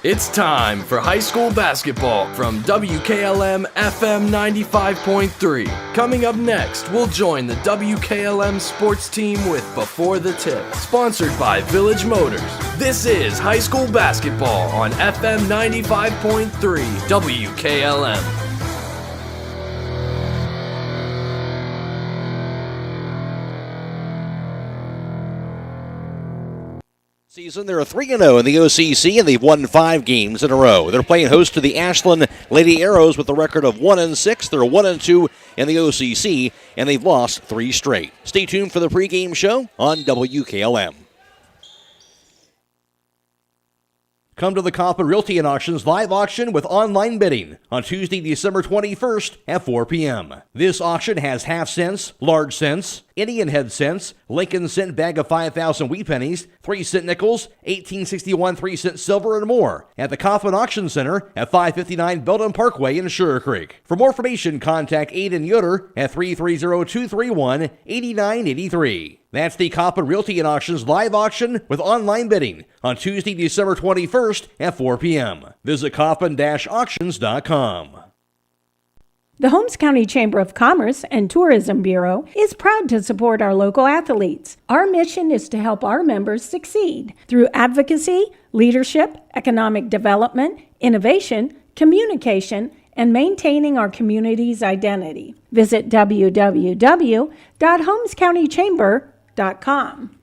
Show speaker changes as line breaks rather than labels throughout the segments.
It's time for high school basketball from WKLM-FM 95.3. Coming up next, we'll join the WKLM sports team with Before the Tip, sponsored by Village Motors. This is high school basketball on FM 95.3 WKLM.
Season. They're 3-0 in the OCC, and they've won 5 games in a row. They're playing host to the Ashland Lady Arrows with a record of 1-6. They're 1-2 in the OCC, and they've lost 3 straight. Stay tuned for the pregame show on WKLM. Come to the Coppin Realty and Auctions live auction with online bidding on Tuesday, December 21st at 4 p.m. This auction has half cents, large cents, Indian head cents, Lincoln cent bag of 5,000 wheat pennies, 3-cent nickels, 1861 3-cent silver, and more at the Coppin Auction Center at 559 Belden Parkway in Sugar Creek. For more information, contact Aiden Yoder at 330-231-8983. That's the Coppin Realty and Auctions live auction with online bidding on Tuesday, December 21st at 4 p.m. Visit coppin-auctions.com.
The Holmes County Chamber of Commerce and Tourism Bureau is proud to support our local athletes. Our mission is to help our members succeed through advocacy, leadership, economic development, innovation, communication, and maintaining our community's identity. Visit www.holmescountychamber.com.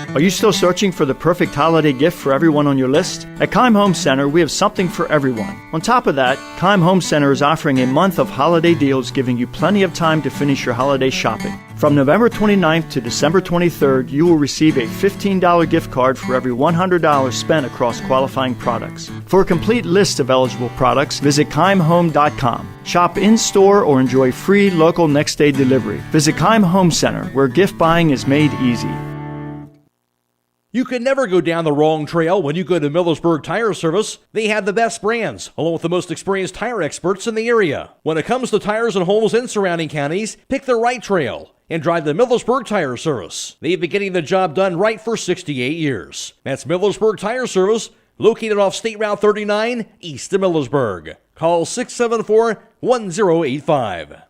Are you still searching for the perfect holiday gift for everyone on your list? At Keim Home Center, we have something for everyone. On top of that, Keim Home Center is offering a month of holiday deals, giving you plenty of time to finish your holiday shopping. From November 29th to December 23rd, you will receive a $15 gift card for every $100 spent across qualifying products. For a complete list of eligible products, visit KeimHome.com. Shop in-store or enjoy free local next-day delivery. Visit Keim Home Center, where gift buying is made easy.
You can never go down the wrong trail when you go to Millersburg Tire Service. They have the best brands, along with the most experienced tire experts in the area. When it comes to tires in Holmes and surrounding counties, pick the right trail and drive the Millersburg Tire Service. They've been getting the job done right for 68 years. That's Millersburg Tire Service, located off State Route 39, east of Millersburg. Call 674-1085.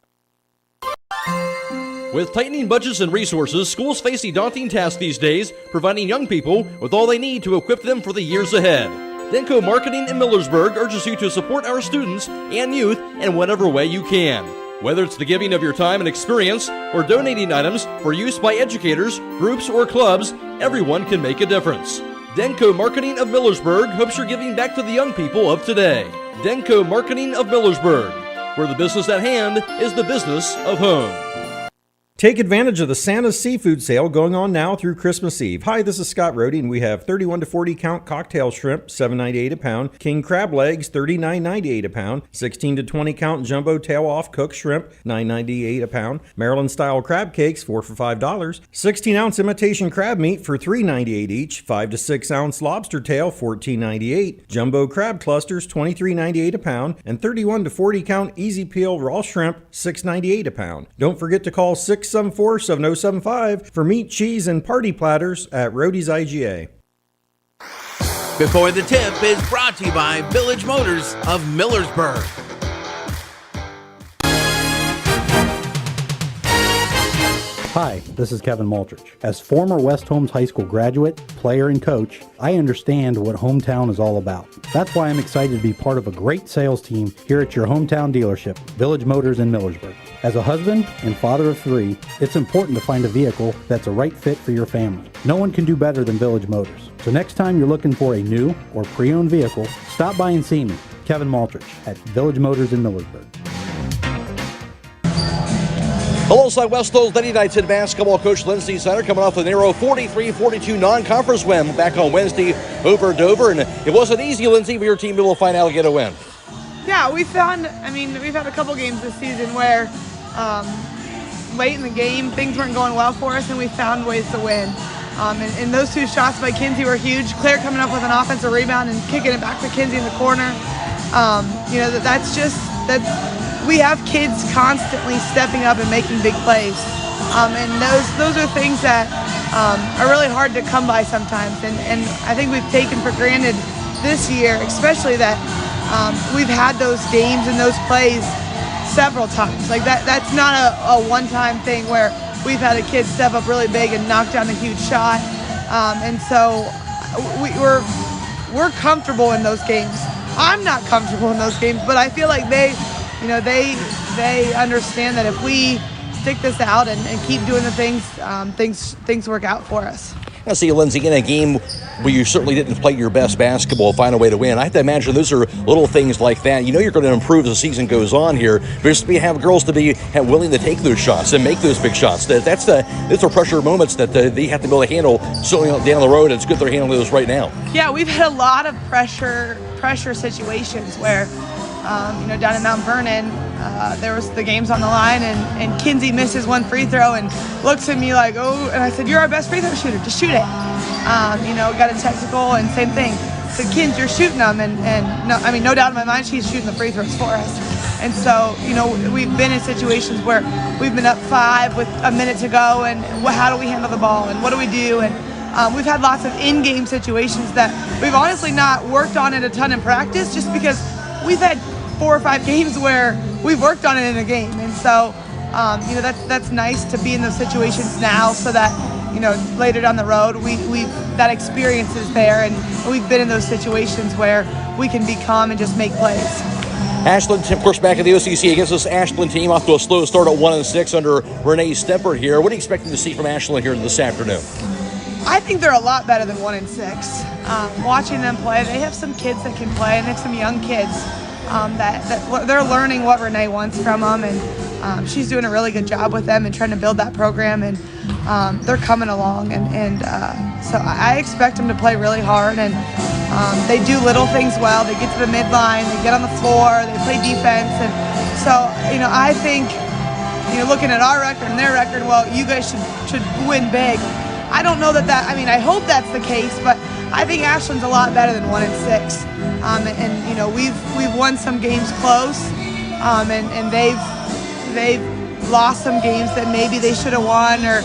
With tightening budgets and resources, schools face a daunting task these days, providing young people with all they need to equip them for the years ahead. Denko Marketing in Millersburg urges you to support our students and youth in whatever way you can. Whether it's the giving of your time and experience or donating items for use by educators, groups, or clubs, everyone can make a difference. Denko Marketing of Millersburg hopes you're giving back to the young people of today. Denko Marketing of Millersburg, where the business at hand is the business of home.
Take advantage of the Santa's Seafood Sale going on now through Christmas Eve. Hi, this is Scott Rohde, and we have 31 to 40 count cocktail shrimp, $7.98 a pound. King crab legs, $39.98 a pound. 16 to 20 count jumbo tail off cooked shrimp, $9.98 a pound. Maryland style crab cakes, 4 for $5. 16 ounce imitation crab meat for $3.98 each. 5 to 6 ounce lobster tail, $14.98. Jumbo crab clusters, $23.98 a pound. And 31 to 40 count easy peel raw shrimp, $6.98 a pound. Don't forget to call 674-7075 for meat, cheese, and party platters at Rohde's IGA.
Before the Tip is brought to you by Village Motors of Millersburg.
Hi, this is Kevin Maltrich. As former West Holmes High School graduate, player, and coach, I understand what hometown is all about. That's why I'm excited to be part of a great sales team here at your hometown dealership, Village Motors in Millersburg. As a husband and father of 3, it's important to find a vehicle that's a right fit for your family. No one can do better than Village Motors. So next time you're looking for a new or pre-owned vehicle, stop by and see me, Kevin Maltrich, at Village Motors in Millersburg.
Alongside West Holmes Lady Knights head basketball coach Lindsey Snyder coming off a narrow 43-42 non-conference win back on Wednesday over Dover. And it wasn't easy, Lindsey, for your team to be able to finally get a win.
Yeah, we've had a couple games this season where late in the game things weren't going well for us and we found ways to win. And those 2 shots by Kinsey were huge. Claire coming up with an offensive rebound and kicking it back to Kinsey in the corner. We have kids constantly stepping up and making big plays. And those are things that are really hard to come by sometimes. And I think we've taken for granted this year, especially that we've had those games and those plays several times. Like that's not a one-time thing where we've had a kid step up really big and knock down a huge shot. And so we're comfortable in those games. I'm not comfortable in those games, but I feel like they understand that if we stick this out and keep doing the things work out for us.
I see you, Lindsay, in a game where you certainly didn't play your best basketball, find a way to win. I have to imagine those are little things like that. You know you're going to improve as the season goes on here, but just to have girls to be willing to take those shots and make those big shots. Those are pressure moments that they have to be able to handle certainly down the road. It's good they're handling those right now. Yeah,
we've had a lot of pressure situations where, down in Mount Vernon, there was the game's on the line, and Kinsey misses one free throw and looks at me like, oh, and I said, you're our best free throw shooter, just shoot it. Got a technical, and same thing. I said, Kins, you're shooting them, and no doubt in my mind, she's shooting the free throws for us. And so, we've been in situations where we've been up 5 with a minute to go, and how do we handle the ball, and what do we do? And we've had lots of in-game situations that we've honestly not worked on it a ton in practice, just because we've had 4 or 5 games where we've worked on it in a game. And so, that's nice to be in those situations now, so that, later down the road, that experience is there, and we've been in those situations where we can be calm and just make plays.
Ashland, of course, back at the OCC against this Ashland team, off to a slow start at 1-6 under Renee Steppert here. What are you expecting to see from Ashland here this afternoon?
I think they're a lot better than 1-6. Watching them play, they have some kids that can play, and they have some young kids that they're learning what Renee wants from them, and she's doing a really good job with them and trying to build that program, and they're coming along, and so I expect them to play really hard, and they do little things well. They get to the midline, they get on the floor, they play defense, and so I think looking at our record and their record, well, you guys should win big. I don't know that I hope that's the case, but I think Ashland's a lot better than 1-6. And we've won some games close, and they've lost some games that maybe they should have won, or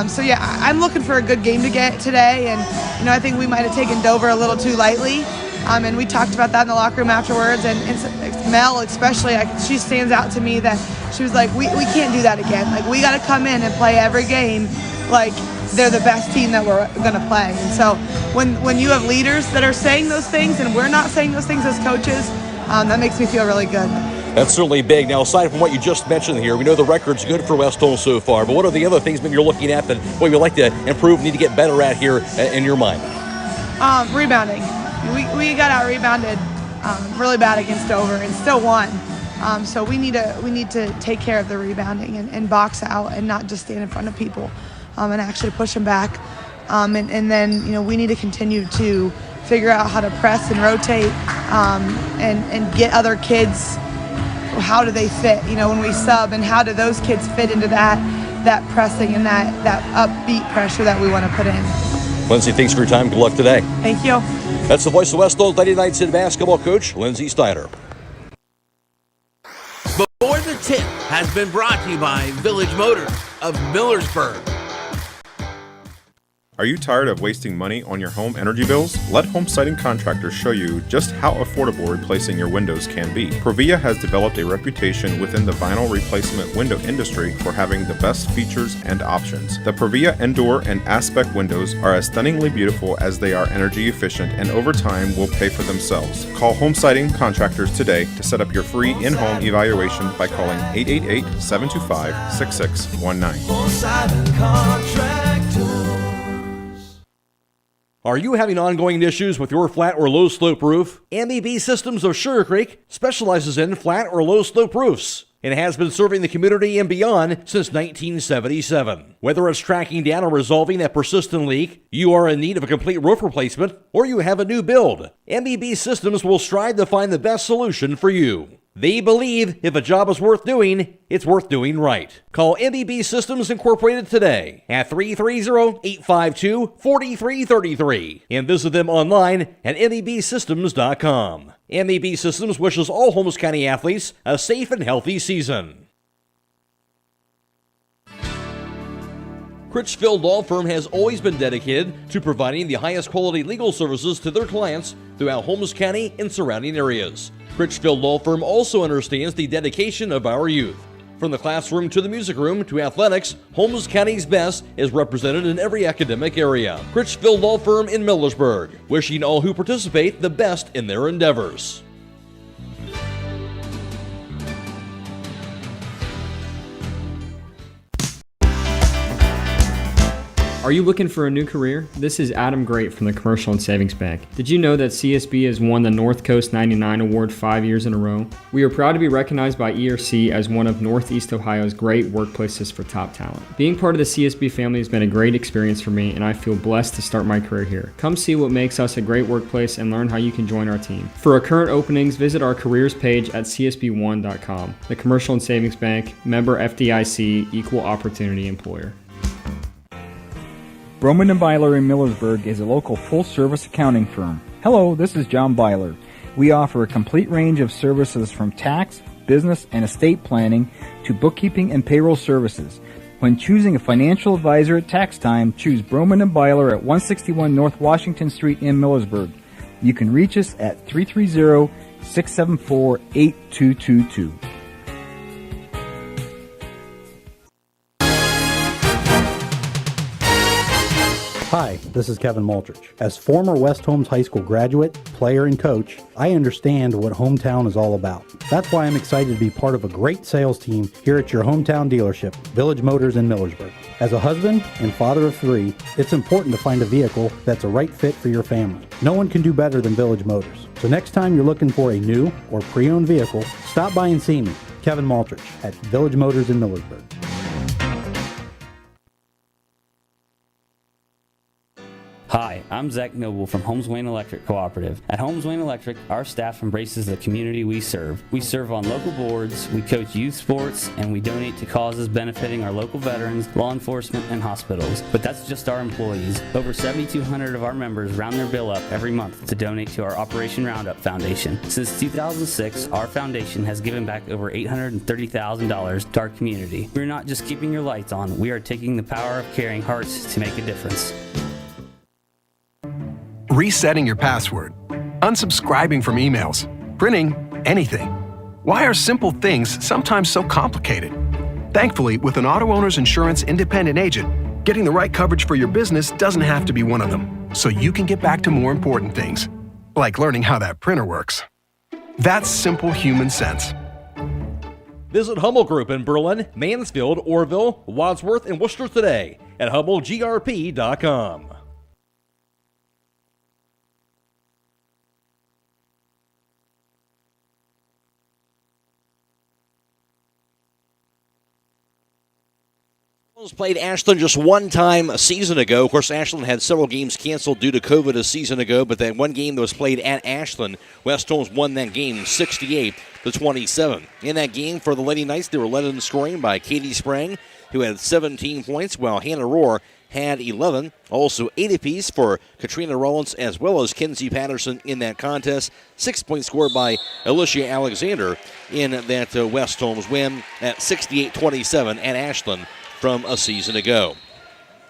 so yeah, I'm looking for a good game to get today, and I think we might have taken Dover a little too lightly, and we talked about that in the locker room afterwards, and Mel especially, she stands out to me that she was like, we can't do that again. Like, we got to come in and play every game like they're the best team that we're going to play. And so when you have leaders that are saying those things and we're not saying those things as coaches, that makes me feel really good.
That's certainly big. Now, aside from what you just mentioned here, we know the record's good for West Holmes so far, but what are the other things that you're looking at that you'd like to improve, need to get better at here in your mind?
Rebounding. We got out-rebounded really bad against Dover and still won. So we need to take care of the rebounding and box out and not just stand in front of people. And actually push them back. And then, we need to continue to figure out how to press and rotate and get other kids, how do they fit, when we sub, and how do those kids fit into that pressing and that upbeat pressure that we want to put in.
Lindsay, thanks for your time. Good luck today.
Thank you.
That's the voice of West Holmes Lady Knights head basketball coach, Lindsay Steiner.
Before the Tip has been brought to you by Village Motors of Millersburg.
Are you tired of wasting money on your home energy bills? Let Home Siding Contractors show you just how affordable replacing your windows can be. Provia has developed a reputation within the vinyl replacement window industry for having the best features and options. The Provia Endure and Aspect windows are as stunningly beautiful as they are energy efficient, and over time will pay for themselves. Call Home Siding Contractors today to set up your free in-home evaluation by calling 888-725-6619.
Home Siding Contractors.
Are you having ongoing issues with your flat or low slope roof? MEB Systems of Sugar Creek specializes in flat or low slope roofs and has been serving the community and beyond since 1977. Whether it's tracking down or resolving a persistent leak, you are in need of a complete roof replacement, or you have a new build, MEB Systems will strive to find the best solution for you. They believe if a job is worth doing, it's worth doing right. Call MEB Systems Incorporated today at 330-852-4333 and visit them online at mebsystems.com. MEB Systems wishes all Holmes County athletes a safe and healthy season. Critchfield Law Firm has always been dedicated to providing the highest quality legal services to their clients throughout Holmes County and surrounding areas. Critchfield Law Firm also understands the dedication of our youth. From the classroom to the music room to athletics, Holmes County's best is represented in every academic area. Critchfield Law Firm in Millersburg, wishing all who participate the best in their endeavors.
Are you looking for a new career? This is Adam Great from the Commercial and Savings Bank. Did you know that CSB has won the North Coast 99 Award 5 years in a row? We are proud to be recognized by ERC as one of Northeast Ohio's great workplaces for top talent. Being part of the CSB family has been a great experience for me, and I feel blessed to start my career here. Come see what makes us a great workplace and learn how you can join our team. For our current openings, visit our careers page at csb1.com. The Commercial and Savings Bank, member FDIC, equal opportunity employer.
Broman & Byler in Millersburg is a local full-service accounting firm. Hello, this is John Byler. We offer a complete range of services from tax, business, and estate planning to bookkeeping and payroll services. When choosing a financial advisor at tax time, choose Broman & Byler at 161 North Washington Street in Millersburg. You can reach us at 330-674-8222.
Hi, this is Kevin Multrich. As former West Holmes High School graduate, player, and coach, I understand what hometown is all about. That's why I'm excited to be part of a great sales team here at your hometown dealership, Village Motors in Millersburg. As a husband and father of 3, it's important to find a vehicle that's a right fit for your family. No one can do better than Village Motors. So next time you're looking for a new or pre-owned vehicle, stop by and see me, Kevin Multrich, at Village Motors in Millersburg.
Hi, I'm Zach Noble from Holmes Wayne Electric Cooperative. At Holmes Wayne Electric, our staff embraces the community we serve. We serve on local boards, we coach youth sports, and we donate to causes benefiting our local veterans, law enforcement, and hospitals. But that's just our employees. Over 7,200 of our members round their bill up every month to donate to our Operation Roundup Foundation. Since 2006, our foundation has given back over $830,000 to our community. We're not just keeping your lights on, we are taking the power of caring hearts to make a difference.
Resetting your password, unsubscribing from emails, printing anything. Why are simple things sometimes so complicated? Thankfully, with an auto owner's insurance independent agent, getting the right coverage for your business doesn't have to be one of them, so you can get back to more important things, like learning how that printer works. That's simple human sense.
Visit Hummel Group in Berlin, Mansfield, Orville, Wadsworth, and Worcester today at HummelGRP.com.
Played Ashland just one time a season ago. Of course, Ashland had several games canceled due to COVID a season ago, but that one game that was played at Ashland, West Holmes won that game 68-27. In that game for the Lady Knights, they were led in scoring by Katie Sprang, who had 17 points, while Hannah Rohr had 11. Also 8 apiece for Katrina Rollins as well as Kinsey Patterson in that contest. 6 points scored by Alicia Alexander in that West Holmes win at 68-27 at Ashland from a season ago.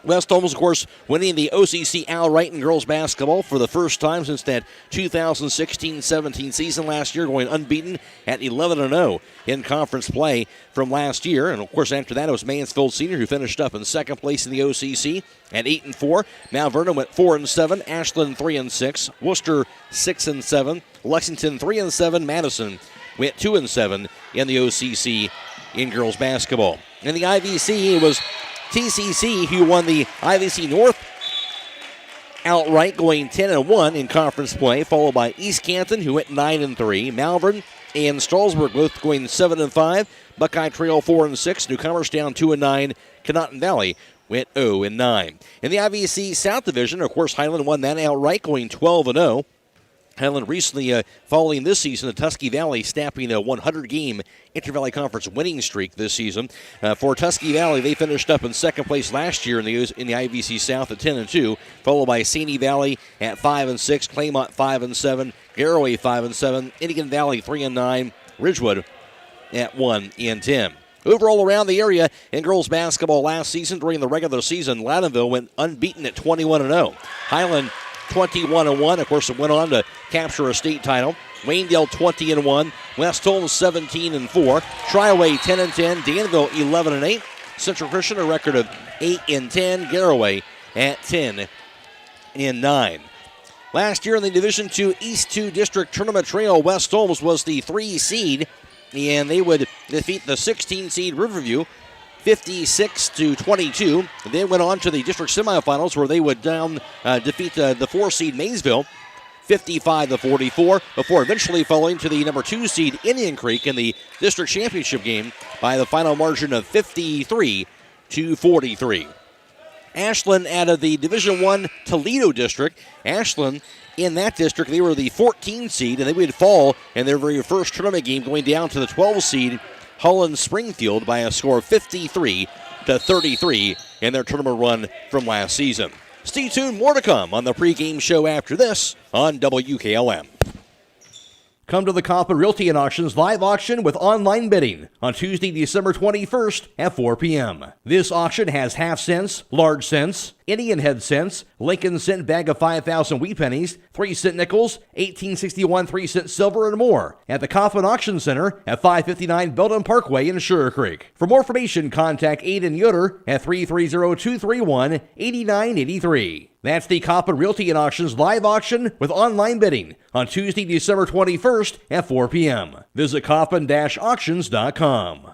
West Holmes, of course, winning the OCC outright in girls basketball for the first time since that 2016-17 season last year, going unbeaten at 11-0 in conference play from last year. And, of course, after that, it was Mansfield Senior who finished up in second place in the OCC at 8-4. Mount Vernon went 4-7. Ashland 3-6. Worcester 6-7. Lexington 3-7. Madison went 2-7 in the OCC in girls basketball. In the IVC, it was TCC who won the IVC North outright, going 10-1 in conference play, followed by East Canton, who went 9-3. Malvern and Strasburg both going 7-5. Buckeye Trail 4-6. Newcomerstown 2-9. Conotton Valley went 0-9. In the IVC South Division, of course, Highland won that outright, going 12-0. Highland recently, following this season, the Tusky Valley snapping a 100-game Inter-Valley Conference winning streak this season. For Tusky Valley, they finished up in second place last year in the IVC South at 10-2, followed by Sandy Valley at 5-6, Claymont 5-7, Garaway 5-7, Indian Valley 3-9, Ridgewood at 1-10. Overall around the area in girls basketball last season, during the regular season, Loudonville went unbeaten at 21-0. Highland 21-1. Of course, it went on to capture a state title. Waynedale 20-1. West Holmes 17-4. Triway 10-10. Danville 11-8. Central Christian a record of 8-10. Garaway at 10-9. Last year in the Division II East 2 District Tournament Trail, West Holmes was the 3 seed, and they would defeat the 16 seed Riverview 56-22. They went on to the district semifinals where they would defeat the 4 seed Maysville 55-44 before eventually falling to the number 2 seed Indian Creek in the district championship game by the final margin of 53-43. Ashland out of the Division I Toledo district. Ashland in that district, they were the 14 seed, and they would fall in their very first tournament game going down to the 12 seed Holland Springfield by a score of 53-33 in their tournament run from last season. Stay tuned, more to come on the pregame show after this on WKLM.
Come to the Coppin Realty and Auctions live auction with online bidding on Tuesday, December 21st at 4 p.m. This auction has half cents, large cents, Indian head cents, Lincoln cent bag of 5,000 wheat pennies, 3-cent nickels, 1861 3-cent silver, and more at the Coppin Auction Center at 559 Belden Parkway in Sugar Creek. For more information, contact Aiden Yoder at 330-231-8983. That's the Coppin Realty and Auctions live auction with online bidding on Tuesday, December 21st at 4 p.m. Visit coppin-auctions.com.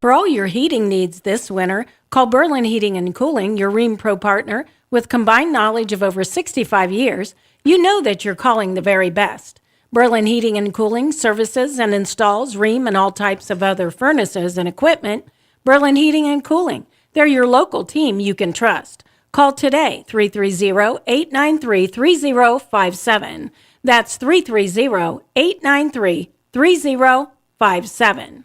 For all your heating needs this winter, call Berlin Heating and Cooling, your Rheem Pro partner. With combined knowledge of over 65 years, you know that you're calling the very best. Berlin Heating and Cooling services and installs Rheem and all types of other furnaces and equipment. Berlin Heating and Cooling, they're your local team you can trust. Call today, 330-893-3057. That's 330-893-3057.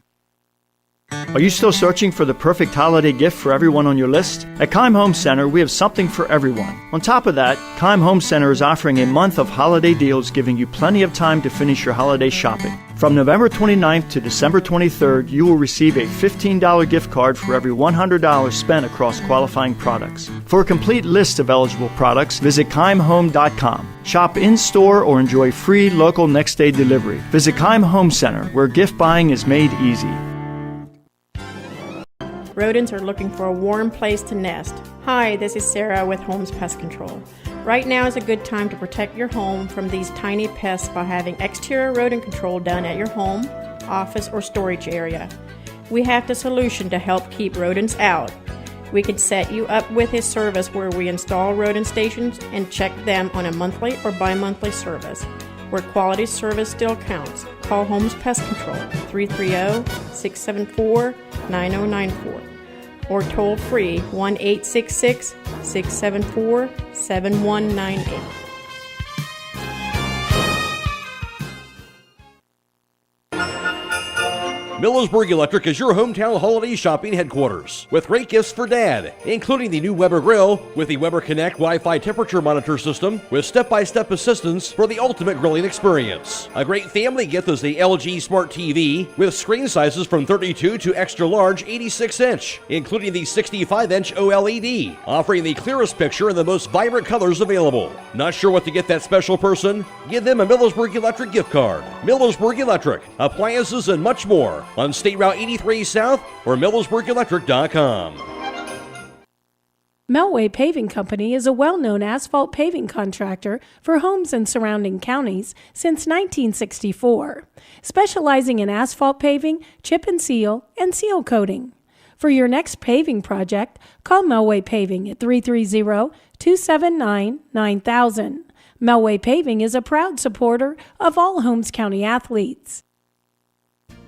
Are you still searching for the perfect holiday gift for everyone on your list? At Keim Home Center, we have something for everyone. On top of that, Keim Home Center is offering a month of holiday deals, giving you plenty of time to finish your holiday shopping. From November 29th to December 23rd, you will receive a $15 gift card for every $100 spent across qualifying products. For a complete list of eligible products, visit KeimHome.com. Shop in-store or enjoy free local next-day delivery. Visit Keim Home Center, where gift buying is made easy.
Rodents are looking for a warm place to nest. Hi, this is Sarah with Holmes Pest Control. Right now is a good time to protect your home from these tiny pests by having exterior rodent control done at your home, office, or storage area. We have the solution to help keep rodents out. We can set you up with a service where we install rodent stations and check them on a monthly or bi-monthly service. Where quality service still counts, call Holmes Pest Control 330-674-9094 or toll free 1-866-674-7198.
Millersburg Electric is your hometown holiday shopping headquarters with great gifts for Dad, including the new Weber Grill with the Weber Connect Wi-Fi temperature monitor system with step-by-step assistance for the ultimate grilling experience. A great family gift is the LG Smart TV with screen sizes from 32 to extra large 86-inch, including the 65-inch OLED, offering the clearest picture and the most vibrant colors available. Not sure what to get that special person? Give them a Millersburg Electric gift card. Millersburg Electric, appliances and much more on State Route 83 South or MillersburgElectric.com.
Melway Paving Company is a well-known asphalt paving contractor for homes in surrounding counties since 1964, specializing in asphalt paving, chip and seal coating. For your next paving project, call Melway Paving at 330-279-9000. Melway Paving is a proud supporter of all Holmes County athletes.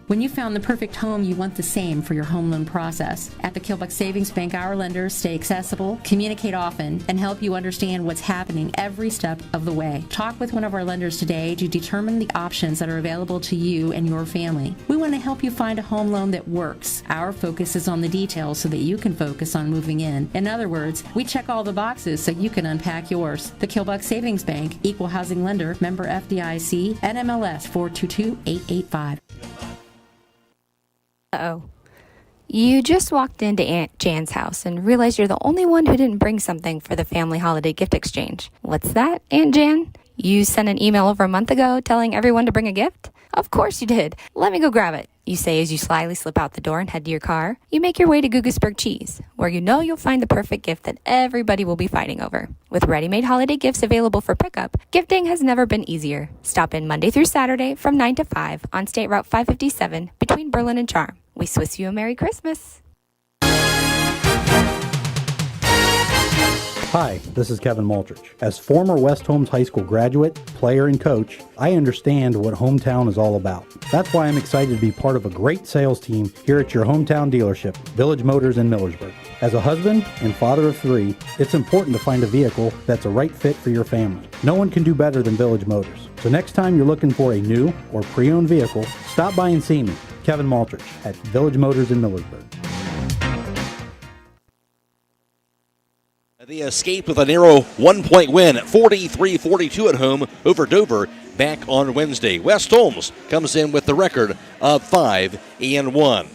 When you found the perfect home, you want the same for your home loan process. At the Kilbuck Savings Bank, our lenders stay accessible, communicate often, and help you understand what's happening every step of the way. Talk with one of our lenders today to determine the options that are available to you and your family. We want to help you find a home loan that works. Our focus is on the details so that you can focus on moving in. In other words, we check all the boxes so you can unpack yours. The Kilbuck Savings Bank, Equal Housing Lender, member FDIC, NMLS 422885.
Uh-oh. You just walked into Aunt Jan's house and realized you're the only one who didn't bring something for the family holiday gift exchange. What's that, Aunt Jan? You sent an email over a month ago telling everyone to bring a gift? Of course you did. Let me go grab it, you say as you slyly slip out the door and head to your car. You make your way to Guggesberg Cheese, where you know you'll find the perfect gift that everybody will be fighting over. With ready-made holiday gifts available for pickup, gifting has never been easier. Stop in Monday through Saturday from 9 to 5 on State Route 557 between Berlin and Charm. We wish you a Merry Christmas.
Hi, this is Kevin Multrich. As former West Holmes High School graduate, player, and coach, I understand what hometown is all about. That's why I'm excited to be part of a great sales team here at your hometown dealership, Village Motors in Millersburg. As a husband and father of 3, it's important to find a vehicle that's a right fit for your family. No one can do better than Village Motors. So next time you're looking for a new or pre-owned vehicle, stop by and see me, Kevin Multrich, at Village Motors in Millersburg.
They escaped with a narrow 1-point win, 43-42 at home over Dover back on Wednesday. West Holmes comes in with the record of 5-1.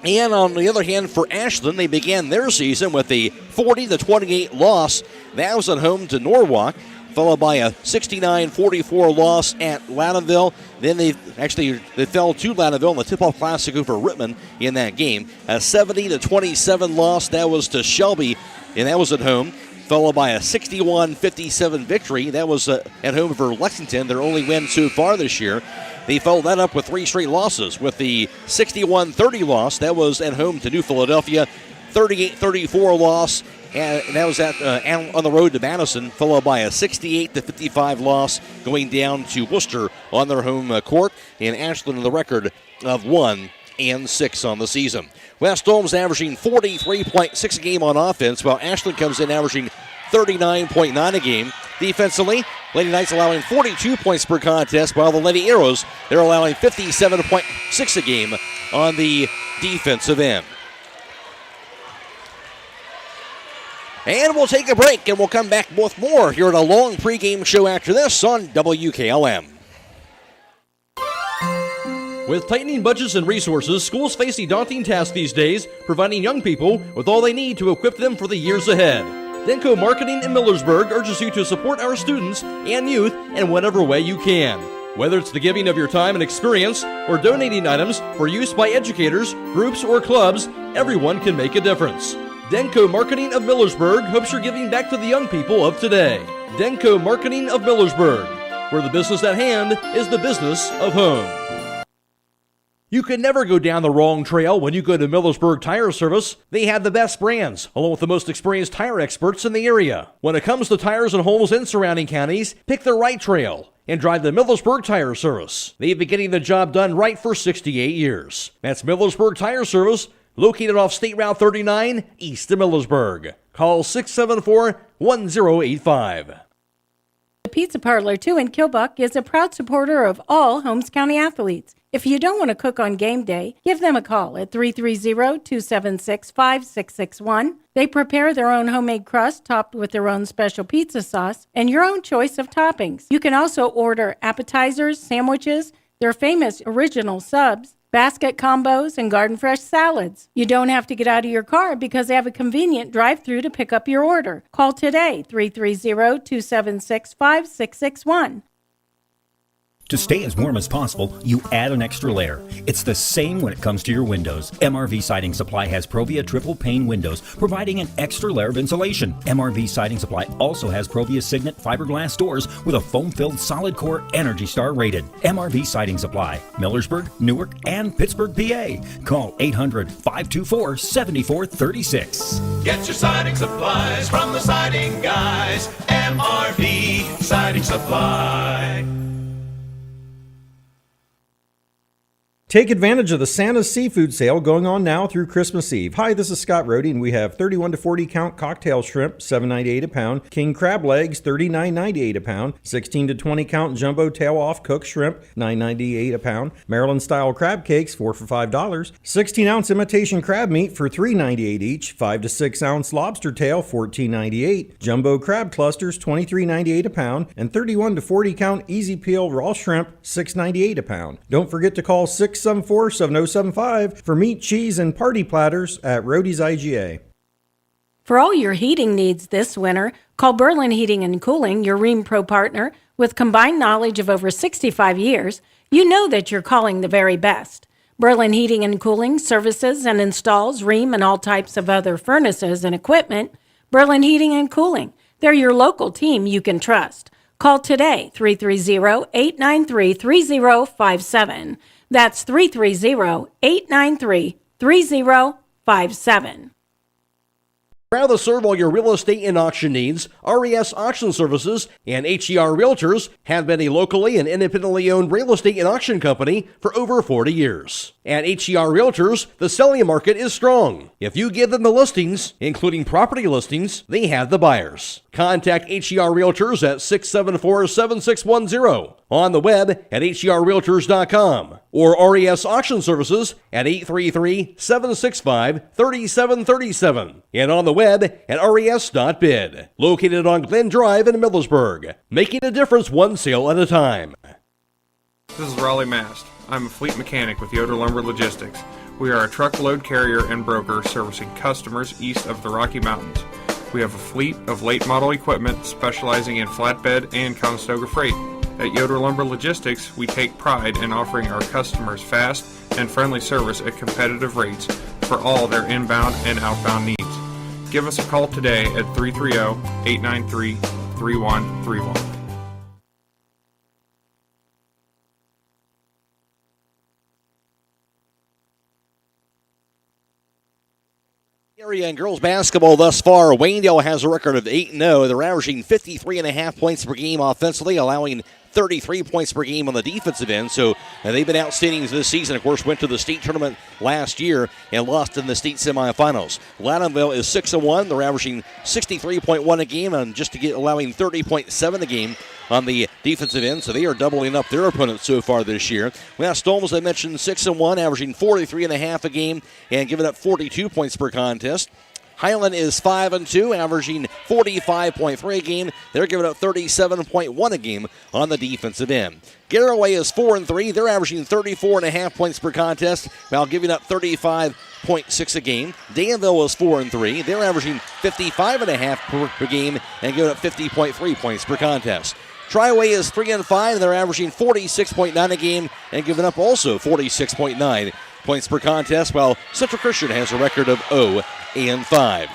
And on the other hand, for Ashland, they began their season with a 40-28 loss. That was at home to Norwalk, followed by a 69-44 loss at Loudounville. Then they fell to Loudounville in the tip-off classic over Rittman in that game. A 70-27 loss, that was to Shelby, and that was at home, followed by a 61-57 victory. That was at home over Lexington, their only win so far this year. They followed that up with 3 straight losses, with the 61-30 loss. That was at home to New Philadelphia, 38-34 loss, and that was on the road to Madison, followed by a 68-55 loss going down to Worcester on their home court. And Ashland on the record of 1-6 on the season. West Holmes averaging 43.6 a game on offense, while Ashland comes in averaging 39.9 a game. Defensively, Lady Knights allowing 42 points per contest, while the Lady Arrows, they're allowing 57.6 a game on the defensive end. And we'll take a break, and we'll come back with more here at a long pregame show after this on WKLM.
With tightening budgets and resources, schools face a daunting task these days, providing young people with all they need to equip them for the years ahead. Denko Marketing in Millersburg urges you to support our students and youth in whatever way you can. Whether it's the giving of your time and experience or donating items for use by educators, groups, or clubs, everyone can make a difference. Denko Marketing of Millersburg hopes you're giving back to the young people of today. Denko Marketing of Millersburg, where the business at hand is the business of home. You can never go down the wrong trail when you go to Millersburg Tire Service. They have the best brands, along with the most experienced tire experts in the area. When it comes to tires in Holmes and surrounding counties, pick the right trail and drive the Millersburg Tire Service. They've been getting the job done right for 68 years. That's Millersburg Tire Service, located off State Route 39, east of Millersburg. Call 674-1085.
The Pizza Parlor 2 in Kilbuck is a proud supporter of all Holmes County athletes. If you don't want to cook on game day, give them a call at 330-276-5661. They prepare their own homemade crust topped with their own special pizza sauce and your own choice of toppings. You can also order appetizers, sandwiches, their famous original subs, basket combos, and garden fresh salads. You don't have to get out of your car because they have a convenient drive-thru to pick up your order. Call today, 330-276-5661.
To stay as warm as possible, you add an extra layer. It's the same when it comes to your windows. MRV Siding Supply has Provia triple pane windows, providing an extra layer of insulation. MRV Siding Supply also has Provia Signet fiberglass doors with a foam-filled solid core Energy Star rated. MRV Siding Supply, Millersburg, Newark, and Pittsburgh, PA. Call 800-524-7436.
Get your siding supplies from the siding guys. MRV Siding Supply.
Take advantage of the Santa's seafood sale going on now through Christmas Eve. Hi, this is Scot Rody, and we have 31 to 40 count cocktail shrimp, $7.98 a pound. King crab legs, $39.98 a pound. 16 to 20 count jumbo tail off cooked shrimp, $9.98 a pound. Maryland style crab cakes, 4 for $5. 16 ounce imitation crab meat for $3.98 each. 5 to 6 ounce lobster tail, $14.98. Jumbo crab clusters, $23.98 a pound, and 31 to 40 count easy peel raw shrimp, $6.98 a pound. Don't forget to call 6 674-7075 for meat, cheese, and party platters at Roadie's IGA.
For all your heating needs this winter, call Berlin Heating and Cooling, your Rheem Pro partner. With combined knowledge of over 65 years, you know that you're calling the very best. Berlin Heating and Cooling services and installs Rheem and all types of other furnaces and equipment. Berlin Heating and Cooling, they're your local team you can trust. Call today, 330-893-3057. That's 330-893-3057.
Proud to serve all your real estate and auction needs, RES Auction Services and HER Realtors have been a locally and independently owned real estate and auction company for over 40 years. At HER Realtors, the selling market is strong. If you give them the listings, including property listings, they have the buyers. Contact HER Realtors at 674-7610, on the web at herrealtors.com, or RES Auction Services at 833-765-3737, and on the web at res.bid. Located on Glen Drive in Millersburg, making a difference one sale at a time.
This is Raleigh Mast. I'm a fleet mechanic with Yoder Lumber Logistics. We are a truckload carrier and broker servicing customers east of the Rocky Mountains. We have a fleet of late model equipment specializing in flatbed and Conestoga freight. At Yoder Lumber Logistics, we take pride in offering our customers fast and friendly service at competitive rates for all their inbound and outbound needs. Give us a call today at 330-893-3131.
Area and girls basketball thus far, Waynedale has a record of 8-0. They're averaging 53.5 points per game offensively, allowing 33 points per game on the defensive end. So they've been outstanding this season. Of course, went to the state tournament last year and lost in the state semifinals. Loudonville is 6-1. They're averaging 63.1 a game and allowing 30.7 a game on the defensive end. So they are doubling up their opponents so far this year. West Holmes, I mentioned, 6-1, averaging 43.5 a game and giving up 42 points per contest. Highland is 5-2, averaging 45.3 a game. They're giving up 37.1 a game on the defensive end. Garaway is 4-3. They're averaging 34.5 points per contest while giving up 35.6 a game. Danville is 4-3. They're averaging 55.5 per game and giving up 50.3 points per contest. Triway is 3-5. They're averaging 46.9 a game and giving up also 46.9 points per contest, while Central Christian has a record of 0-5.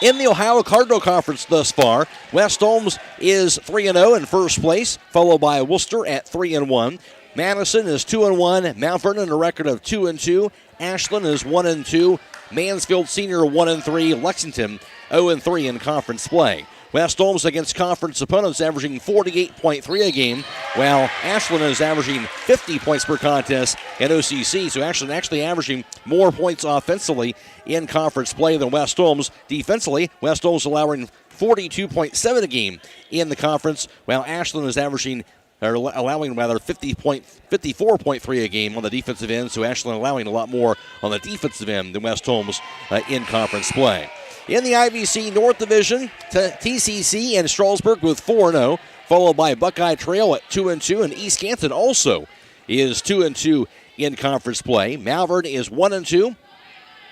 In the Ohio Cardinal Conference thus far, West Holmes is 3-0 in first place, followed by Worcester at 3-1. Madison is 2-1. Mount Vernon a record of 2-2. Ashland is 1-2. Mansfield Senior 1-3. Lexington 0-3 in conference play. West Holmes against conference opponents averaging 48.3 a game, while Ashland is averaging 50 points per contest in OCC. So Ashland actually averaging more points offensively in conference play than West Holmes. Defensively, West Holmes allowing 42.7 a game in the conference, while Ashland is allowing 54.3 a game on the defensive end. So Ashland allowing a lot more on the defensive end than West Holmes in conference play. In the IVC North Division, TCC and Strasburg with 4-0, followed by Buckeye Trail at 2-2, and East Canton also is 2-2 in conference play. Malvern is 1-2.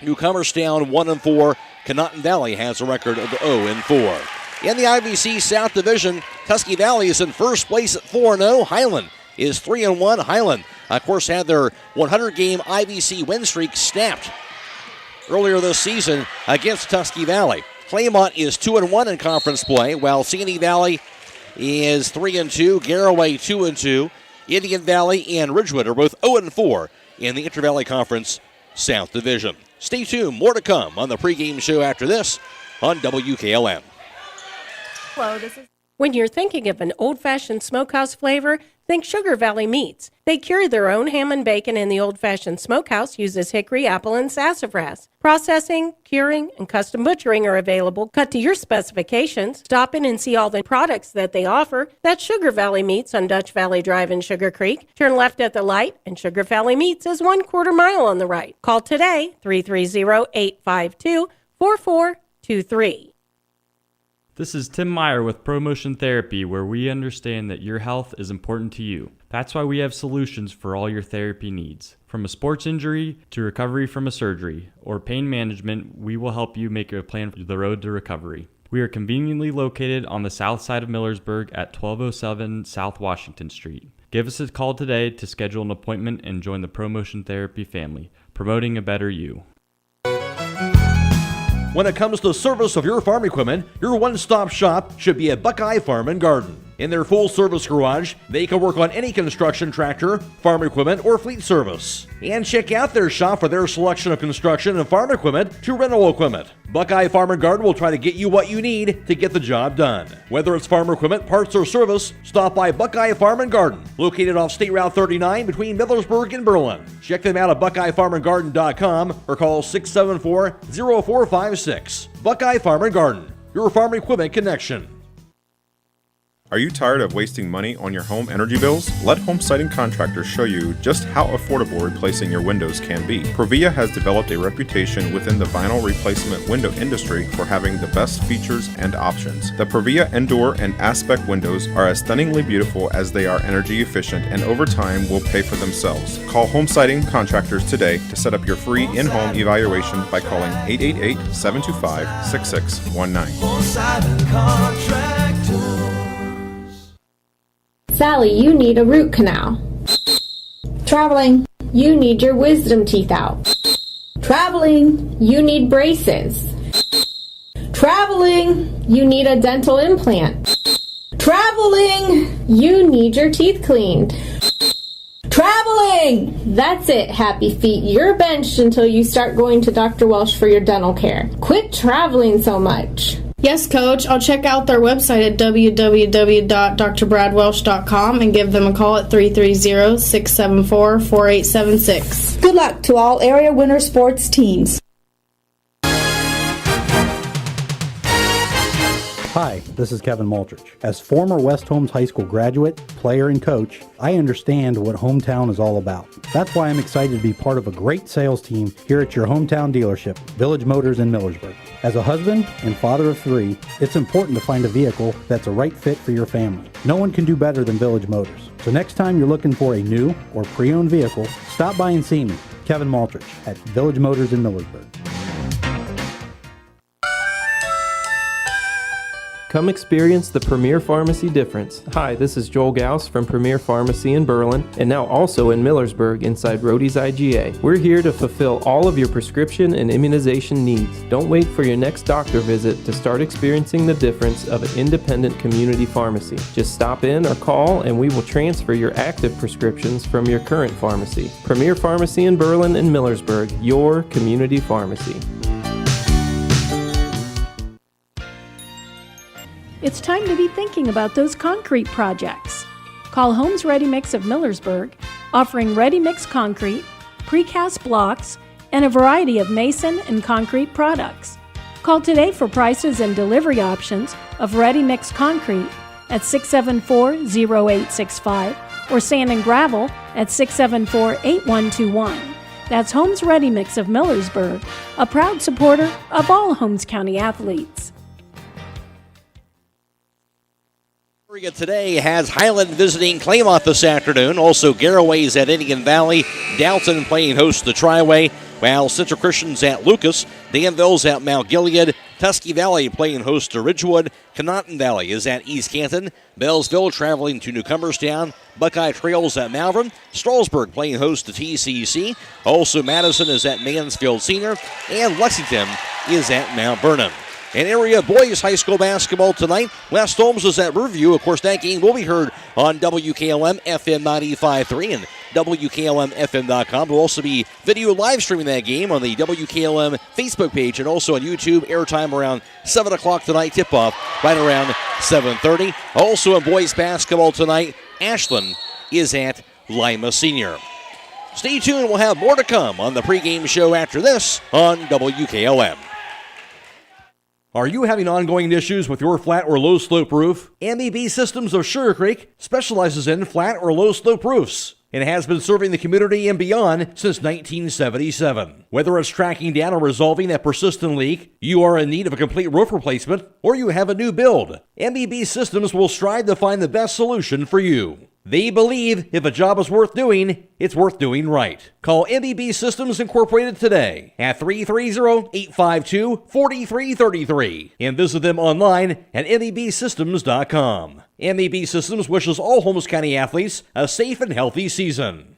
Newcomerstown 1-4. Conotton Valley has a record of 0-4. In the IVC South Division, Tusky Valley is in first place at 4-0. Highland is 3-1. Highland, of course, had their 100-game IVC win streak snapped earlier this season against Tusky Valley. Claymont is 2-1 in conference play, while Sandy Valley is 3-2, Garaway 2-2, Indian Valley and Ridgewood are both 0-4 in the Inter-Valley Conference South Division. Stay tuned, more to come on the pregame show after this on WKLM.
Hello, When you're thinking of an old-fashioned smokehouse flavor, think Sugar Valley Meats. They cure their own ham and bacon, and the old-fashioned smokehouse uses hickory, apple, and sassafras. Processing, curing, and custom butchering are available, cut to your specifications. Stop in and see all the products that they offer. That's Sugar Valley Meats on Dutch Valley Drive in Sugar Creek. Turn left at the light, and Sugar Valley Meats is 1/4 mile on the right. Call today, 330-852-4423.
This is Tim Meyer with ProMotion Therapy, where we understand that your health is important to you. That's why we have solutions for all your therapy needs. From a sports injury to recovery from a surgery or pain management, we will help you make a plan for the road to recovery. We are conveniently located on the south side of Millersburg at 1207 South Washington Street. Give us a call today to schedule an appointment and join the ProMotion Therapy family, promoting a better you.
When it comes to service of your farm equipment, your one-stop shop should be at Buckeye Farm and Garden. In their full-service garage, they can work on any construction tractor, farm equipment, or fleet service. And check out their shop for their selection of construction and farm equipment to rental equipment. Buckeye Farm and Garden will try to get you what you need to get the job done. Whether it's farm equipment, parts, or service, stop by Buckeye Farm and Garden, located off State Route 39 between Millersburg and Berlin. Check them out at BuckeyeFarmandGarden.com or call 674-0456. Buckeye Farm and Garden, your farm equipment connection.
Are you tired of wasting money on your home energy bills? Let Home Siding Contractors show you just how affordable replacing your windows can be. Provia has developed a reputation within the vinyl replacement window industry for having the best features and options. The Provia Endure and Aspect windows are as stunningly beautiful as they are energy efficient, and over time will pay for themselves. Call Home Siding Contractors today to set up your free in-home evaluation by calling 888-725-6619.
Home Siding Contractors.
Sally, you need a root canal. Traveling, you need your wisdom teeth out. Traveling, you need braces. Traveling, you need a dental implant. Traveling, you need your teeth cleaned. Traveling! That's it, happy feet. You're benched until you start going to Dr. Welsh for your dental care. Quit traveling so much.
Yes, Coach. I'll check out their website at www.drbradwelsh.com and give them a call at 330-674-4876.
Good luck to all area winter sports teams.
Hi, this is Kevin Multrich. As former West Holmes High School graduate, player, and coach, I understand what hometown is all about. That's why I'm excited to be part of a great sales team here at your hometown dealership, Village Motors in Millersburg. As a husband and father of 3, it's important to find a vehicle that's a right fit for your family. No one can do better than Village Motors. So next time you're looking for a new or pre-owned vehicle, stop by and see me, Kevin Multrich, at Village Motors in Millersburg.
Come experience the Premier Pharmacy difference. Hi, this is Joel Gauss from Premier Pharmacy in Berlin and now also in Millersburg inside Rody's IGA. We're here to fulfill all of your prescription and immunization needs. Don't wait for your next doctor visit to start experiencing the difference of an independent community pharmacy. Just stop in or call and we will transfer your active prescriptions from your current pharmacy. Premier Pharmacy in Berlin and Millersburg, your community pharmacy.
It's time to be thinking about those concrete projects. Call Holmes Ready Mix of Millersburg, offering ready mix concrete, precast blocks, and a variety of mason and concrete products. Call today for prices and delivery options of ready mix concrete at 674-0865 or sand and gravel at 674-8121. That's Holmes Ready Mix of Millersburg, a proud supporter of all Holmes County athletes.
Today has Highland visiting Claymont this afternoon. Also, Garaway's at Indian Valley. Dalton playing host to the Triway. While Central Christian's at Lucas. Danville's at Mount Gilead. Tusky Valley playing host to Ridgewood. Conotton Valley is at East Canton. Bellsville traveling to Newcomerstown. Buckeye Trails at Malvern. Strasburg playing host to TCC. Also, Madison is at Mansfield Senior. And Lexington is at Mount Vernon. In area boys high school basketball tonight, West Holmes is at Riverview. Of course, that game will be heard on WKLM-FM 95.3 and WKLM-FM.com. We'll also be video live streaming that game on the WKLM Facebook page and also on YouTube. Airtime around 7 o'clock tonight. Tip-off right around 7:30. Also in boys basketball tonight, Ashland is at Lima Senior. Stay tuned. We'll have more to come on the pregame show after this on WKLM.
Are you having ongoing issues with your flat or low slope roof? MEB Systems of Sugar Creek specializes in flat or low slope roofs. and has been serving the community and beyond since 1977. Whether it's tracking down or resolving a persistent leak, you are in need of a complete roof replacement, or you have a new build, MEB Systems will strive to find the best solution for you. They believe if a job is worth doing, it's worth doing right. Call MEB Systems Incorporated today at 330-852-4333 and visit them online at mebsystems.com. MEB Systems wishes all Holmes County athletes a safe and healthy season.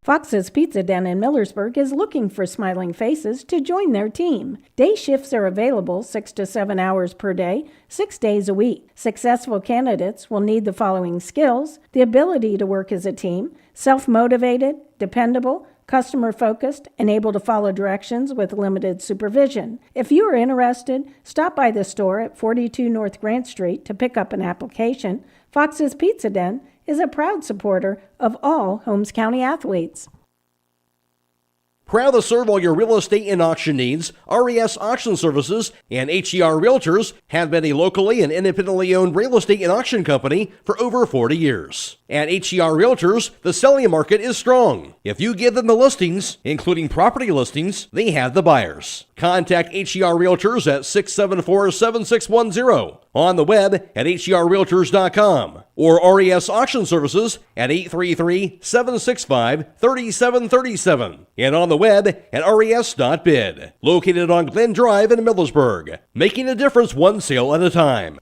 Fox's Pizza Den in Millersburg is looking for smiling faces to join their team. Day shifts are available 6 to 7 hours per day, 6 days a week. Successful candidates will need the following skills: the ability to work as a team, self-motivated, dependable, customer-focused, and able to follow directions with limited supervision. If you are interested, stop by the store at 42 North Grant Street to pick up an application. Fox's Pizza Den is a proud supporter of all Holmes County athletes.
Proud to serve all your real estate and auction needs, RES Auction Services and HER Realtors have been a locally and independently owned real estate and auction company for over 40 years. At HER Realtors, the selling market is strong. If you give them the listings, including property listings, they have the buyers. Contact HER Realtors at 674-7610, on the web at herrealtors.com, or RES Auction Services at 833-765-3737, and on the web at res.bid. Located on Glen Drive in Millersburg, making a difference one sale at a time.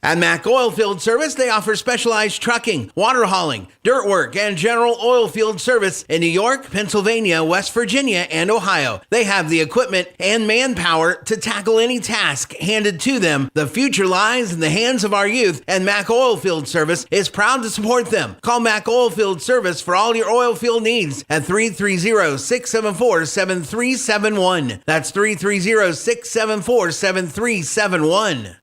At Mack Oilfield Service, they offer specialized trucking, water hauling, dirt work, and general oil field service in New York, Pennsylvania, West Virginia, and Ohio. They have the equipment and manpower to tackle any task handed to them. The future lies in the hands of our youth, and Mack Oilfield Service is proud to support them. Call Mack Oilfield Service for all your oil field needs at 330-674-7371. That's 330-674-7371.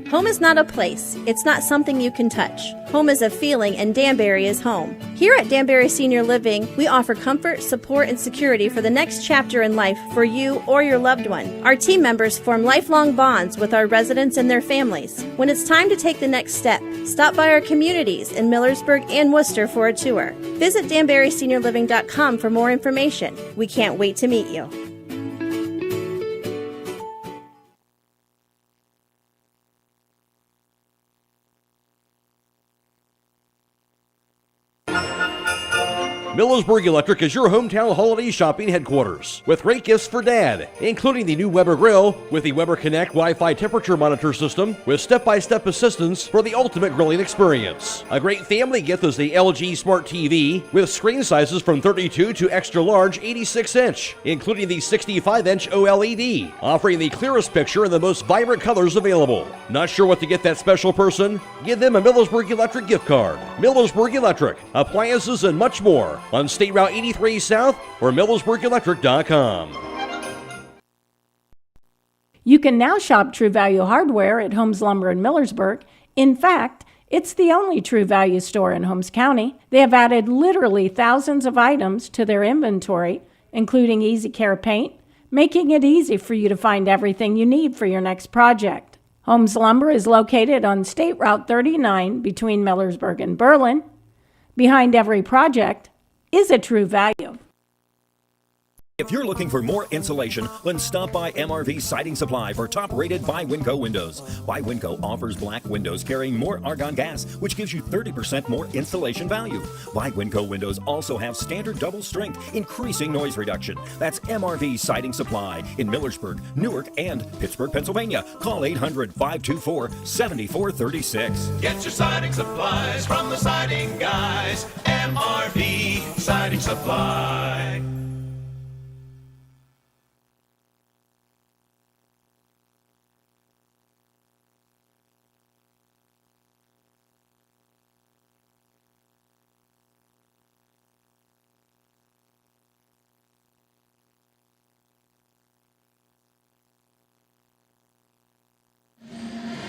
Home is not a place. It's not something you can touch. Home is a feeling, and Danbury is home. Here at Danbury Senior Living, we offer comfort, support, and security for the next chapter in life for you or your loved one. Our team members form lifelong bonds with our residents and their families. When it's time to take the next step, stop by our communities in Millersburg and Worcester for a tour. Visit DanburySeniorLiving.com for more information. We can't wait to meet you.
Millersburg Electric is your hometown holiday shopping headquarters with great gifts for Dad, including the new Weber Grill with the Weber Connect Wi-Fi temperature monitor system with step-by-step assistance for the ultimate grilling experience. A great family gift is the LG Smart TV with screen sizes from 32 to extra large 86-inch, including the 65-inch OLED, offering the clearest picture and the most vibrant colors available. Not sure what to get that special person? Give them a Millersburg Electric gift card. Millersburg Electric, appliances and much more on State Route 83 South or MillersburgElectric.com.
You can now shop True Value Hardware at Holmes Lumber in Millersburg. In fact, it's the only True Value store in Holmes County. They have added literally thousands of items to their inventory, including Easy Care paint, making it easy for you to find everything you need for your next project. Holmes Lumber is located on State Route 39 between Millersburg and Berlin. Behind every project is a True Value.
If you're looking for more insulation, then stop by MRV Siding Supply for top-rated by Winco windows. By Winco offers black windows carrying more argon gas, which gives you 30% more insulation value. By Winco windows also have standard double strength, increasing noise reduction. That's MRV Siding Supply in Millersburg, Newark, and Pittsburgh, Pennsylvania. Call 800-524-7436.
Get your siding supplies from the siding guys. MRV Siding Supply.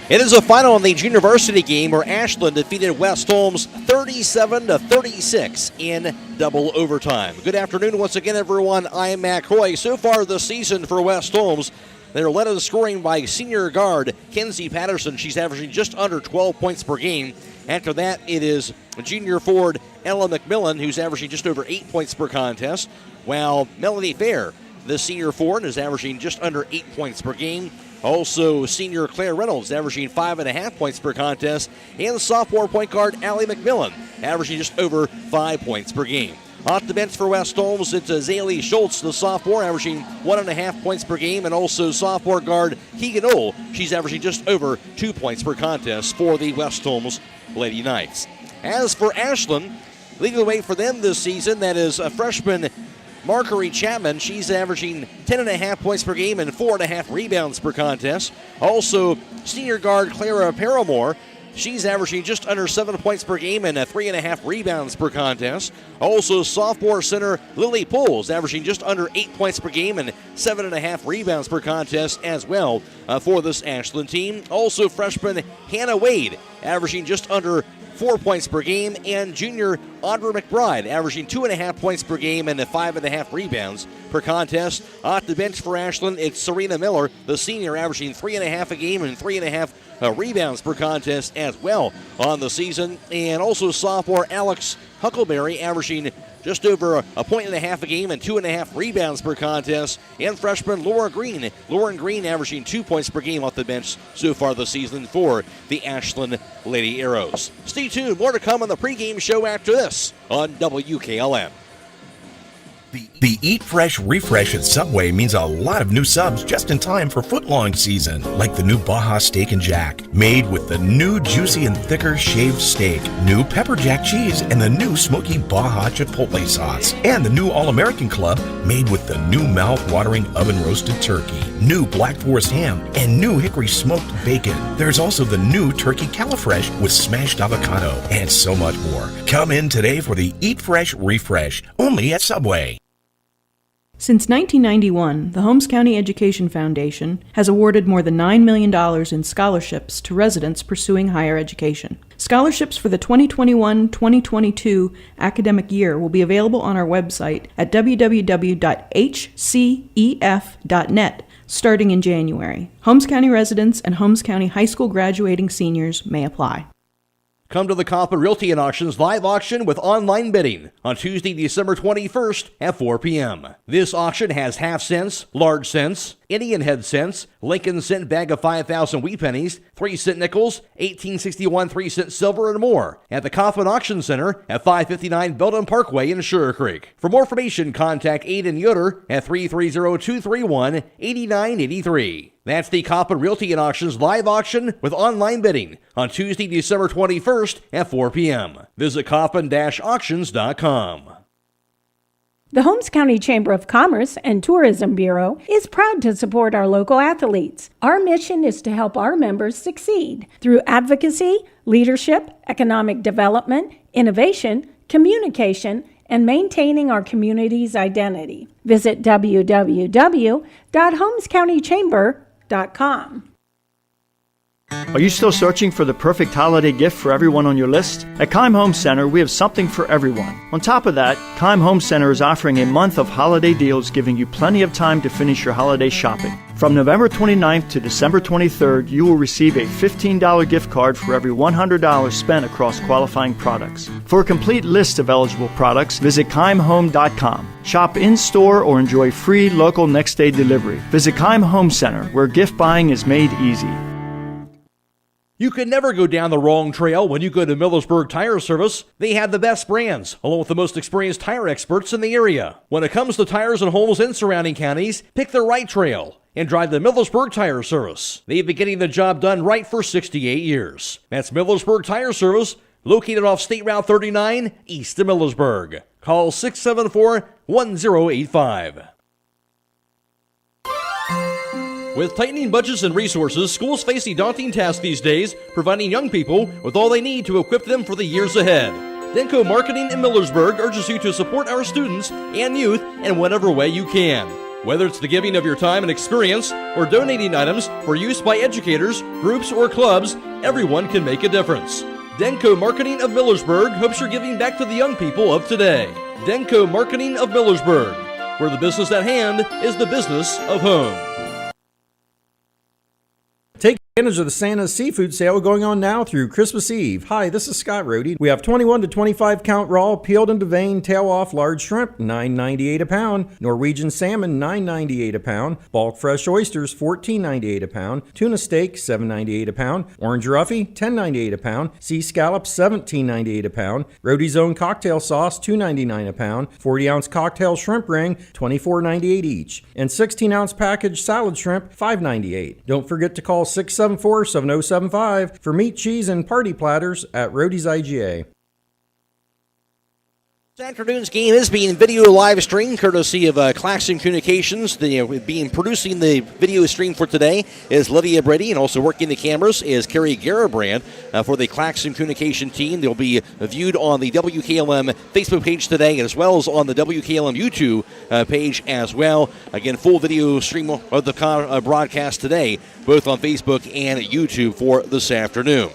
It is a final in the junior varsity game where Ashland defeated West Holmes 37-36 in double overtime. Good afternoon once again, everyone. I'm Matt Croy. So far this season for West Holmes, They're led in scoring by senior guard Kenzie Patterson. She's averaging just under 12 points per game. After that, it is junior forward Ella McMillan, who's averaging just over 8 points per contest, while Melanie Fair, the senior forward, is averaging just under 8 points per game. Also, senior Claire Reynolds averaging 5.5 points per contest, and sophomore point guard Allie McMillan averaging just over 5 points per game. Off the bench for West Holmes, it's Zaylee Schultz, the sophomore, averaging 1.5 points per game, and also sophomore guard Keegan Ohl. She's averaging just over 2 points per contest for the West Holmes Lady Knights. As for Ashland, leading the way for them this season, that is a freshman Marguerite Chapman. She's averaging 10.5 points per game and 4.5 rebounds per contest. Also, senior guard Clara Paramore. She's averaging just under 7 points per game and 3.5 rebounds per contest. Also, sophomore center Lily Pools averaging just under 8 points per game and 7.5 rebounds per contest as well for this Ashland team. Also, freshman Hannah Wade averaging just under 4 points per game, and junior Audra McBride averaging 2.5 points per game and 5.5 rebounds per contest. Off the bench for Ashland, it's Serena Miller, the senior, averaging 3.5 a game and 3.5 rebounds per contest as well on the season. And also sophomore Alex Huckleberry averaging just over 1.5 points a game and 2.5 rebounds per contest. And freshman Lauren Green averaging 2 points per game off the bench so far this season for the Ashland Lady Arrows. Stay tuned, more to come on the pregame show after this on WKLM.
The Eat Fresh Refresh at Subway means a lot of new subs just in time for footlong season, like the new Baja Steak and Jack, made with the new juicy and thicker shaved steak, new pepper jack cheese, and the new smoky Baja Chipotle sauce, and the new All-American Club, made with the new mouth-watering oven-roasted turkey, new Black Forest ham, and new hickory smoked bacon. There's also the new Turkey Califresh with smashed avocado, and so much more. Come in today for the Eat Fresh Refresh, only at Subway.
Since 1991, the Holmes County Education Foundation has awarded more than $9 million in scholarships to residents pursuing higher education. Scholarships for the 2021-2022 academic year will be available on our website at www.hcef.net starting in January. Holmes County residents and Holmes County high school graduating seniors may apply.
Come to the Coppin Realty and Auctions live auction with online bidding on Tuesday, December 21st at 4 p.m. This auction has half cents, large cents, Indian head cents, Lincoln cent bag of 5,000 wheat pennies, 3-cent nickels, 1861 3-cent silver, and more at the Coppin Auction Center at 559 Belden Parkway in Sugar Creek. For more information, contact Aiden Yoder at 330-231-8983. That's the Coppin Realty and Auctions live auction with online bidding on Tuesday, December 21st at 4 p.m. Visit coppin-auctions.com.
The Holmes County Chamber of Commerce and Tourism Bureau is proud to support our local athletes. Our mission is to help our members succeed through advocacy, leadership, economic development, innovation, communication, and maintaining our community's identity. Visit www.holmescountychamber.com.
Are you still searching for the perfect holiday gift for everyone on your list? At Keim Home Center, we have something for everyone. On top of that, Keim Home Center is offering a month of holiday deals, giving you plenty of time to finish your holiday shopping. From November 29th to December 23rd, you will receive a $15 gift card for every $100 spent across qualifying products. For a complete list of eligible products, visit KeimHome.com. Shop in-store or enjoy free local next-day delivery. Visit Keim Home Center, where gift buying is made easy.
You can never go down the wrong trail when you go to Millersburg Tire Service. They have the best brands, along with the most experienced tire experts in the area. When it comes to tires in Holmes and surrounding counties, pick the right trail and drive the Millersburg Tire Service. They've been getting the job done right for 68 years. That's Millersburg Tire Service, located off State Route 39, east of Millersburg. Call 674-1085. With tightening budgets and resources, schools face a daunting task these days, providing young people with all they need to equip them for the years ahead. Denko Marketing in Millersburg urges you to support our students and youth in whatever way you can. Whether it's the giving of your time and experience or donating items for use by educators, groups, or clubs, everyone can make a difference. Denko Marketing of Millersburg hopes you're giving back to the young people of today. Denko Marketing of Millersburg, where the business at hand is the business of home.
Advantage of the Santa's seafood sale going on now through Christmas Eve. Hi, this is Scot Rohde. We have 21 to 25 count raw, peeled and deveined, tail off large shrimp, $9.98 a pound. Norwegian salmon, $9.98 a pound. Bulk fresh oysters, $14.98 a pound. Tuna steak, $7.98 a pound. Orange roughy, $10.98 a pound. Sea scallops, $17.98 a pound. Rohde's Own cocktail sauce, $2.99 a pound. 40-ounce cocktail shrimp ring, $24.98 each. And 16-ounce packaged salad shrimp, $5.98. Don't forget to call 674-7075 for meat, cheese, and party platters at Rohde's IGA.
This afternoon's game is being video live streamed courtesy of Claxon Communications. Producing the video stream for today is Lydia, Brady, and also working the cameras is Carrie, Garabrandt for the Claxon Communication team. They'll be viewed on the WKLM Facebook page today as well as on the WKLM YouTube page as well. Again, full video stream of the broadcast today, both on Facebook and YouTube for this afternoon.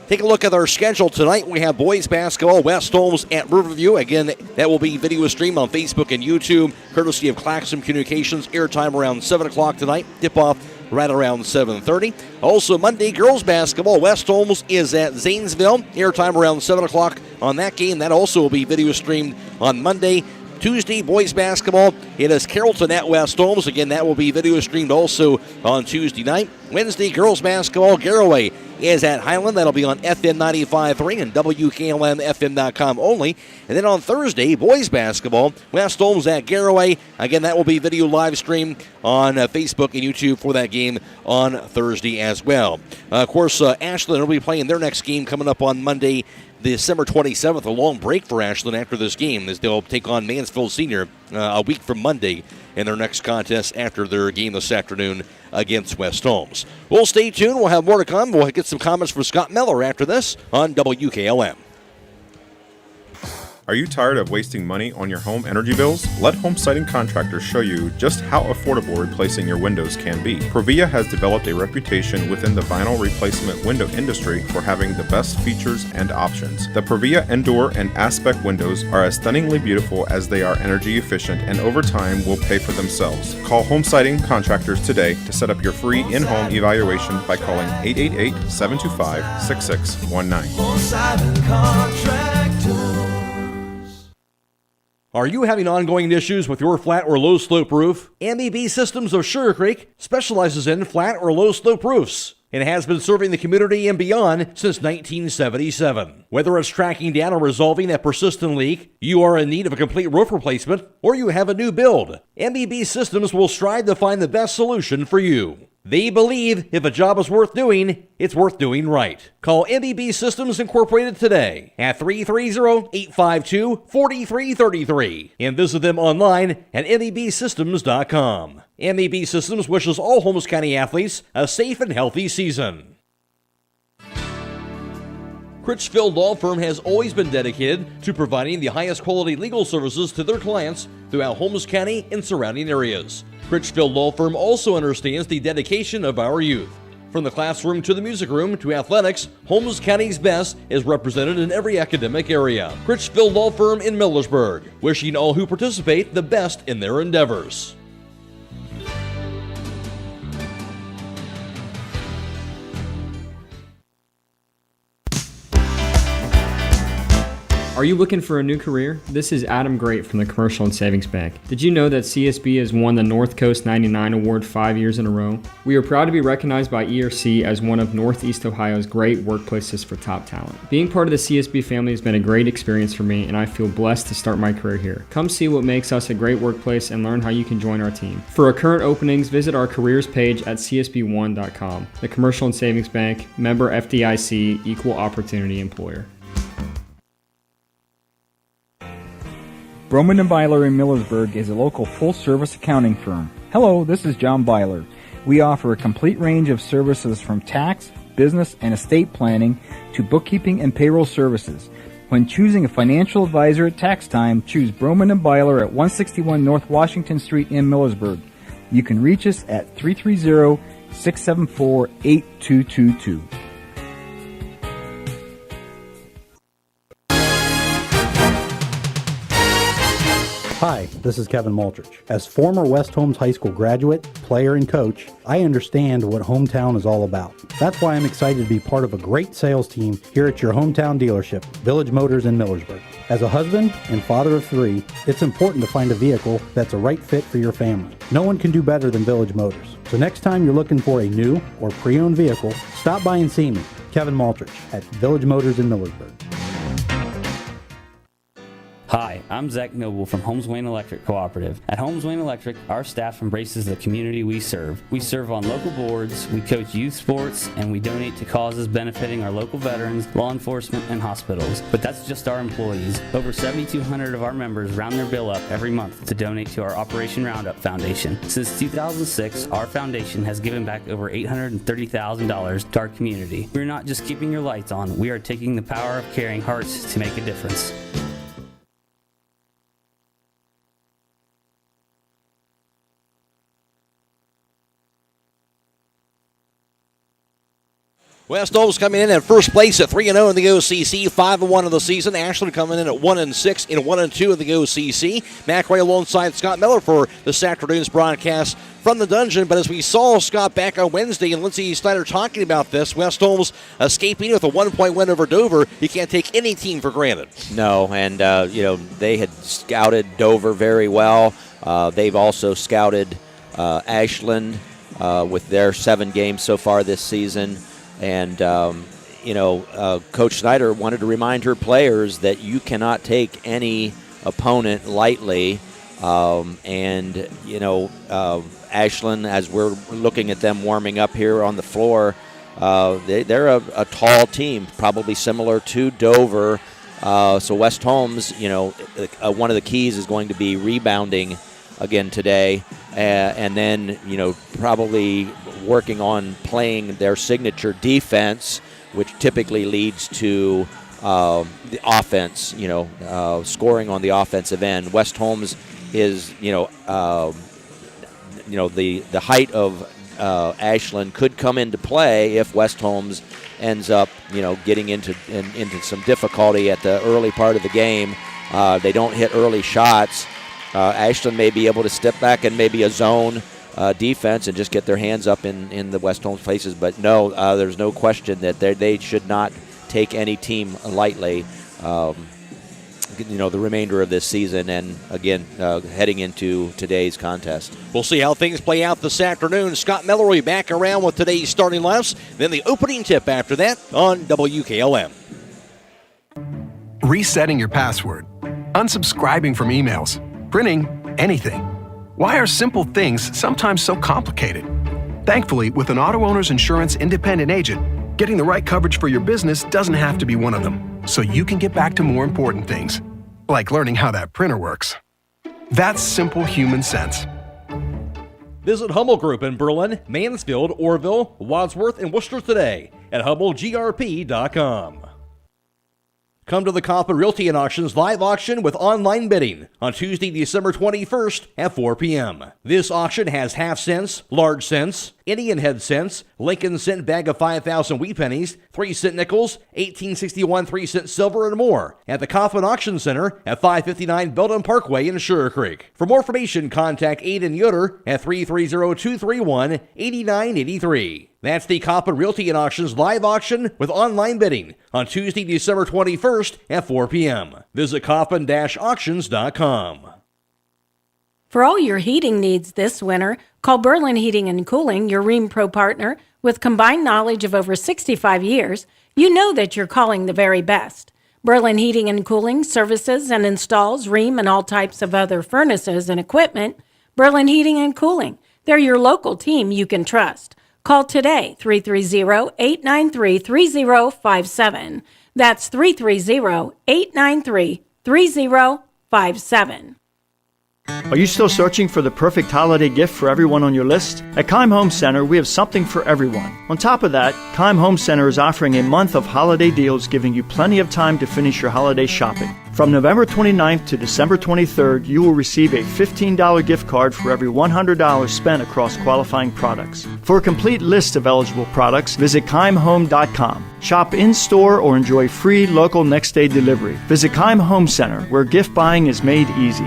Take a look at our schedule tonight. We have boys basketball, West Holmes at Riverview. Again, that will be video streamed on Facebook and YouTube, courtesy of Claxon Communications. Airtime around 7 o'clock tonight. Tip-off right around 7:30. Also, Monday, girls basketball. West Holmes is at Zanesville. Airtime around 7 o'clock on that game. That also will be video streamed on Monday. Tuesday, boys basketball, it is Carrollton at West Holmes. Again, that will be video streamed also on Tuesday night. Wednesday, girls basketball, Garaway is at Highland. That'll be on FM 95.3 and WKLM-FM.com only. And then on Thursday, boys basketball, West Holmes at Garaway. Again, that will be video live stream on Facebook and YouTube for that game on Thursday as well. Of course, Ashland will be playing their next game coming up on Monday, December 27th, a long break for Ashland after this game as they'll take on Mansfield Senior a week from Monday in their next contest after their game this afternoon against West Holmes. We'll stay tuned. We'll have more to come. We'll get some comments from Scott Mellor after this on WKLM.
Are you tired of wasting money on your home energy bills? Let Home Siding Contractors show you just how affordable replacing your windows can be. Provia has developed a reputation within the vinyl replacement window industry for having the best features and options. The Provia Endure and Aspect windows are as stunningly beautiful as they are energy efficient, and over time will pay for themselves. Call Home Siding Contractors today to set up your free in-home evaluation by calling 888-725-6619.
Home Siding Contractors.
Are you having ongoing issues with your flat or low slope roof? MEB Systems of Sugar Creek specializes in flat or low slope roofs and has been serving the community and beyond since 1977. Whether it's tracking down or resolving that persistent leak, you are in need of a complete roof replacement, or you have a new build, MEB Systems will strive to find the best solution for you. They believe if a job is worth doing, it's worth doing right. Call MEB Systems Incorporated today at 330-852-4333 and visit them online at mebsystems.com. MEB Systems wishes all Holmes County athletes a safe and healthy season. Critchfield Law Firm has always been dedicated to providing the highest quality legal services to their clients throughout Holmes County and surrounding areas. Critchfield Law Firm also understands the dedication of our youth. From the classroom to the music room to athletics, Holmes County's best is represented in every academic area. Critchfield Law Firm in Millersburg, wishing all who participate the best in their endeavors.
Are you looking for a new career? This is Adam Great from the Commercial and Savings Bank. Did you know that CSB has won the North Coast 99 Award 5 years in a row? We are proud to be recognized by ERC as one of Northeast Ohio's great workplaces for top talent. Being part of the CSB family has been a great experience for me, and I feel blessed to start my career here. Come see what makes us a great workplace and learn how you can join our team. For our current openings, visit our careers page at csb1.com. The Commercial and Savings Bank, member FDIC, equal opportunity employer.
Broman & Byler in Millersburg is a local full-service accounting firm. Hello, this is John Byler. We offer a complete range of services from tax, business, and estate planning to bookkeeping and payroll services. When choosing a financial advisor at tax time, choose Broman & Byler at 161 North Washington Street in Millersburg. You can reach us at 330-674-8222.
Hi, this is Kevin Multrich. As former West Holmes High School graduate, player, and coach, I understand what hometown is all about. That's why I'm excited to be part of a great sales team here at your hometown dealership, Village Motors in Millersburg. As a husband and father of 3, it's important to find a vehicle that's a right fit for your family. No one can do better than Village Motors. So next time you're looking for a new or pre-owned vehicle, stop by and see me, Kevin Multrich, at Village Motors in Millersburg.
Hi, I'm Zach Noble from Holmes Wayne Electric Cooperative. At Holmes Wayne Electric, our staff embraces the community we serve. We serve on local boards, we coach youth sports, and we donate to causes benefiting our local veterans, law enforcement, and hospitals. But that's just our employees. Over 7,200 of our members round their bill up every month to donate to our Operation Roundup Foundation. Since 2006, our foundation has given back over $830,000 to our community. We're not just keeping your lights on, we are taking the power of caring hearts to make a difference.
West Holmes coming in at first place at 3-0 in the OCC, 5-1 of the season. Ashland coming in at 1-6 in 1-2 of the OCC. Matt Croy alongside Scott Mellor for this afternoon's broadcast from the dungeon. But as we saw Scott back on Wednesday and Lindsey Snyder talking about this, West Holmes escaping with a 1-point win over Dover. You can't take any team for granted.
No, and they had scouted Dover very well. They've also scouted Ashland with their 7 games so far this season. And, Coach Snyder wanted to remind her players that you cannot take any opponent lightly. Ashland, as we're looking at them warming up here on the floor, they're a tall team, probably similar to Dover. So West Holmes, one of the keys is going to be rebounding again today. And then, probably working on playing their signature defense, which typically leads to the offense, scoring on the offensive end. West Holmes is, the height of Ashland could come into play if West Holmes ends up, getting into some difficulty at the early part of the game. They don't hit early shots. Ashland may be able to step back and maybe a zone defense and just get their hands up in the West Holmes faces. But no, there's no question that they should not take any team lightly, the remainder of this season and, again, heading into today's contest.
We'll see how things play out this afternoon. Scott Mellor will be back around with today's starting lineups. Then the opening tip after that on WKLM.
Resetting your password, unsubscribing from emails, printing anything. Why are simple things sometimes so complicated? Thankfully, with an auto owner's insurance independent agent, getting the right coverage for your business doesn't have to be one of them, so you can get back to more important things, like learning how that printer works. That's simple human sense.
Visit Hummel Group in Berlin, Mansfield, Orville, Wadsworth, and Worcester today at HummelGRP.com. Come to the Coppin Realty and Auctions live auction with online bidding on Tuesday, December 21st at 4 p.m. This auction has half cents, large cents, Indian head cents, Lincoln cent bag of 5,000 wheat pennies, 3-cent nickels, 1861 3-cent silver, and more at the Coppin Auction Center at 559 Belden Parkway in Sugar Creek. For more information, contact Aiden Yoder at 330-231-8983. That's the Coppin Realty and Auctions live auction with online bidding on Tuesday, December 21st at 4 p.m. Visit coppin-auctions.com.
For all your heating needs this winter, call Berlin Heating and Cooling, your Rheem Pro partner. With combined knowledge of over 65 years, you know that you're calling the very best. Berlin Heating and Cooling services and installs Rheem and all types of other furnaces and equipment. Berlin Heating and Cooling, they're your local team you can trust. Call today, 330-893-3057. That's 330-893-3057.
Are you still searching for the perfect holiday gift for everyone on your list? At Keim Home Center, we have something for everyone. On top of that, Keim Home Center is offering a month of holiday deals, giving you plenty of time to finish your holiday shopping. From November 29th to December 23rd, you will receive a $15 gift card for every $100 spent across qualifying products. For a complete list of eligible products, visit KeimHome.com. Shop in-store or enjoy free local next-day delivery. Visit Keim Home Center, where gift buying is made easy.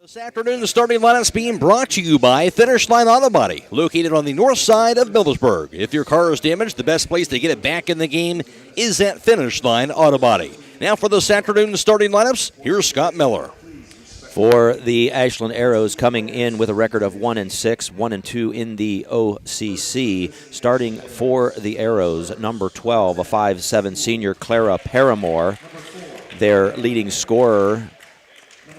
This afternoon, the starting lineups being brought to you by Finish Line Auto Body, located on the north side of Millersburg. If your car is damaged, the best place to get it back in the game is at Finish Line Auto Body. Now for this afternoon's starting lineups, here's Scott Mellor.
For the Ashland Arrows, coming in with a record of 1-6, 1-2 in the OCC. Starting for the Arrows, number 12, a 5'7" senior, Clara Paramore. Their leading scorer,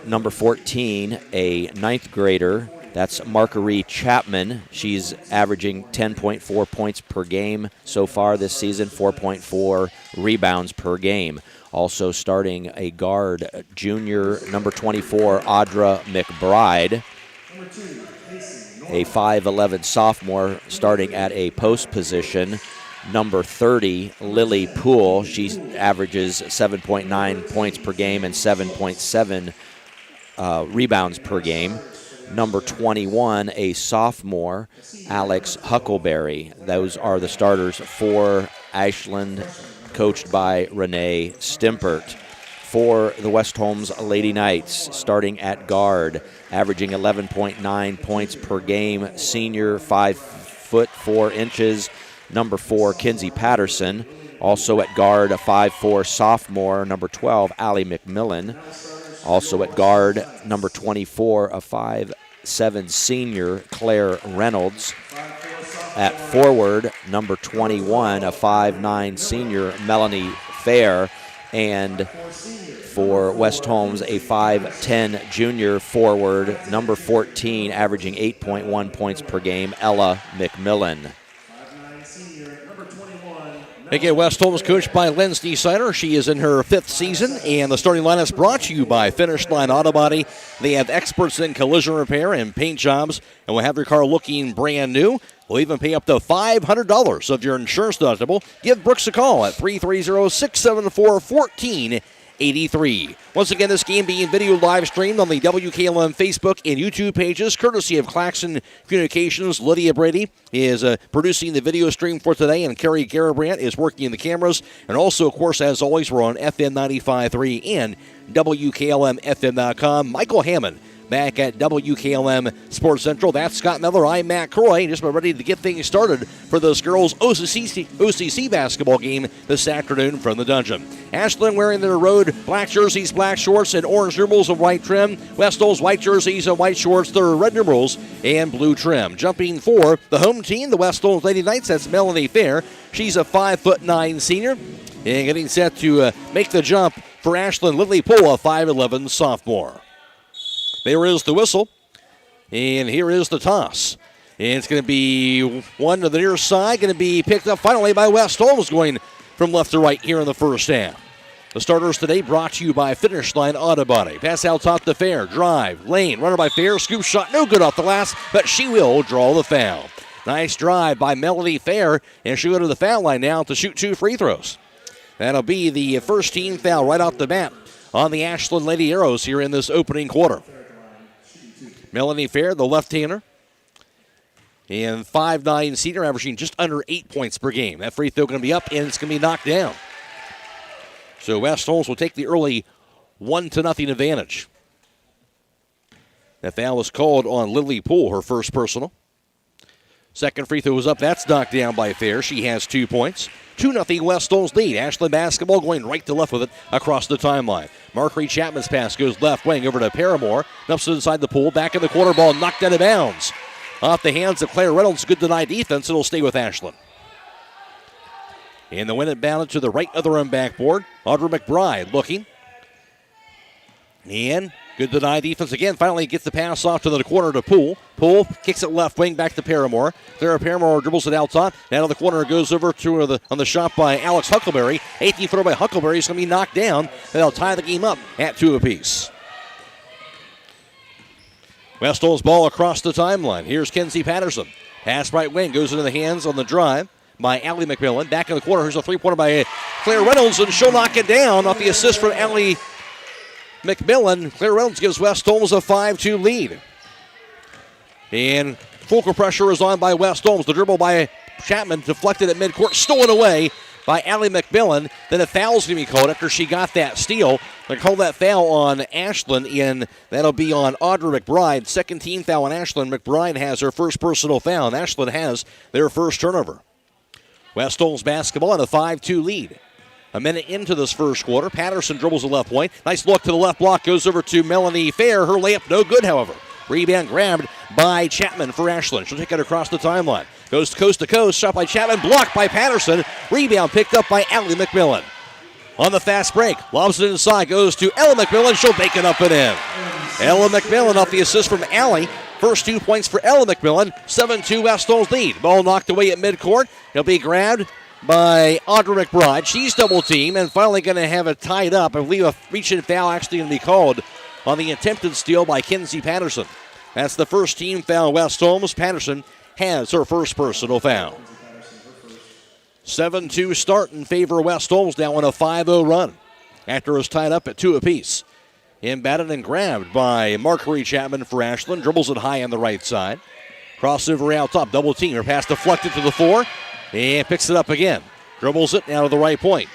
number 14, a 9th grader. That's Marguerite Chapman. She's averaging 10.4 points per game so far this season, 4.4 rebounds per game. Also starting a guard, junior, number 24, Audra McBride. A 5'11" sophomore starting at a post position. Number 30, Lily Poole. She averages 7.9 points per game and 7.7 rebounds per game. Number 21, a sophomore, Alex Huckleberry. Those are the starters for Ashland, coached by Renee Stimpert. For the West Holmes Lady Knights, starting at guard, averaging 11.9 points per game, senior, 5'4", number 4, Kinsey Patterson. Also at guard, a 5'4" sophomore, number 12, Allie McMillan. Also at guard, number 24, a 5'7" senior, Claire Reynolds. At forward, number 21, a 5'9" senior, Melanie Fair. And for West Holmes, a 5'10" junior forward, number 14, averaging 8.1 points per game, Ella McMillan.
Again, West Holmes coached by Lindsay Sider. She is in her 5th season, and the starting lineup is brought to you by Finish Line Auto Body. They have experts in collision repair and paint jobs, and will have your car looking brand new. We'll even pay up to $500 of your insurance deductible. Give Brooks a call at 330-674-1483. Once again, this game being video live streamed on the WKLM Facebook and YouTube pages, courtesy of Claxon Communications. Lydia Brady is producing the video stream for today, and Carrie Garabrandt is working in the cameras. And also, of course, as always, we're on FM 95.3 and WKLM-FM.com. Michael Hammond back at WKLM Sports Central. That's Scott Mellor. I'm Matt Croy. Just about ready to get things started for this girls' OCC basketball game this afternoon from the Dungeon. Ashland wearing their road black jerseys, black shorts, and orange numerals and white trim. West Holmes white jerseys and white shorts, their red numerals and blue trim. Jumping for the home team, the West Holmes Lady Knights, that's Melanie Fair. She's a 5'9" senior. And getting set to make the jump for Ashland, Lily Poole, a 5'11" sophomore. There is the whistle, and here is the toss. And it's going to be one to the near side, going to be picked up finally by West Holmes, going from left to right here in the first half. The starters today brought to you by Finish Line Auto Body. Pass out top to Fair, drive, lane, runner by Fair, scoop shot, no good off the glass, but she will draw the foul. Nice drive by Melody Fair, and she'll go to the foul line now to shoot 2 free throws. That'll be the first team foul right off the bat on the Ashland Lady Arrows here in this opening quarter. Melanie Fair, the left-hander, and 5'9" senior, averaging just under 8 points per game. That free throw going to be up, and it's going to be knocked down. So West Holmes will take the early 1-0 advantage. That foul was called on Lily Poole, her first personal. Second free throw was up. That's knocked down by Fair. She has 2 points. 2-0 West Holmes lead. Ashland basketball going right to left with it across the timeline. Marguerite Chapman's pass goes left wing over to Paramore. Ups inside the pool. Back in the quarter, ball knocked out of bounds. Off the hands of Claire Reynolds. Good deny defense. It'll stay with Ashland. And the win it bounded to the right of the run backboard. Audra McBride looking. And good deny defense again. Finally gets the pass off to the corner to Poole. Poole kicks it left wing back to Paramore. Clara Paramore dribbles it out top. Now to the corner, goes over to on the shot by Alex Huckleberry. 18-footer by Huckleberry is going to be knocked down. They'll tie the game up at 2 apiece. West Holmes ball across the timeline. Here's Kinsey Patterson. Pass right wing, goes into the hands on the drive by Allie McMillan. Back in the corner, here's a three-pointer by Claire Reynolds, and she'll knock it down off the assist from Allie McMillan. Claire Reynolds gives West Holmes a 5-2 lead. And focal pressure is on by West Holmes. The dribble by Chapman deflected at midcourt, stolen away by Allie McMillan. Then a foul's going to be called after she got that steal. They call that foul on Ashland, and that'll be on Audra McBride. Second team foul on Ashland. McBride has her first personal foul, and Ashland has their first turnover. West Holmes basketball on a 5-2 lead. A minute into this first quarter, Patterson dribbles the left point. Nice look to the left block, goes over to Melanie Fair. Her layup no good, however. Rebound grabbed by Chapman for Ashland. She'll take it across the timeline. Goes to coast, shot by Chapman, blocked by Patterson. Rebound picked up by Allie McMillan. On the fast break, lobs it inside, goes to Ella McMillan. She'll bake it up and in. Ella McMillan off the assist from Allie. First 2 points for Ella McMillan. 7-2 West Holmes lead. Ball knocked away at midcourt. It'll be grabbed by Audra McBride. She's double teamed and finally going to have it tied up. I believe a reach-in foul actually going to be called on the attempted steal by Kinsey Patterson. That's the first team foul West Holmes. Patterson has her first personal foul. 7-2 start in favor of West Holmes now on a 5-0 run after it was tied up at 2 apiece. Inbounded and grabbed by Marguerite Chapman for Ashland. Dribbles it high on the right side. Crossover out top. Double team. Her pass deflected to the floor. And picks it up again. Dribbles it now to the right point.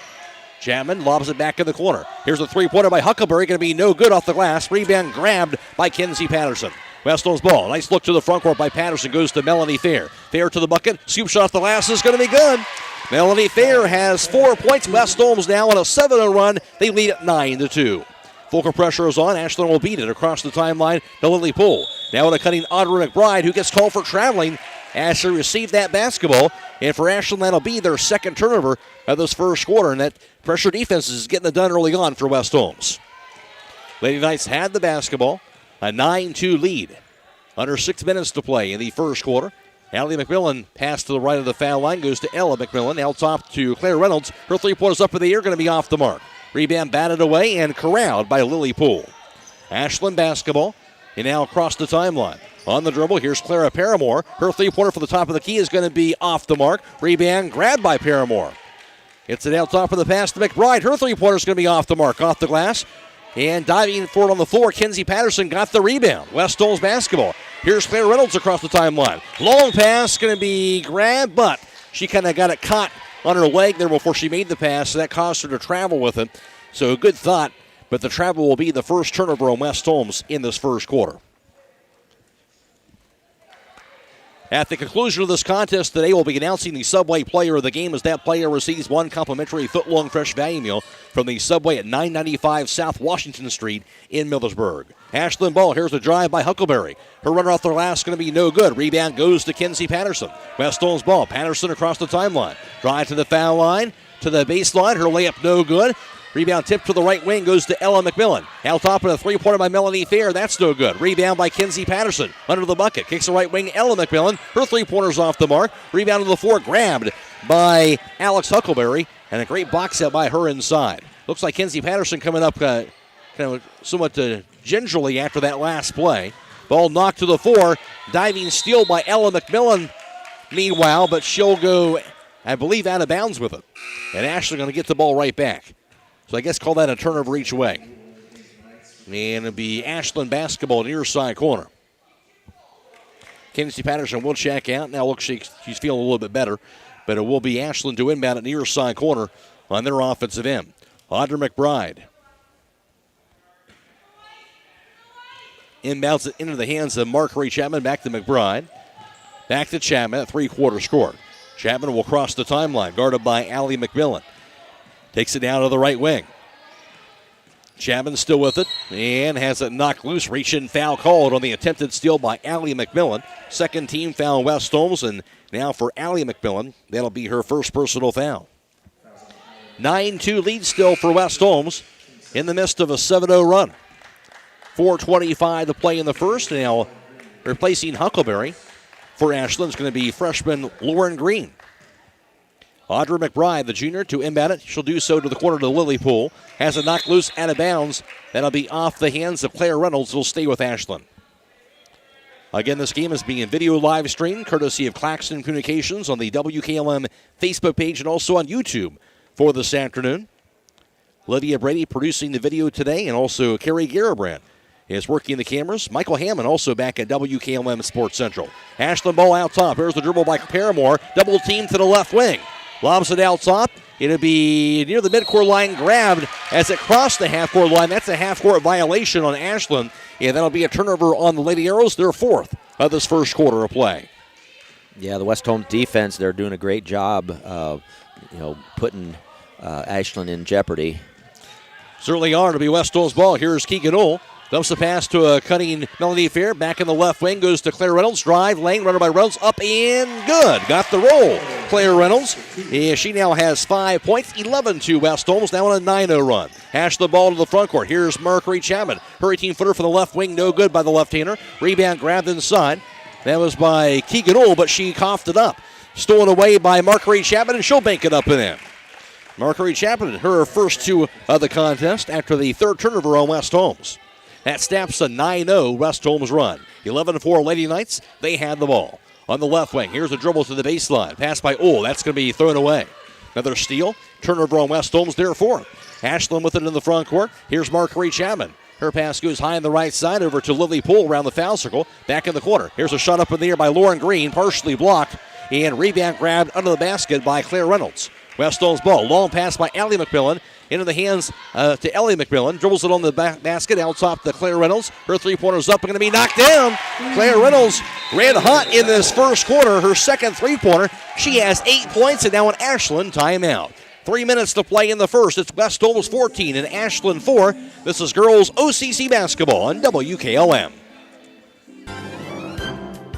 Chapman lobs it back in the corner. Here's a three-pointer by Huckleberry. Going to be no good off the glass. Rebound grabbed by Kinsey Patterson. West Holmes ball. Nice look to the front court by Patterson. Goes to Melanie Fair. Fair to the bucket. Scoop shot off the glass is going to be good. Melanie Fair has 4 points. West Holmes now on a 7-0 run. They lead at 9-2. Full pressure is on. Ashland will beat it across the timeline to Lily Poole. Now with a cutting Audra McBride, who gets called for traveling as she received that basketball. And for Ashland, that'll be their second turnover of this first quarter. And that pressure defense is getting it done early on for West Holmes. Lady Knights had the basketball. A 9-2 lead. Under 6 minutes to play in the first quarter. Allie McMillan passed to the right of the foul line. Goes to Ella McMillan. Out top to Claire Reynolds. Her three-pointers up in the air. Going to be off the mark. Rebound batted away and corralled by Lily Poole. Ashland basketball. And now across the timeline. On the dribble, here's Clara Paramore. Her three-pointer for the top of the key is going to be off the mark. Rebound grabbed by Paramore. Gets it out top of the pass to McBride. Her three-pointer is going to be off the mark, off the glass. And diving for it on the floor, Kinsey Patterson got the rebound. West Holmes basketball. Here's Claire Reynolds across the timeline. Long pass going to be grabbed, but she kind of got it caught on her leg there before she made the pass, so that caused her to travel with it. So a good thought, but the travel will be the first turnover on West Holmes in this first quarter. At the conclusion of this contest today, we'll be announcing the Subway Player of the Game as that player receives one complimentary foot-long fresh value meal from the Subway at 995 South Washington Street in Millersburg. Ashland ball. Here's a drive by Huckleberry. Her runner off the glass is going to be no good. Rebound goes to Kinsey Patterson. West Holmes ball. Patterson across the timeline. Drive to the foul line, to the baseline. Her layup no good. Rebound tip to the right wing goes to Ella McMillan. Out top of a three-pointer by Melanie Fair. That's no good. Rebound by Kinsey Patterson. Under the bucket. Kicks the right wing. Ella McMillan. Her three-pointer's off the mark. Rebound to the floor. Grabbed by Alex Huckleberry. And a great box out by her inside. Looks like Kinsey Patterson coming up kind of somewhat gingerly after that last play. Ball knocked to the floor. Diving steal by Ella McMillan. Meanwhile, but she'll go, I believe, out of bounds with it. And Ashley going to get the ball right back. So I guess call that a turnover each way. And it'll be Ashland basketball near side corner. Kinsey Patterson will check out. Now looks she's feeling a little bit better. But it will be Ashland to inbound at near side corner on their offensive end. Audra McBride inbounds it into the hands of Marguerite Chapman. Back to McBride. Back to Chapman at three-quarter score. Chapman will cross the timeline, guarded by Allie McMillan. Takes it down to the right wing. Chapman still with it and has it knocked loose. Reach-in foul called on the attempted steal by Allie McMillan. Second team foul West Holmes, and now for Allie McMillan, that'll be her first personal foul. 9-2 lead still for West Holmes in the midst of a 7-0 run. 4:25 to play in the first. Now replacing Huckleberry for Ashland is going to be freshman Lauren Green. Audra McBride, the junior, to inbound it. She'll do so to the corner to Lily Poole. Has it knocked loose out of bounds. That'll be off the hands of Claire Reynolds. It'll stay with Ashland. Again, this game is being video live streamed courtesy of Claxon Communications on the WKLM Facebook page and also on YouTube for this afternoon. Lydia Brady producing the video today, and also Carrie Garabrandt is working the cameras. Michael Hammond also back at WKLM Sports Central. Ashland ball out top. Here's the dribble by Paramore. Double team to the left wing. Lobs it out top. It'll be near the midcourt line, grabbed as it crossed the half-court line. That's a half-court violation on Ashland, and that'll be a turnover on the Lady Arrows, their fourth of this first quarter of play.
Yeah, the West Holmes defense, they're doing a great job of, putting Ashland in jeopardy.
Certainly are. It'll be West Holmes ball. Here's Keegan Ohl. Dumps the pass to a cutting Melanie Fair. Back in the left wing goes to Claire Reynolds. Drive lane, runner by Reynolds. Up and good. Got the roll. Claire Reynolds. She now has 5 points. 11-2 West Holmes. Now on a 9-0 run. Hash the ball to the front court. Here's Mercury Chapman. Her 18-footer from the left wing. No good by the left-hander. Rebound grabbed inside. That was by Keegan Ohl, but she coughed it up. Stolen away by Mercury Chapman, and she'll bank it up and in. Mercury Chapman, her first two of the contest after the third turnover on West Holmes. That snaps a 9-0 West Holmes run. 11-4 Lady Knights, they had the ball. On the left wing, here's a dribble to the baseline. Pass by Ohl, that's going to be thrown away. Another steal, turnover on West Holmes, their fourth. Ashland with it in the front court. Here's Mercury Chapman. Her pass goes high on the right side over to Lily Poole around the foul circle. Back in the corner. Here's a shot up in the air by Lauren Green, partially blocked. And rebound grabbed under the basket by Claire Reynolds. West Holmes ball. Long pass by Allie McMillan. Into the hands to Ellie McMillan. Dribbles it on the basket out top to Claire Reynolds. Her three-pointer's up and going to be knocked down. Claire Reynolds ran hot in this first quarter. Her second three-pointer. She has 8 points and now an Ashland timeout. 3 minutes to play in the first. It's West Holmes 14 and Ashland 4. This is girls OCC basketball on WKLM.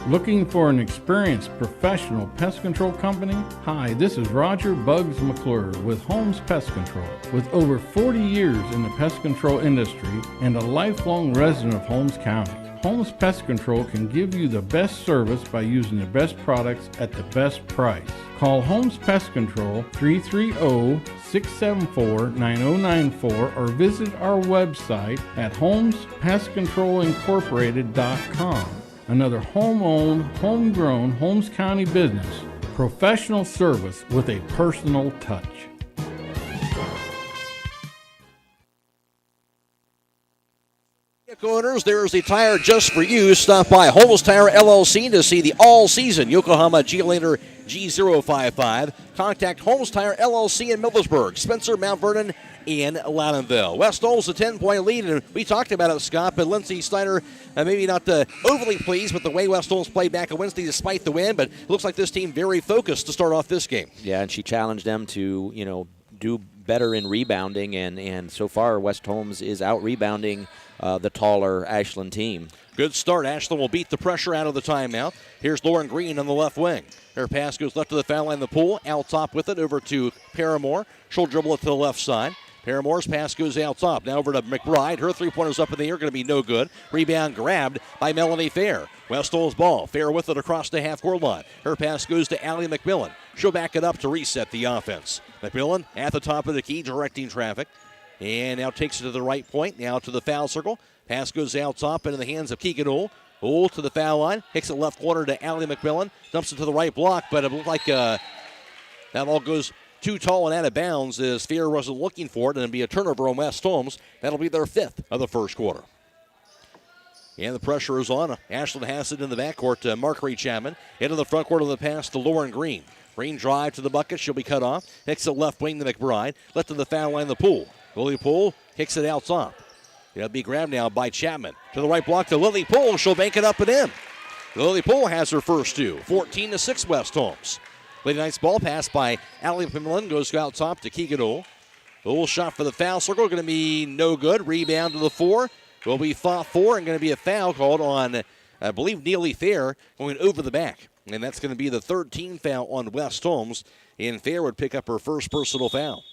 Looking for an experienced professional pest control company? Hi, this is Roger Bugs McClure with Holmes Pest Control. With over 40 years in the pest control industry and a lifelong resident of Holmes County, Holmes Pest Control can give you the best service by using the best products at the best price. Call Holmes Pest Control 330-674-9094 or visit our website at holmespestcontrolincorporated.com. Another home-owned, homegrown Holmes County business. Professional service with a personal touch.
Owners, there's the tire just for you. Stop by Holmes Tire LLC to see the all-season Yokohama Geolander G055. Contact Holmes Tire LLC in Millersburg, Spencer, Mount Vernon, and Loudonville. West Holmes a 10-point lead, and we talked about it, Scott, but Lindsay Steiner maybe not overly pleased with the way West Holmes played back on Wednesday despite the win, but it looks like this team very focused to start off this game.
Yeah, and she challenged them to, do better in rebounding, and so far West Holmes is out-rebounding the taller Ashland team.
Good start. Ashland will beat the pressure out of the timeout. Here's Lauren Green on the left wing. Her pass goes left to the foul line, the pool. Out top with it over to Paramore. She'll dribble it to the left side. Paramore's pass goes out top. Now over to McBride. Her three-pointer's up in the air, going to be no good. Rebound grabbed by Melanie Fair. West Holmes ball. Fair with it across the half-court line. Her pass goes to Allie McMillan. She'll back it up to reset the offense. McMillan at the top of the key, directing traffic. And now takes it to the right point. Now to the foul circle. Pass goes out top into the hands of Keegan Ohl. Ohl to the foul line. Kicks it left corner to Allie McMillan. Dumps it to the right block, but it looked like that all goes too tall and out of bounds as Fair wasn't looking for it, and it'll be a turnover on West Holmes. That'll be their fifth of the first quarter. And the pressure is on. Ashland has it in the backcourt to Mercury Chapman. Into the front court of the pass to Lauren Green. Green drive to the bucket. She'll be cut off. Kicks it left wing to McBride. Left to the foul line, the Pool. Lily Poole kicks it out top. It'll be grabbed now by Chapman. To the right block to Lily Poole. She'll bank it up and in. Lily Poole has her first two. 14-6 West Holmes. Lady Knights ball pass by Allie McMillan. Goes out top to Keegan Ohl. Ohl shot for the foul circle. Going to be no good. Rebound to the four. Will be fought for and going to be a foul called on, I believe, Neely Fair going over the back. And that's going to be the third team foul on West Holmes. And Fair would pick up her first personal foul.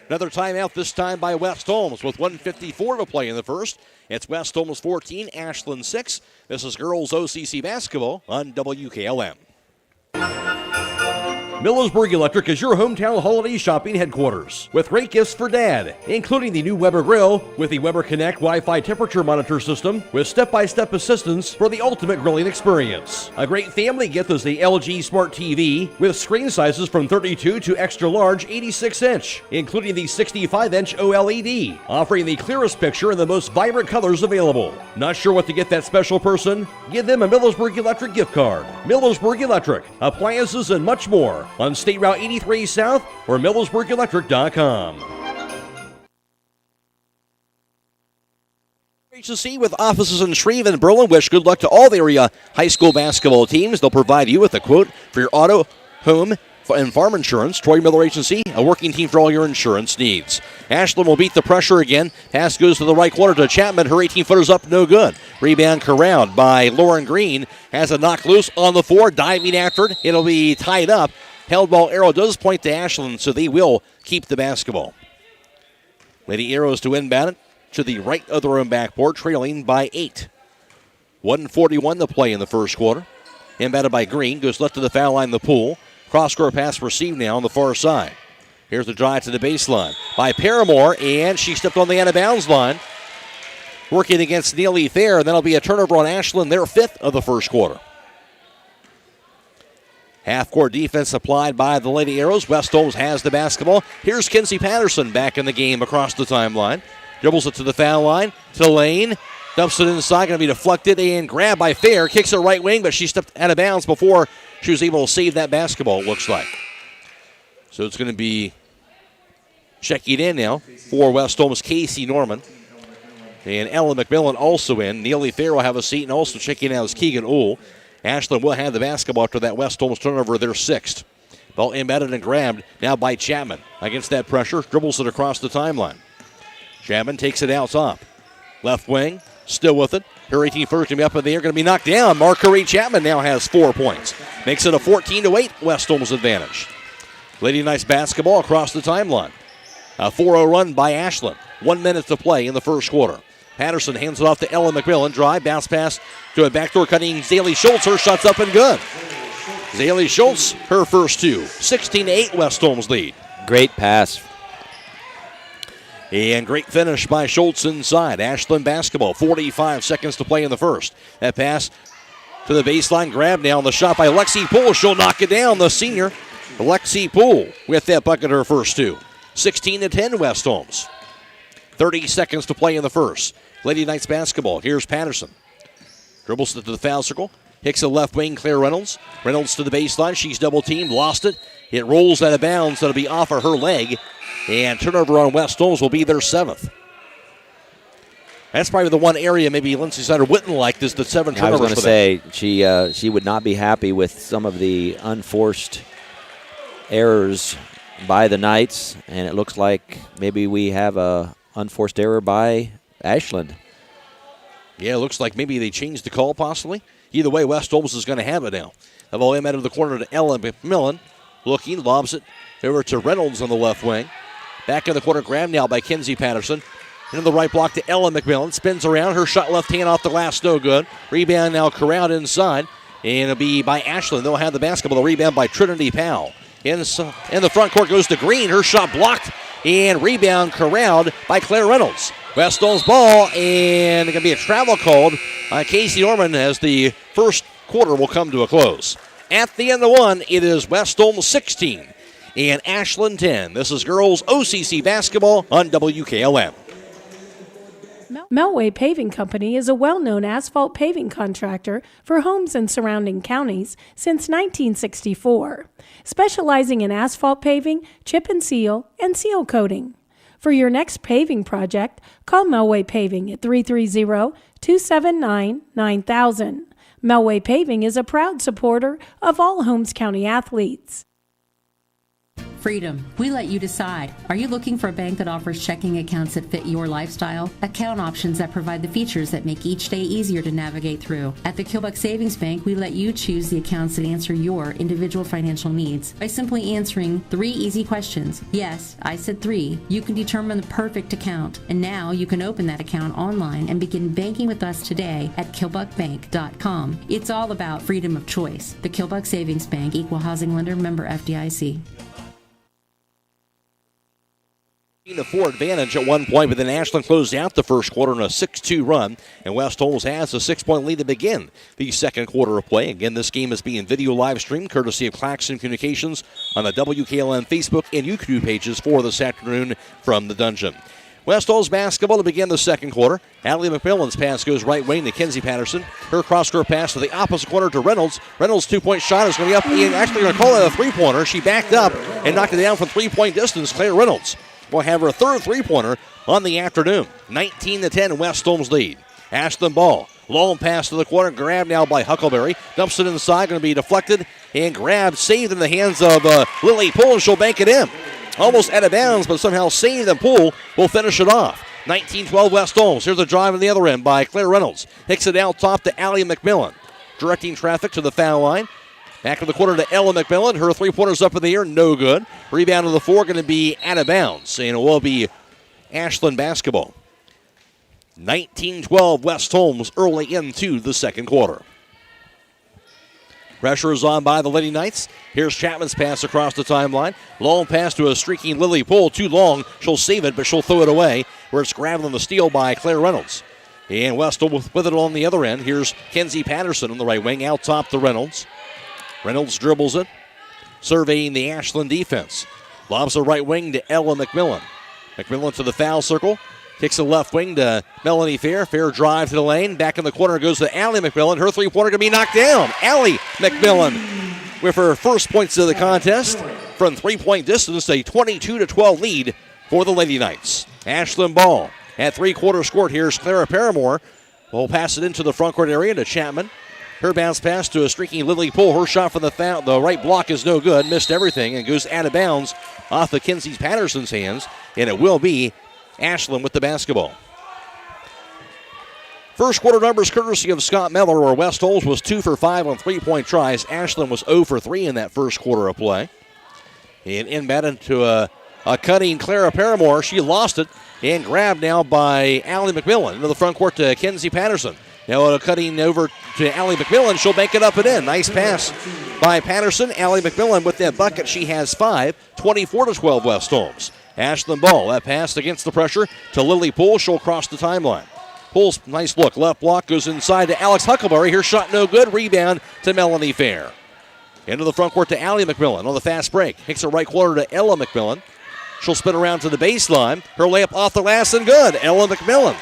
Another timeout, this time by West Holmes with 1:54 to play in the first. It's West Holmes 14, Ashland 6. This is girls OCC basketball on WKLM.
Millersburg Electric is your hometown holiday shopping headquarters with great gifts for Dad, including the new Weber Grill with the Weber Connect Wi-Fi temperature monitor system with step-by-step assistance for the ultimate grilling experience. A great family gift is the LG Smart TV with screen sizes from 32 to extra large 86-inch, including the 65-inch OLED, offering the clearest picture and the most vibrant colors available. Not sure what to get that special person? Give them a Millersburg Electric gift card. Millersburg Electric, appliances and much more. on State Route 83 South or MillersburgElectric.com.
OHSAA with offices in Shreve and Berlin wish good luck to all the area high school basketball teams. They'll provide you with a quote for your auto, home, and farm insurance. Troy Miller Agency, a working team for all your insurance needs. Ashland will beat the pressure again. Pass goes to the right corner to Chapman. Her 18-footer's up, no good. Rebound corralled by Lauren Green. Has a knock loose on the floor, diving after it. It'll be tied up. Held ball arrow does point to Ashland, so they will keep the basketball. Lady Arrows to inbound it to the right of their own backboard, trailing by 8. 1:41 to play in the first quarter. Inbounded by Green, goes left to the foul line, the pool. Cross-court pass received now on the far side. Here's the drive to the baseline by Paramore, and she stepped on the out-of-bounds line. Working against Neely Thayer, and that'll be a turnover on Ashland, their 5th of the first quarter. Half-court defense applied by the Lady Arrows. West Holmes has the basketball. Here's Kinsey Patterson back in the game across the timeline. Dribbles it to the foul line, to the lane. Dumps it inside, going to be deflected and grabbed by Thayer. Kicks it right wing, but she stepped out of bounds before she was able to save that basketball, it looks like. So it's going to be checking in now for West Holmes, Casey Norman. And Ellen McMillan also in. Neely Thayer will have a seat, and also checking out is Keegan Uhl. Ashland will have the basketball after that West Holmes turnover, their 6th. Ball embedded and grabbed now by Chapman. Against that pressure, dribbles it across the timeline. Chapman takes it out top. Left wing, still with it. Her 18-footer going to be up in the air, going to be knocked down. Marguerite Chapman now has 4 points. Makes it a 14-8 West Holmes advantage. Lady Knights basketball across the timeline. A 4-0 run by Ashland. 1 minute to play in the first quarter. Patterson hands it off to Ellen McMillan. Drive, bounce pass to a backdoor cutting Zaylee Schultz. Her shot's up and good. Zaylee Schultz, her first 2. 16-8 West Holmes lead.
Great pass.
And great finish by Schultz inside. Ashland basketball, 45 seconds to play in the first. That pass to the baseline, grab now. The shot by Lexi Poole. She'll knock it down. The senior, Lexi Poole, with that bucket, her first 2. 16-10 West Holmes. 30 seconds to play in the first. Lady Knights basketball. Here's Patterson. Dribbles to the foul circle. Hicks the left wing, Claire Reynolds. Reynolds to the baseline. She's double teamed, lost it. It rolls out of bounds. That'll be off of her leg. And turnover on West Holmes will be their 7th. That's probably the one area maybe Lindsay Sider wouldn't like, is the 7 turnovers.
I was going to say, she would not be happy with some of the unforced errors by the Knights, and it looks like maybe we have a unforced error by Ashland.
Yeah, it looks like maybe they changed the call possibly. Either way, West Holmes is going to have it now. The ball out of the corner to Ellen McMillan. Looking, lobs it over to Reynolds on the left wing. Back in the corner, grabbed now by Kinsey Patterson. Into the right block to Ellen McMillan. Spins around. Her shot left hand off the glass, no good. Rebound now corralled inside. And it'll be by Ashland. They'll have the basketball. The rebound by Trinity Powell. In the front court goes to Green. Her shot blocked. And rebound corralled by Claire Reynolds. West Holmes ball. And it's going to be a travel called by Casey Norman as the first quarter will come to a close. At the end of 1, it is West Holmes 16 and Ashland 10. This is girls OCC basketball on WKLM.
Melway Paving Company is a well-known asphalt paving contractor for homes in surrounding counties since 1964, specializing in asphalt paving, chip and seal coating. For your next paving project, call Melway Paving at 330-279-9000. Melway Paving is a proud supporter of all Holmes County athletes.
Freedom. We let you decide. Are you looking for a bank that offers checking accounts that fit your lifestyle? Account options that provide the features that make each day easier to navigate through. At the Kilbuck Savings Bank, we let you choose the accounts that answer your individual financial needs by simply answering 3 easy questions. Yes, I said 3. You can determine the perfect account. And now you can open that account online and begin banking with us today at KilbuckBank.com. It's all about freedom of choice. The Kilbuck Savings Bank, Equal Housing Lender, member FDIC.
A 4 advantage at one point, but then Ashland closed out the first quarter in a 6-2 run, and West Holmes has a 6-point lead to begin the second quarter of play. Again, this game is being video live streamed courtesy of Claxon Communications on the WKLM Facebook and YouTube pages for this afternoon from the dungeon. West Holmes basketball to begin the second quarter. Allie McMillan's pass goes right wing to Kenzie Patterson. Her cross-court pass to the opposite corner to Reynolds. Reynolds' two-point shot is going to be up. Ian actually going to call it a three-pointer. She backed up and knocked it down from three-point distance. Claire Reynolds will have her third three-pointer on the afternoon. 19-10 West Holmes lead. Ashland ball. Long pass to the corner. Grabbed now by Huckleberry. Dumps it inside. Going to be deflected and grabbed. Saved in the hands of Lily Poole, and she'll bank it in. Almost out of bounds, but somehow saved, and Poole will finish it off. 19-12 West Holmes. Here's a drive on the other end by Claire Reynolds. Hicks it out top to Allie McMillan. Directing traffic to the foul line. Back to the corner to Ella McMillan. Her three-pointers up in the air, no good. Rebound to the floor, going to be out of bounds, and it will be Ashland basketball. 19-12 West Holmes early into the second quarter. Pressure is on by the Lady Knights. Here's Chapman's pass across the timeline. Long pass to a streaking Lily Poole. Too long. She'll save it, but she'll throw it away, where it's grabbed on the steal by Claire Reynolds. And West with it on the other end. Here's Kenzie Patterson on the right wing, out top to Reynolds. Reynolds dribbles it, surveying the Ashland defense. Lobs the right wing to Ella McMillan. McMillan to the foul circle. Kicks the left wing to Melanie Fair. Fair drive to the lane. Back in the corner goes to Allie McMillan. Her three-pointer going to be knocked down. Allie McMillan with her first points of the contest from three-point distance. A 22-12 lead for the Lady Knights. Ashland ball at three-quarters court. Here's Clara Paramore. Will pass it into the front court area to Chapman. Her bounce pass to a streaking Lily Poole. Her shot from the right block is no good. Missed everything and goes out of bounds off of Kenzie Patterson's hands. And it will be Ashland with the basketball. First quarter numbers courtesy of Scott Mellor, where West Holmes was 2 for 5 on three-point tries. Ashland was 0 for 3 in that first quarter of play. And inbound to a cutting Clara Paramore. She lost it and grabbed now by Allie McMillan. Into the front court to Kenzie Patterson. Now a cutting over to Allie McMillan. She'll bank it up and in. Nice pass by Patterson. Allie McMillan with that bucket. She has 5. 24-12 West Holmes. Ashland ball. That pass against the pressure to Lily Poole. She'll cross the timeline. Poole's nice look. Left block goes inside to Alex Huckleberry. Her shot no good. Rebound to Melanie Fair. Into the front court to Allie McMillan on the fast break. Hicks her right corner to Ella McMillan. She'll spin around to the baseline. Her layup off the glass and good. Ella McMillan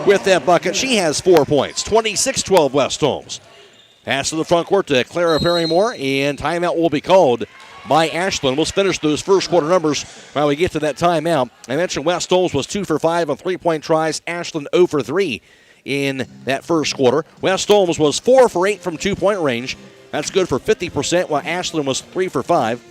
with that bucket. She has 4 points. 26-12 West Holmes. Pass to the front court to Clara Paramore, and timeout will be called by Ashland. We'll finish those first quarter numbers while we get to that timeout. I mentioned West Holmes was 2 for 5 on three-point tries. Ashland 0 for 3 in that first quarter. West Holmes was 4 for 8 from two-point range. That's good for 50%, while Ashland was 3 for 5.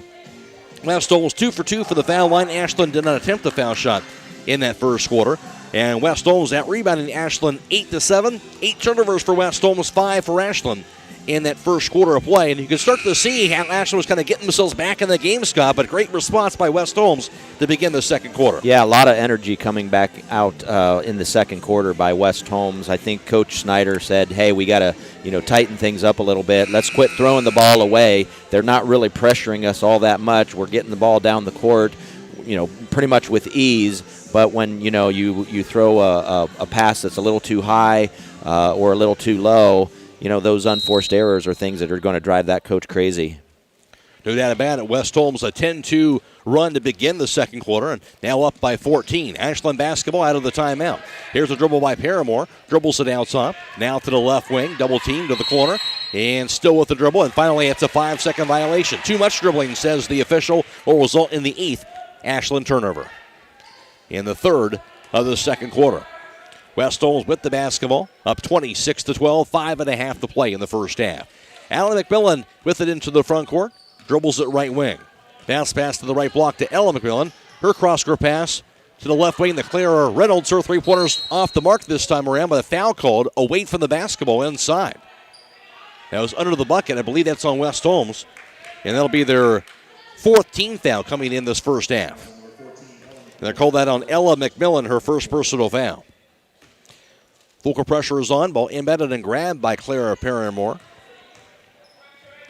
West Holmes 2 for 2 for the foul line. Ashland did not attempt a foul shot in that first quarter. And West Holmes out rebounding Ashland 8-7. 8 turnovers for West Holmes, 5 for Ashland in that first quarter of play. And you can start to see how Ashland was kind of getting themselves back in the game, Scott, but great response by West Holmes to begin the second quarter.
Yeah, a lot of energy coming back out in the second quarter by West Holmes. I think Coach Snyder said, hey, we got to tighten things up a little bit. Let's quit throwing the ball away. They're not really pressuring us all that much. We're getting the ball down the court, pretty much with ease. But when, you throw a pass that's a little too high or a little too low, those unforced errors are things that are going to drive that coach crazy.
No doubt about it. West Holmes a 10-2 run to begin the second quarter, and now up by 14. Ashland basketball out of the timeout. Here's a dribble by Paramore. Dribbles it outside. Now to the left wing. Double team to the corner. And still with the dribble. And finally, it's a 5-second violation. Too much dribbling, says the official, will result in the 8th Ashland turnover in the third of the second quarter. West Holmes with the basketball, up 26-12, 5.5 to play in the first half. Allie McMillan with it into the front court, dribbles it right wing. Bounce pass to the right block to Ella McMillan. Her cross-court pass to the left wing to Clara Reynolds. Her three-pointers off the mark this time around, but a foul called away from the basketball inside. That was under the bucket. I believe that's on West Holmes, and that'll be their 4th team foul coming in this first half. And they called that on Ella McMillan, her first personal foul. Full court pressure is on. Ball embedded and grabbed by Clara Paramore.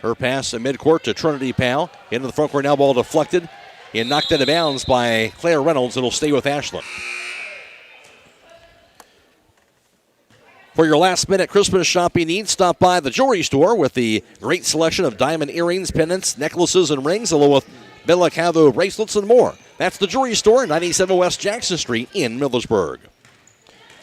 Her pass in midcourt to Trinity Powell. Into the front court now, ball deflected and knocked out of bounds by Claire Reynolds. It'll stay with Ashland. For your last-minute Christmas shopping needs, stop by the jewelry store with the great selection of diamond earrings, pendants, necklaces, and rings, along with Bella Cavo bracelets and more. That's the Jewelry Store, 97 West Jackson Street in Millersburg.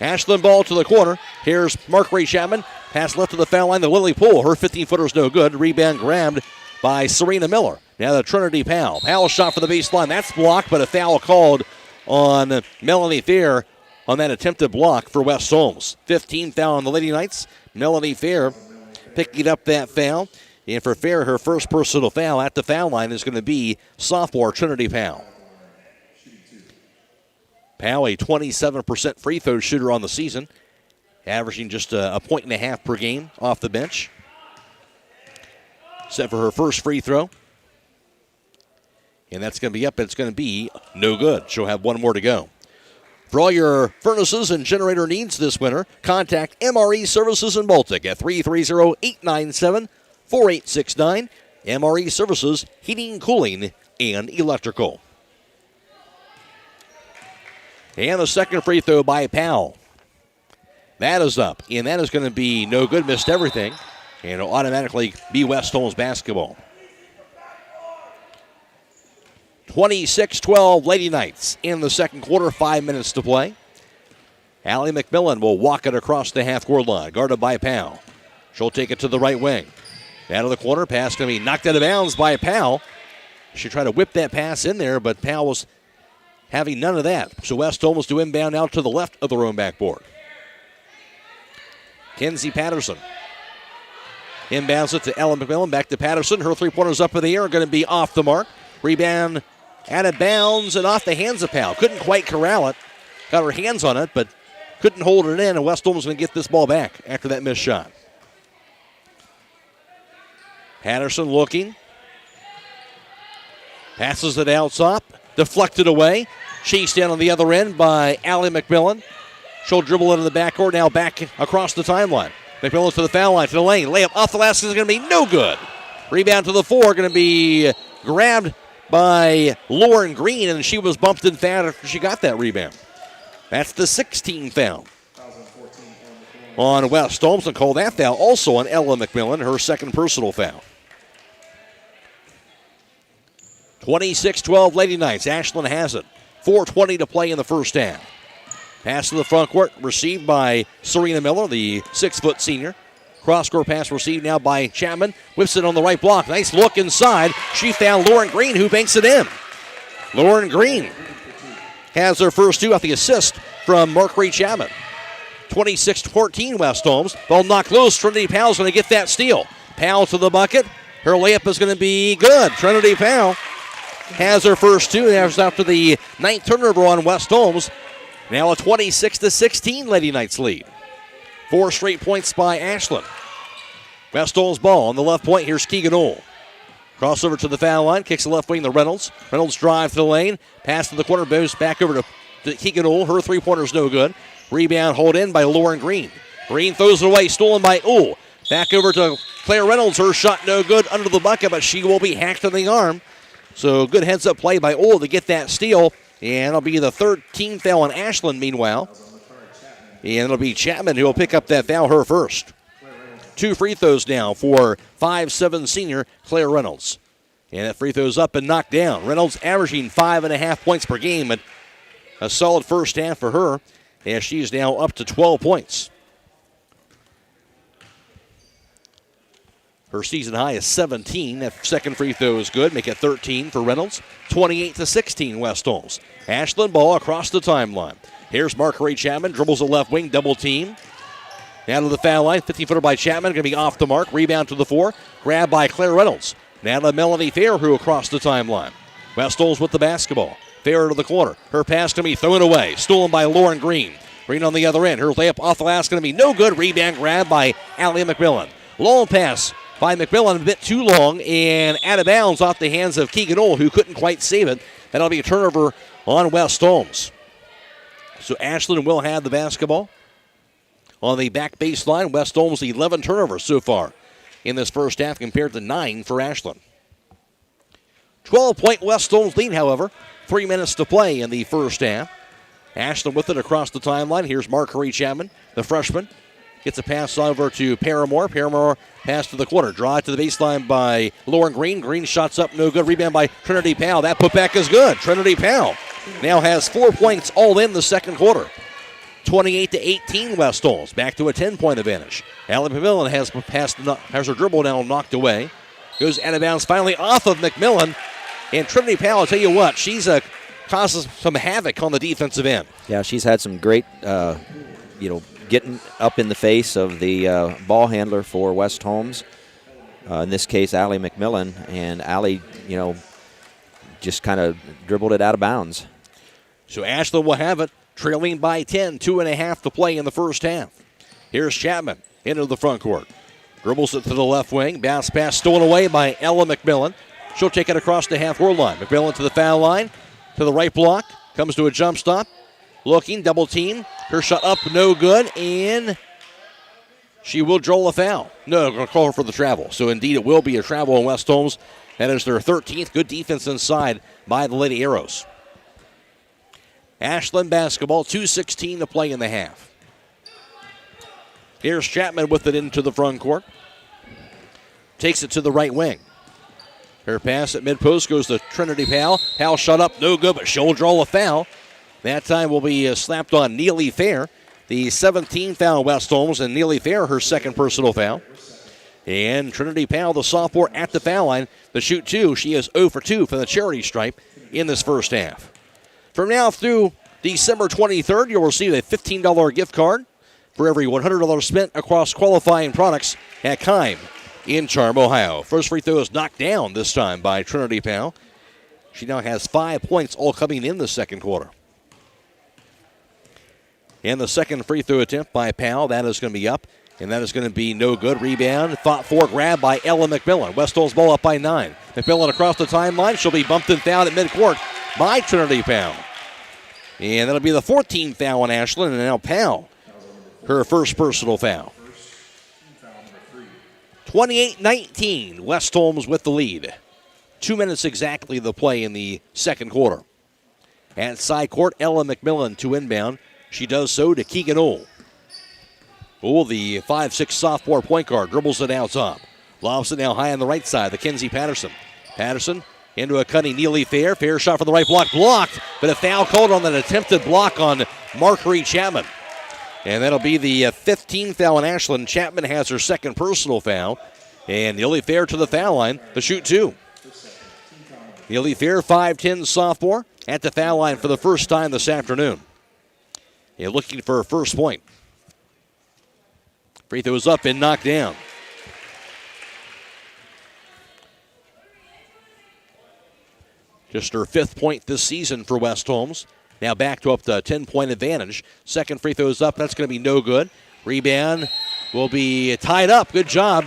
Ashland ball to the corner. Here's Mark-Ray Chapman. Pass left to the foul line. The Lily Poole. Her 15-footer's no good. Rebound grabbed by Serena Miller. Now the Trinity Powell. Powell shot for the baseline. That's blocked, but a foul called on Melanie Fair on that attempted block for West Holmes. 15 foul on the Lady Knights. Melanie Fair picking up that foul. And for Fair, her first personal foul at the foul line is going to be sophomore Trinity Powell. Powell, a 27% free throw shooter on the season, averaging just a point and a half per game off the bench. Set for her first free throw. And that's going to be up. It's going to be no good. She'll have one more to go. For all your furnaces and generator needs this winter, contact MRE Services in Baltic at 330-897-4869. MRE Services, heating, cooling, and electrical. And the second free throw by Powell. That is up, and that is going to be no good. Missed everything, and it'll automatically be West Holmes basketball. 26-12 Lady Knights in the second quarter, 5 minutes to play. Allie McMillan will walk it across the half-court line, guarded by Powell. She'll take it to the right wing. Out of the corner, pass going to be knocked out of bounds by Powell. She tried to whip that pass in there, but Powell was having none of that. So West Holmes to inbound out to the left of their own backboard. Kenzie Patterson inbounds it to Ellen McMillan. Back to Patterson. Her three-pointers up in the air are going to be off the mark. Rebound out of bounds and off the hands of Powell. Couldn't quite corral it. Got her hands on it, but couldn't hold it in. And West Holmes going to get this ball back after that missed shot. Patterson looking. Passes it out top. Deflected away. Chased down on the other end by Allie McMillan. She'll dribble into the backcourt. Now back across the timeline. McMillan to the foul line, to the lane. Layup off the last is going to be no good. Rebound to the floor. Going to be grabbed by Lauren Green, and she was bumped and fouled after she got that rebound. That's the 16th foul on West Holmes, and call that foul also on Ella McMillan, her second personal foul. 26-12 Lady Knights. Ashland has it. 4:20 to play in the first half. Pass to the front court, received by Serena Miller, the 6-foot senior. Cross-court pass received now by Chapman. Whips it on the right block. Nice look inside. She found Lauren Green, who banks it in. Lauren Green has her first two off the assist from Mark-Ray Chapman. 26-14 West Holmes. Ball knocked loose. Trinity Powell's going to get that steal. Powell to the bucket. Her layup is going to be good. Trinity Powell has her first two. That's after the ninth turnover on West Holmes. Now a 26-16 Lady Knights lead. 4 straight points by Ashland. West Holmes ball on the left point. Here's Keegan Ohl. Crossover to the foul line. Kicks the left wing to Reynolds. Reynolds drive to the lane. Pass to the corner. Bounce back over to Keegan Ohl. Her three-pointer's no good. Rebound hold in by Lauren Green. Green throws it away. Stolen by Ohl. Back over to Claire Reynolds. Her shot no good under the bucket, but she will be hacked in the arm. So good heads-up play by Ohl to get that steal. And it'll be the 13th foul on Ashland meanwhile. And it'll be Chapman who will pick up that foul, her first. 2 free throws now for 5'7" senior Claire Reynolds. And that free throw's up and knocked down. Reynolds averaging 5.5 points per game, but a solid first half for her, as she's now up to 12 points. Her season high is 17. That second free throw is good. Make it 13 for Reynolds. 28-16 West Holmes. Ashland ball across the timeline. Here's Mark-Ray Chapman. Dribbles the left wing. Double team. Now to the foul line. 15-footer by Chapman. Going to be off the mark. Rebound to the 4. Grab by Claire Reynolds. Now to Melanie Fair, who across the timeline. West Holmes with the basketball. Fair to the corner. Her pass going to be thrown away. Stolen by Lauren Green. Green on the other end. Her layup off the last going to be no good. Rebound grab by Allie McMillan. Long pass by McMillan, a bit too long, and out of bounds off the hands of Keegan Ohl, who couldn't quite save it. That'll be a turnover on West Holmes. So Ashland will have the basketball on the back baseline. West Holmes 11 turnovers so far in this first half compared to 9 for Ashland. 12-point West Holmes lead, however. 3 minutes to play in the first half. Ashland with it across the timeline. Here's Mark-Ray Chapman, the freshman. Gets a pass over to Paramore. Paramore pass to the corner. Draw it to the baseline by Lauren Green. Green shots up, no good. Rebound by Trinity Powell. That putback is good. Trinity Powell now has 4 points all in the second quarter. 28-18 West Holmes. Back to a 10-point advantage. Allie McMillan has her dribble now knocked away. Goes out of bounds finally off of McMillan. And Trinity Powell, I'll tell you what, she's causes some havoc on the defensive end.
Yeah, she's had some great, getting up in the face of the ball handler for West Holmes. In this case, Allie McMillan. And Allie, just kind of dribbled it out of bounds.
So Ashland will have it, trailing by 10, 2.5 to play in the first half. Here's Chapman into the front court. Dribbles it to the left wing. Bounce pass stolen away by Ella McMillan. She'll take it across the half-court line. McMillan to the foul line, to the right block. Comes to a jump stop. Looking, double team. Her shot up, no good, and she will draw a foul. No, they're going to call her for the travel. So, indeed, it will be a travel in West Holmes. That is their 13th. Good defense inside by the Lady Arrows. Ashland basketball, 2:16 to play in the half. Here's Chapman with it into the front court. Takes it to the right wing. Her pass at mid-post goes to Trinity Powell. Powell shot up, no good, but she'll draw a foul. That time will be slapped on Neely Fair. The 17th foul West Holmes, and Neely Fair, her second personal foul. And Trinity Powell, the sophomore, at the foul line. The shoot two, she is 0 for 2 for the charity stripe in this first half. From now through December 23rd, you'll receive a $15 gift card for every $100 spent across qualifying products at Keim in Charm, Ohio. First free throw is knocked down this time by Trinity Powell. She now has 5 points, all coming in the second quarter. And the second free throw attempt by Powell, that is going to be up, and that is going to be no good. Rebound, fought for, grab by Ella McMillan. West Holmes ball up by 9. McMillan across the timeline. She'll be bumped and fouled at midcourt by Trinity Powell. And that'll be the 14th foul on Ashland, and now Powell, her first personal foul. 28-19, West Holmes with the lead. 2 minutes exactly the play in the second quarter. At side court, Ella McMillan to inbound. She does so to Keegan Ohl. Ohl, the 5'6" sophomore point guard, dribbles it out top. Lobs it now high on the right side to Kenzie Patterson. Patterson into a cutting Neely Fair. Fair shot from the right block, blocked, but a foul called on that attempted block on Marguerite Chapman. And that'll be the 15th foul on Ashland. Chapman has her second personal foul. And Neely Fair to the foul line to shoot two. Neely Fair, 5'10" sophomore, at the foul line for the first time this afternoon. And looking for her first point. Free throw is up and knocked down. Just her 5th point this season for West Holmes. Now back to up to a 10-point advantage. Second free throw is up. That's going to be no good. Rebound will be tied up. Good job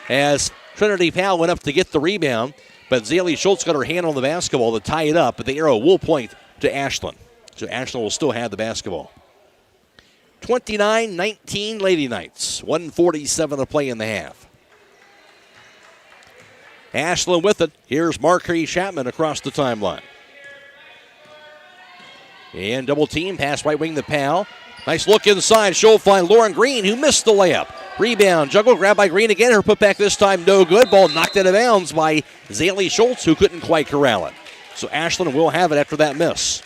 as Trinity Powell went up to get the rebound. But Zaylee Schultz got her hand on the basketball to tie it up. But the arrow will point to Ashland. So Ashland will still have the basketball. 29-19 Lady Knights. 1:47 to play in the half. Ashland with it. Here's Marguerite Chapman across the timeline. And double team, pass right wing to Powell. Nice look inside. She'll find Lauren Green, who missed the layup. Rebound, juggle, grab by Green again. Her putback this time, no good. Ball knocked out of bounds by Zaylee Schultz, who couldn't quite corral it. So Ashland will have it after that miss.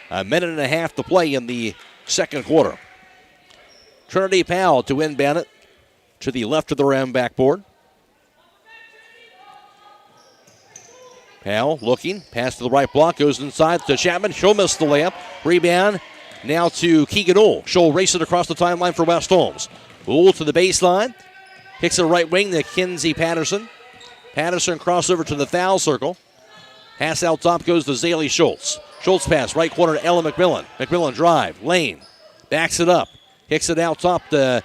A minute and a half to play in the second quarter. Trinity Powell to inbound it to the left of the rim backboard. Powell looking, pass to the right block, goes inside to Chapman. She'll miss the layup. Rebound now to Keegan Ohl. She'll race it across the timeline for West Holmes. Ohl to the baseline. Kicks it right wing to Kenzie Patterson. Patterson crossover to the foul circle. Pass out top goes to Zaylee Schultz. Schultz pass, right corner to Ella McMillan. McMillan drive, lane, backs it up. Kicks it out top to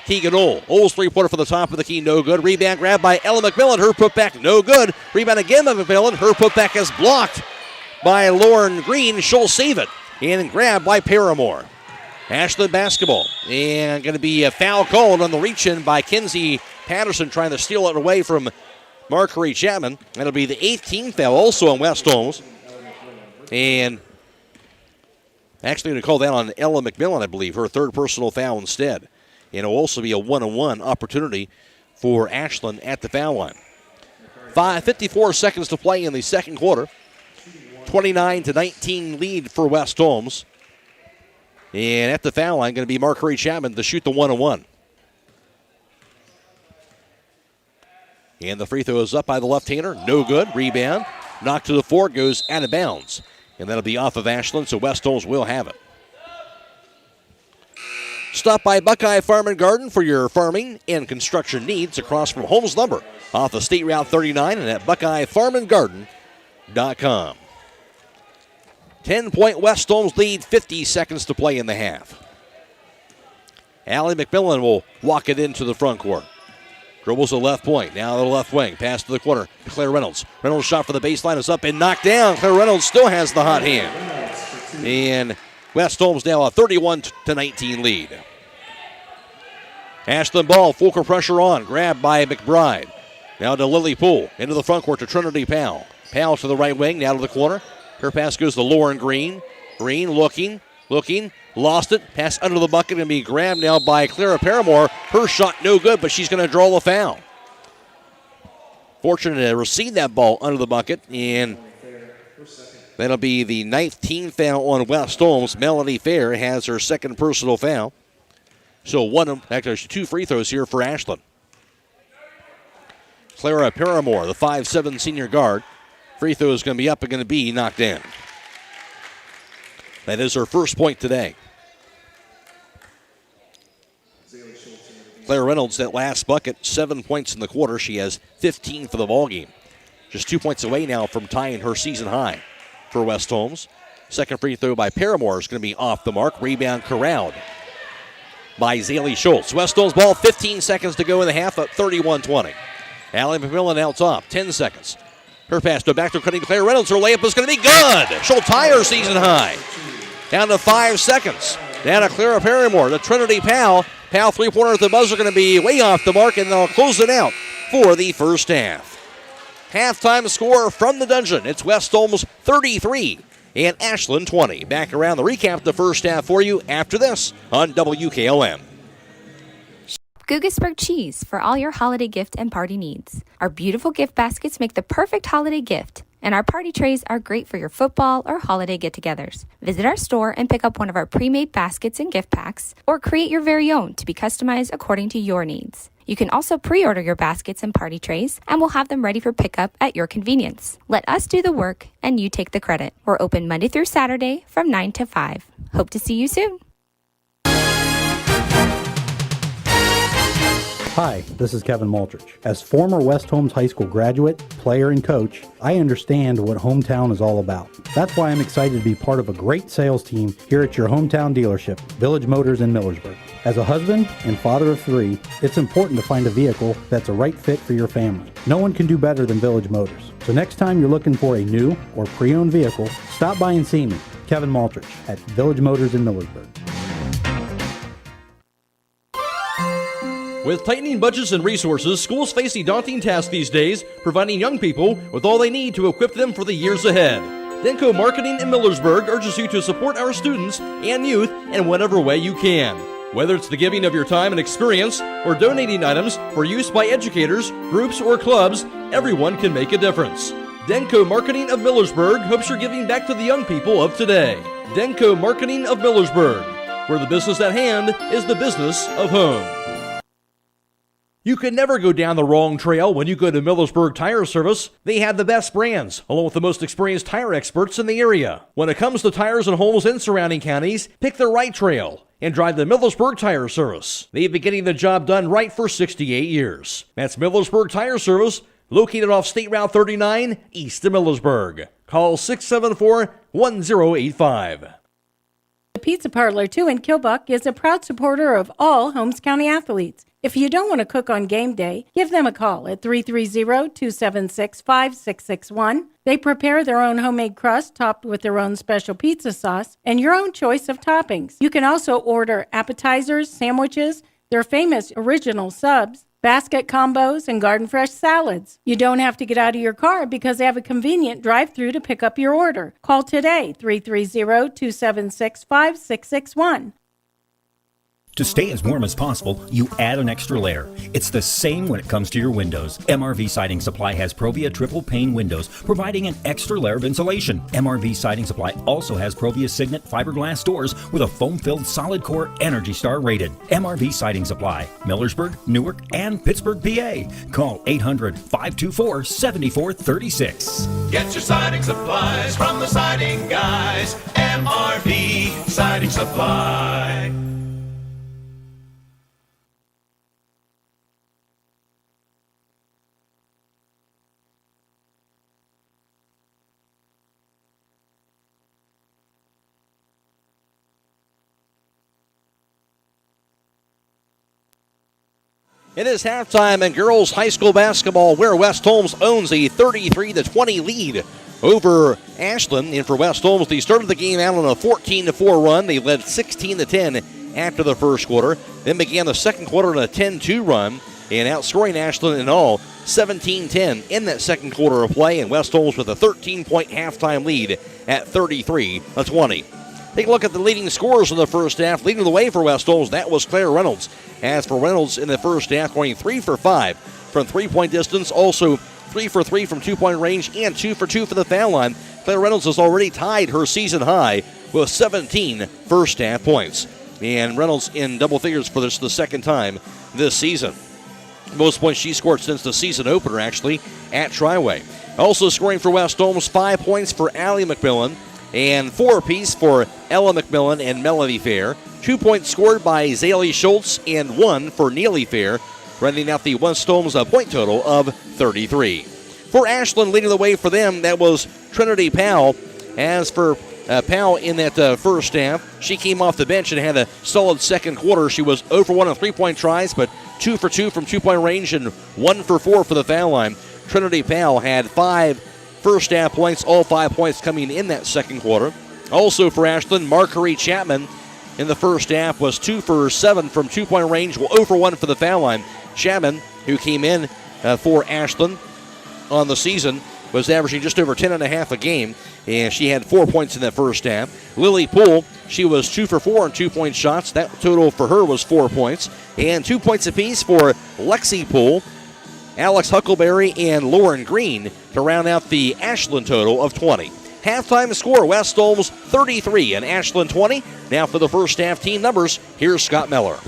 Keegan Ohl. Ohl's three-pointer for the top of the key, no good. Rebound grab by Ella McMillan. Her putback, no good. Rebound again by McMillan. Her putback is blocked by Lauren Green. She'll save it. And grab by Paramore. Ashland basketball. And going to be a foul called on the reach-in by Kenzie Patterson, trying to steal it away from Marguerite Chapman. That'll be the 18th foul also on West Holmes. And Actually, going to call that on Ella McMillan, I believe, her third personal foul instead. And it'll also be a 1-on-1 opportunity for Ashland at the foul line. 54 seconds to play in the second quarter. 29-19 lead for West Holmes. And at the foul line, going to be Mark Chapman to shoot the 1-on-1. And the free throw is up by the left-hander. No good. Rebound. Knocked to the floor. Goes out of bounds. And that'll be off of Ashland, so West Holmes will have it. Stop by Buckeye Farm and Garden for your farming and construction needs across from Holmes Lumber off of State Route 39 and at BuckeyeFarmandGarden.com. 10-point West Holmes lead, 50 seconds to play in the half. Allie McMillan will walk it into the front court. Dribbles the left point, now the left wing. Pass to the corner to Claire Reynolds. Reynolds' shot for the baseline is up and knocked down. Claire Reynolds still has the hot hand. And West Holmes now a 31-19 lead. Ashland ball, full court pressure on. Grabbed by McBride. Now to Lily Poole. Into the front court to Trinity Powell. Powell to the right wing, now to the corner. Her pass goes to Lauren Green. Green looking, lost it. Pass under the bucket and be grabbed now by Clara Paramore. Her shot no good, but she's going to draw the foul. Fortunate to receive that ball under the bucket, and that'll be the 19th foul on West Holmes. Melanie Fair has her second personal foul. So two free throws here for Ashland. Clara Paramore, the 5'7" senior guard. Free throw is going to be up and going to be knocked down. That is her first point today. Claire Reynolds, that last bucket, 7 points in the quarter. She has 15 for the ballgame. Just 2 points away now from tying her season high for West Holmes. Second free throw by Paramore is going to be off the mark. Rebound corralled by Zaylee Schultz. West Holmes ball, 15 seconds to go in the half, up 31-20. Allie McMillan out top, 10 seconds. Her pass to back to cutting Claire Reynolds. Her layup is going to be good. She'll tie her season high. Down to 5 seconds. Down to Clara Paramore. To Trinity Powell. Powell three-pointer at the buzzer going to be way off the mark, and they'll close it out for the first half. Halftime score from the dungeon. It's West Holmes 33 and Ashland 20. Back around the recap of the first half for you after this on WKLM.
Gugesberg cheese for all your holiday gift and party needs. Our beautiful gift baskets make the perfect holiday gift, and our party trays are great for your football or holiday get-togethers. Visit our store and pick up one of our pre-made baskets and gift packs, or create your very own to be customized according to your needs. You can also pre-order your baskets and party trays, and we'll have them ready for pickup at your convenience. Let us do the work, and you take the credit. We're open Monday through Saturday from 9 to 5. Hope to see you soon.
Hi, this is Kevin Multrich. As former West Holmes High School graduate, player, and coach, I understand what hometown is all about. That's why I'm excited to be part of a great sales team here at your hometown dealership, Village Motors in Millersburg. As a husband and father of 3, it's important to find a vehicle that's a right fit for your family. No one can do better than Village Motors. So next time you're looking for a new or pre-owned vehicle, stop by and see me, Kevin Multrich, at Village Motors in Millersburg.
With tightening budgets and resources, schools face a daunting task these days, providing young people with all they need to equip them for the years ahead. Denko Marketing in Millersburg urges you to support our students and youth in whatever way you can. Whether it's the giving of your time and experience or donating items for use by educators, groups, or clubs, everyone can make a difference. Denko Marketing of Millersburg hopes you're giving back to the young people of today. Denko Marketing of Millersburg, where the business at hand is the business of home. You can never go down the wrong trail when you go to Millersburg Tire Service. They have the best brands, along with the most experienced tire experts in the area. When it comes to tires in Holmes and surrounding counties, pick the right trail and drive the Millersburg Tire Service. They've been getting the job done right for 68 years. That's Millersburg Tire Service, located off State Route 39, east of Millersburg. Call 674-1085.
The Pizza Parlor 2 in Kilbuck is a proud supporter of all Holmes County athletes. If you don't want to cook on game day, give them a call at 330-276-5661. They prepare their own homemade crust topped with their own special pizza sauce and your own choice of toppings. You can also order appetizers, sandwiches, their famous original subs, basket combos, and garden fresh salads. You don't have to get out of your car because they have a convenient drive-through to pick up your order. Call today, 330-276-5661.
To stay as warm as possible, you add an extra layer. It's the same when it comes to your windows. MRV Siding Supply has Provia triple pane windows, providing an extra layer of insulation. MRV Siding Supply also has Provia Signet fiberglass doors with a foam-filled solid core Energy Star rated. MRV Siding Supply, Millersburg, Newark, and Pittsburgh, PA. Call 800-524-7436.
Get your siding supplies from the siding guys. MRV Siding Supply.
It is halftime in girls high school basketball where West Holmes owns a 33-20 lead over Ashland. And for West Holmes, they started the game out on a 14-4 run. They led 16-10 after the first quarter. Then began the second quarter on a 10-2 run and outscoring Ashland in all 17-10 in that second quarter of play. And West Holmes with a 13-point halftime lead at 33-20. Take a look at the leading scorers in the first half. Leading the way for West Holmes, that was Claire Reynolds. As for Reynolds in the first half, going 3 for 5 from three-point distance, also 3 for 3 from two-point range, and 2 for 2 for the foul line. Claire Reynolds has already tied her season high with 17 first-half points. And Reynolds in double figures for this the second time this season. Most points she scored since the season opener, actually, at Triway. Also scoring for West Holmes, 5 points for Allie McMillan, and 4 apiece for Ella McMillan and Melody Fair. 2 points scored by Zaylee Schultz and 1 for Neely Fair, rounding out the West Holmes point total of 33. For Ashland, leading the way for them, that was Trinity Powell. As for Powell in that first half, she came off the bench and had a solid second quarter. She was 0 for 1 on three-point tries, but 2 for 2 from two-point range and 1 for 4 for the foul line. Trinity Powell had 5 first half points, all 5 points coming in that second quarter. Also for Ashland, Marguerite Chapman in the first half was 2 for 7 from two-point range, 0 for 1 for the foul line. Chapman, who came in for Ashland on the season, was averaging just over 10.5 a game, and she had 4 points in that first half. Lily Poole, she was 2 for 4 on two-point shots. That total for her was 4 points. And 2 points apiece for Lexi Poole, Alex Huckleberry, and Lauren Green to round out the Ashland total of 20. Halftime score, West Holmes 33 and Ashland 20. Now for the first half team numbers, here's Scott Mellor.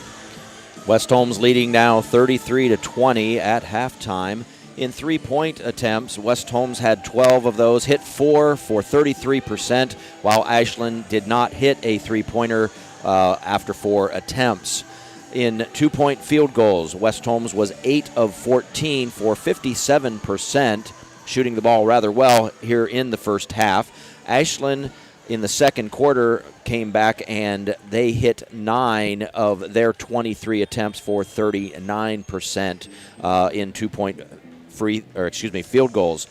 West Holmes leading now 33-20 at halftime. In three-point attempts, West Holmes had 12 of those, hit 4 for 33%, while Ashland did not hit a three-pointer after 4 attempts. In two-point field goals, West Holmes was 8 of 14 for 57%, shooting the ball rather well here in the first half. Ashland in the second quarter came back and they hit 9 of their 23 attempts for 39% in two-point field goals.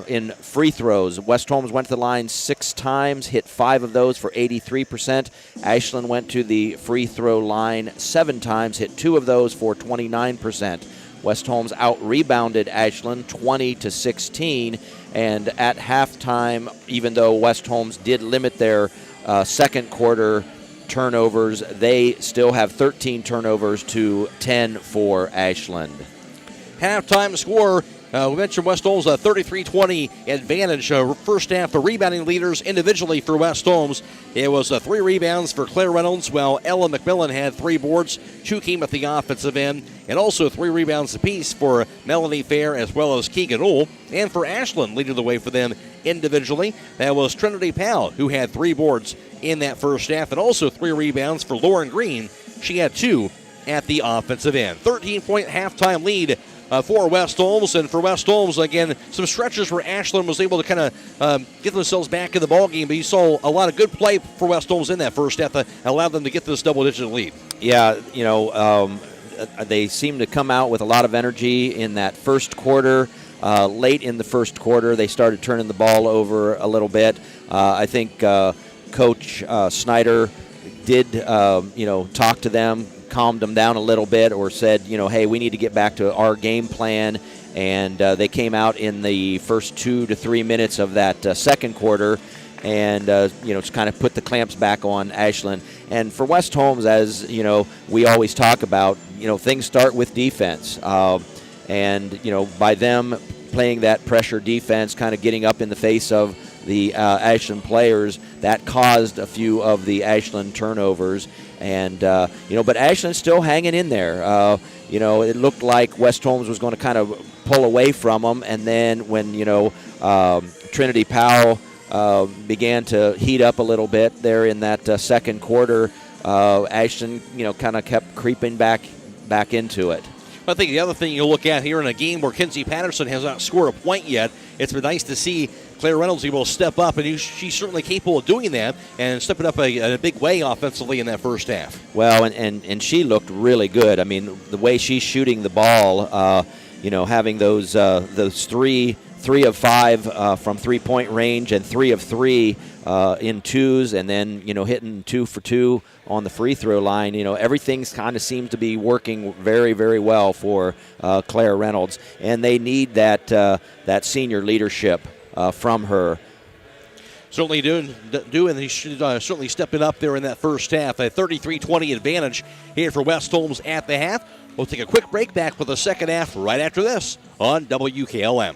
In free throws, West Holmes went to the line 6 times, hit 5 of those for 83%. Ashland went to the free throw line 7 times, hit 2 of those for 29%. West Holmes out-rebounded Ashland 20-16, and at halftime, even though West Holmes did limit their second quarter turnovers, they still have 13 turnovers to 10 for Ashland.
Halftime score, we mentioned West Holmes a 33-20 advantage. First half, the rebounding leaders individually for West Holmes. It was 3 rebounds for Claire Reynolds, while Ella McMillan had 3 boards. 2 came at the offensive end, and also 3 rebounds apiece for Melanie Fair as well as Keegan Ohl. And for Ashland, leading the way for them individually, that was Trinity Powell, who had 3 boards in that first half, and also 3 rebounds for Lauren Green. She had 2 at the offensive end. 13-point halftime lead for West Holmes. And for West Holmes, again, some stretches where Ashland was able to kind of get themselves back in the ballgame, but you saw a lot of good play for West Holmes in that first half that allowed them to get this double-digit lead.
Yeah, they seemed to come out with a lot of energy in that first quarter. Late in the first quarter, they started turning the ball over a little bit. I think Coach Snyder did, talk to them, calmed them down a little bit or said, hey, we need to get back to our game plan. And they came out in the first 2 to 3 minutes of that second quarter and, just kind of put the clamps back on Ashland. And for West Holmes, as, we always talk about, things start with defense. And, by them playing that pressure defense, kind of getting up in the face of the Ashland players, that caused a few of the Ashland turnovers. And, but Ashland's still hanging in there. It looked like West Holmes was going to kind of pull away from them. And then when, Trinity Powell began to heat up a little bit there in that second quarter, Ashland, kind of kept creeping back into it.
I think the other thing you look at here in a game where Kenzie Patterson has not scored a point yet, it's been nice to see Claire Reynolds able to step up, and she's certainly capable of doing that and stepping up in a big way offensively in that first half.
Well, and she looked really good. I mean, the way she's shooting the ball, having those 3 of 5 from three-point range and 3 of 3 in twos, and then hitting 2 for 2 on the free throw line. Everything's kind of seems to be working very, very well for Claire Reynolds, and they need that senior leadership from her.
Certainly doing, and he should certainly stepping up there in that first half. A 33-20 advantage here for West Holmes at the half. We'll take a quick break, back with the second half right after this on WKLM.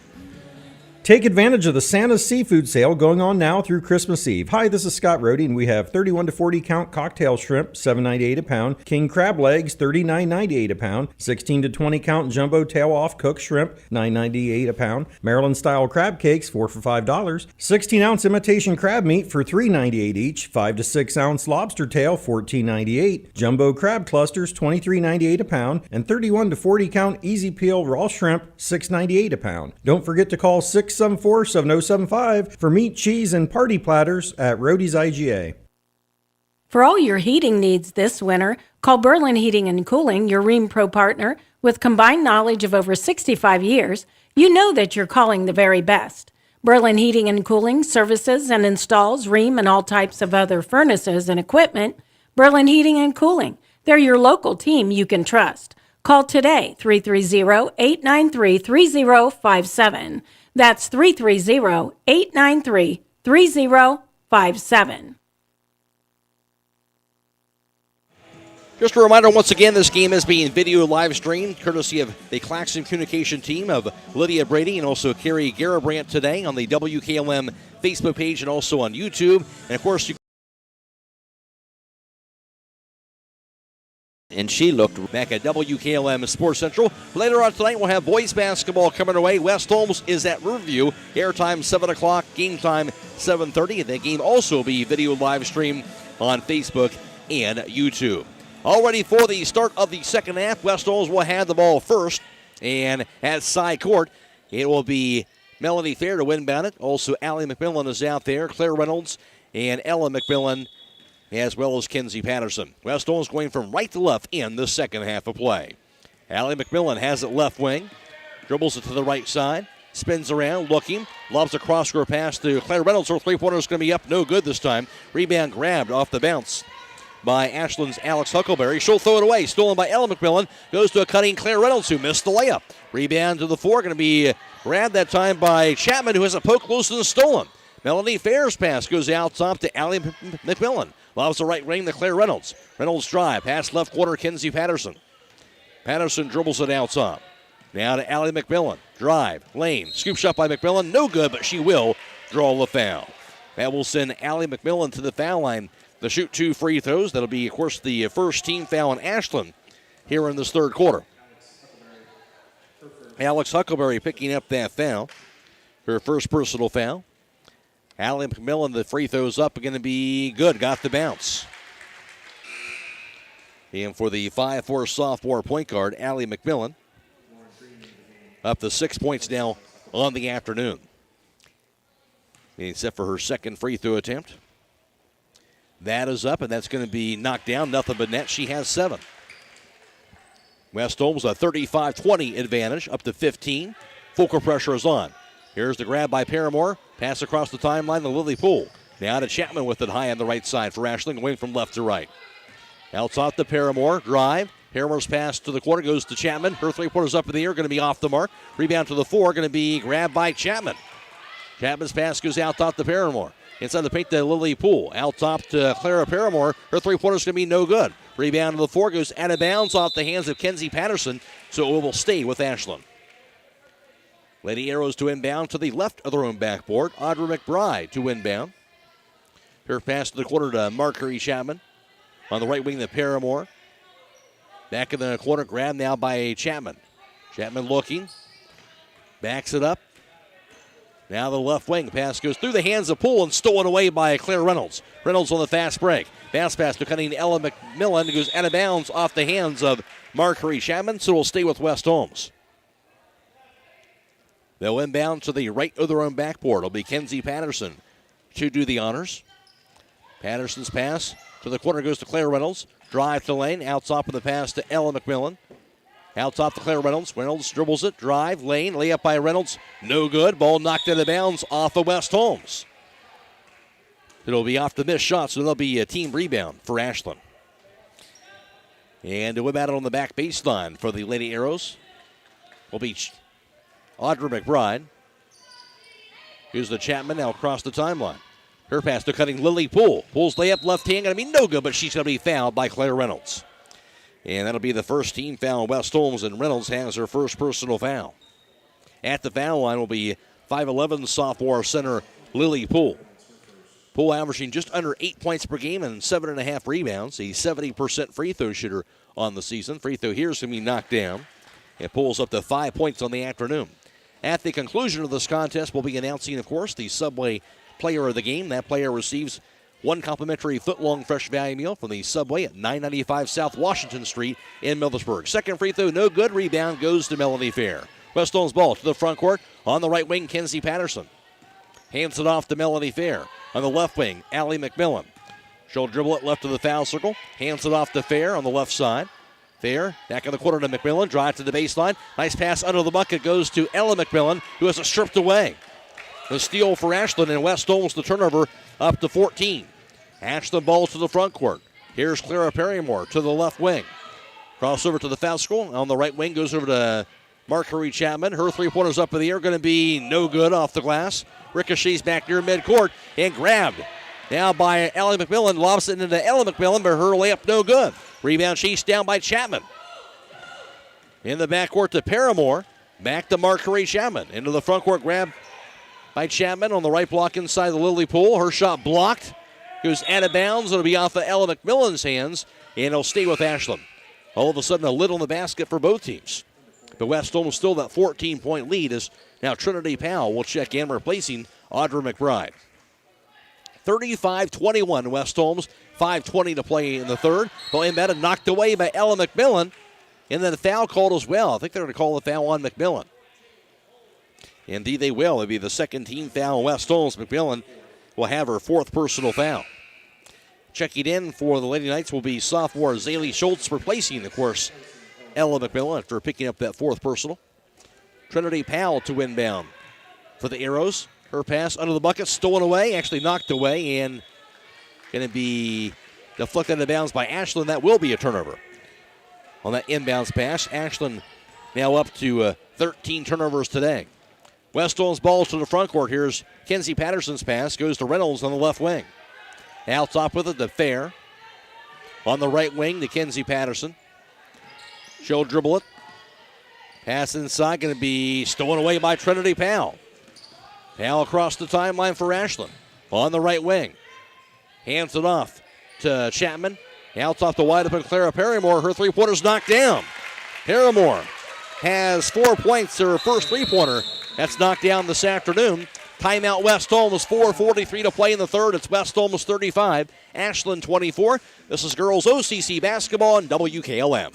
Take advantage of the Santa's seafood sale going on now through Christmas Eve. Hi, this is Scot Rohde, and we have 31 to 40 count cocktail shrimp, $7.98 a pound. King crab legs, $39.98 a pound. 16 to 20 count jumbo tail off cooked shrimp, $9.98 a pound. Maryland style crab cakes, 4 for $5. 16 ounce imitation crab meat for $3.98 each. 5 to 6 ounce lobster tail, $14.98. Jumbo crab clusters, $23.98 a pound, and 31 to 40 count easy peel raw shrimp, $6.98 a pound. Don't forget to call 674-7075 for meat, cheese, and party platters at Rohde's IGA.
For all your heating needs this winter, call Berlin Heating and Cooling, your Rheem Pro partner. With combined knowledge of over 65 years, you know that you're calling the very best. Berlin Heating and Cooling services and installs Rheem and all types of other furnaces and equipment. Berlin Heating and Cooling, they're your local team you can trust. Call today, 330-893-3057. That's 330-893-3057.
Just a reminder, once again, this game is being video live streamed courtesy of the Claxon communication team of Lydia, Brady, and also Carrie Garabrandt today on the WKLM Facebook page and also on YouTube. And, of course,
And she looked
back at WKLM Sports Central. Later on tonight, we'll have boys basketball coming our way. West Holmes is at Riverview. Airtime 7 o'clock, game time 7:30. And that game also will be video live stream on Facebook and YouTube. All ready for the start of the second half. West Holmes will have the ball first. And at side court, it will be Melanie Fair to inbound it. Also, Allie McMillan is out there. Claire Reynolds and Ella McMillan, as well as Kenzie Patterson. West Holmes going from right to left in the second half of play. Allie McMillan has it left wing, dribbles it to the right side, spins around, looking, lobs a cross-court pass to Claire Reynolds. Her three-pointer is going to be up, no good this time. Rebound grabbed off the bounce by Ashland's Alex Huckleberry. She'll throw it away, stolen by Ella McMillan. Goes to a cutting Claire Reynolds, who missed the layup. Rebound to the floor, going to be grabbed that time by Chapman, who has a poke loose and stolen. Melanie Fair's pass goes out top to Allie McMillan. Lobs the right wing to Claire Reynolds. Reynolds drive, pass left corner, Kenzie Patterson. Patterson dribbles it out top. Now to Allie McMillan. Drive, lane, scoop shot by McMillan. No good, but she will draw the foul. That will send Allie McMillan to the foul line to shoot 2 free throws. That'll be, of course, the first team foul in Ashland here in this third quarter. Alex Huckleberry picking up that foul. Her first personal foul. Allie McMillan, the free throws up, are going to be good. Got the bounce. And for the 5'4" sophomore point guard, Allie McMillan, up to 6 points now on the afternoon. Except for her second free throw attempt. That is up, and that's going to be knocked down. Nothing but net. She has 7. West Holmes a 35-20 advantage, up to 15. Full court pressure is on. Here's the grab by Paramore. Pass across the timeline to Lily Poole. Now to Chapman with it high on the right side for Ashland, going from left to right. Out top to Paramore. Drive. Paramore's pass to the corner goes to Chapman. Her three-pointer's up in the air, going to be off the mark. Rebound to the floor, going to be grabbed by Chapman. Chapman's pass goes out top to Paramore. Inside the paint to Lily Poole. Out top to Clara Paramore. Her three-pointer's going to be no good. Rebound to the floor goes out of bounds off the hands of Kenzie Patterson, so it will stay with Ashland. Lady Arrows to inbound to the left of their own backboard. Audra McBride to inbound. Her pass to the corner to Marjorie Chapman. On the right wing to Paramore. Back in the corner, grabbed now by Chapman. Chapman looking. Backs it up. Now the left wing pass goes through the hands of Poole and stolen away by Claire Reynolds. Reynolds on the fast break. Fast pass to cutting Ella McMillan. It goes out of bounds off the hands of Marjorie Chapman, so it will stay with West Holmes. They'll inbound to the right of their own backboard. It'll be Kenzie Patterson to do the honors. Patterson's pass to the corner goes to Claire Reynolds. Drive to lane. Out top of the pass to Ella McMillan. Out top to Claire Reynolds. Reynolds dribbles it. Drive. Lane. Layup by Reynolds. No good. Ball knocked out of bounds off of West Holmes. It'll be off the missed shot, so there'll be a team rebound for Ashland. And to whip at it on the back baseline for the Lady Arrows will be Audra McBride. Here's the Chapman now across the timeline. Her pass to cutting Lily Poole. Poole's layup left hand going to be no good, but she's going to be fouled by Claire Reynolds. And that'll be the first team foul. West Holmes, and Reynolds has her first personal foul. At the foul line will be 5'11" sophomore center Lily Poole. Poole averaging just under 8 points per game and 7.5 rebounds. A 70% free throw shooter on the season. Free throw here is going to be knocked down. It pulls up to 5 points on the afternoon. At the conclusion of this contest, we'll be announcing, of course, the Subway player of the game. That player receives one complimentary foot-long fresh value meal from the Subway at 995 South Washington Street in Millersburg. Second free throw, no good. Rebound goes to Melanie Fair. West Holmes ball to the front court. On the right wing, Kenzie Patterson. Hands it off to Melanie Fair. On the left wing, Allie McMillan. She'll dribble it left of the foul circle. Hands it off to Fair on the left side. Fair, back in the corner to McMillan. Drive to the baseline. Nice pass under the bucket goes to Ella McMillan, who has it stripped away. The steal for Ashland, and West Holmes the turnover up to 14. Ashland ball to the front court. Here's Clara Perrymore to the left wing. Crossover to the foul circle. On the right wing goes over to Marjorie Chapman. Her three-pointers up in the air, going to be no good off the glass. Ricochets back near midcourt and grabbed now by Allie McMillan. Lobs it into Ella McMillan, but her layup no good. Rebound chased down by Chapman. In the backcourt to Paramore. Back to Marjorie Chapman. Into the front court grab by Chapman on the right block inside the Lily Poole. Her shot blocked. Goes out of bounds. It'll be off of Ella McMillan's hands, and it'll stay with Ashland. All of a sudden, a lid on the basket for both teams. But West Holmes still that 14-point lead as now Trinity Powell will check in, replacing Audra McBride. 35-21 West Holmes. 5:20 to play in the third. Ball inbounded, knocked away by Ella McMillan. And then a foul called as well. I think they're going to call the foul on McMillan. Indeed they will. It'll be the second team foul. West Holmes. McMillan will have her fourth personal foul. Checking in for the Lady Knights will be sophomore Zaylee Schultz, replacing, of course, Ella McMillan after picking up that fourth personal. Trinity Powell to inbound for the Arrows. Her pass under the bucket, stolen away, actually knocked away, and going to be deflected out of bounds by Ashland. That will be a turnover on that inbounds pass. Ashland now up to 13 turnovers today. West Holmes balls to the front court. Here's Kenzie Patterson's pass. Goes to Reynolds on the left wing. Out top with it to Fair. On the right wing to Kenzie Patterson. She'll dribble it. Pass inside, going to be stolen away by Trinity Powell. Powell across the timeline for Ashland. On the right wing. Hands it off to Chapman. Out top to wide open Clara Perrymore. Her three-pointer's knocked down. Perrymore has 4 points. Her first three-pointer. That's knocked down this afternoon. Timeout West Holmes. 4:43 to play in the third. It's West Holmes 35, Ashland 24. This is girls OCC basketball on WKLM.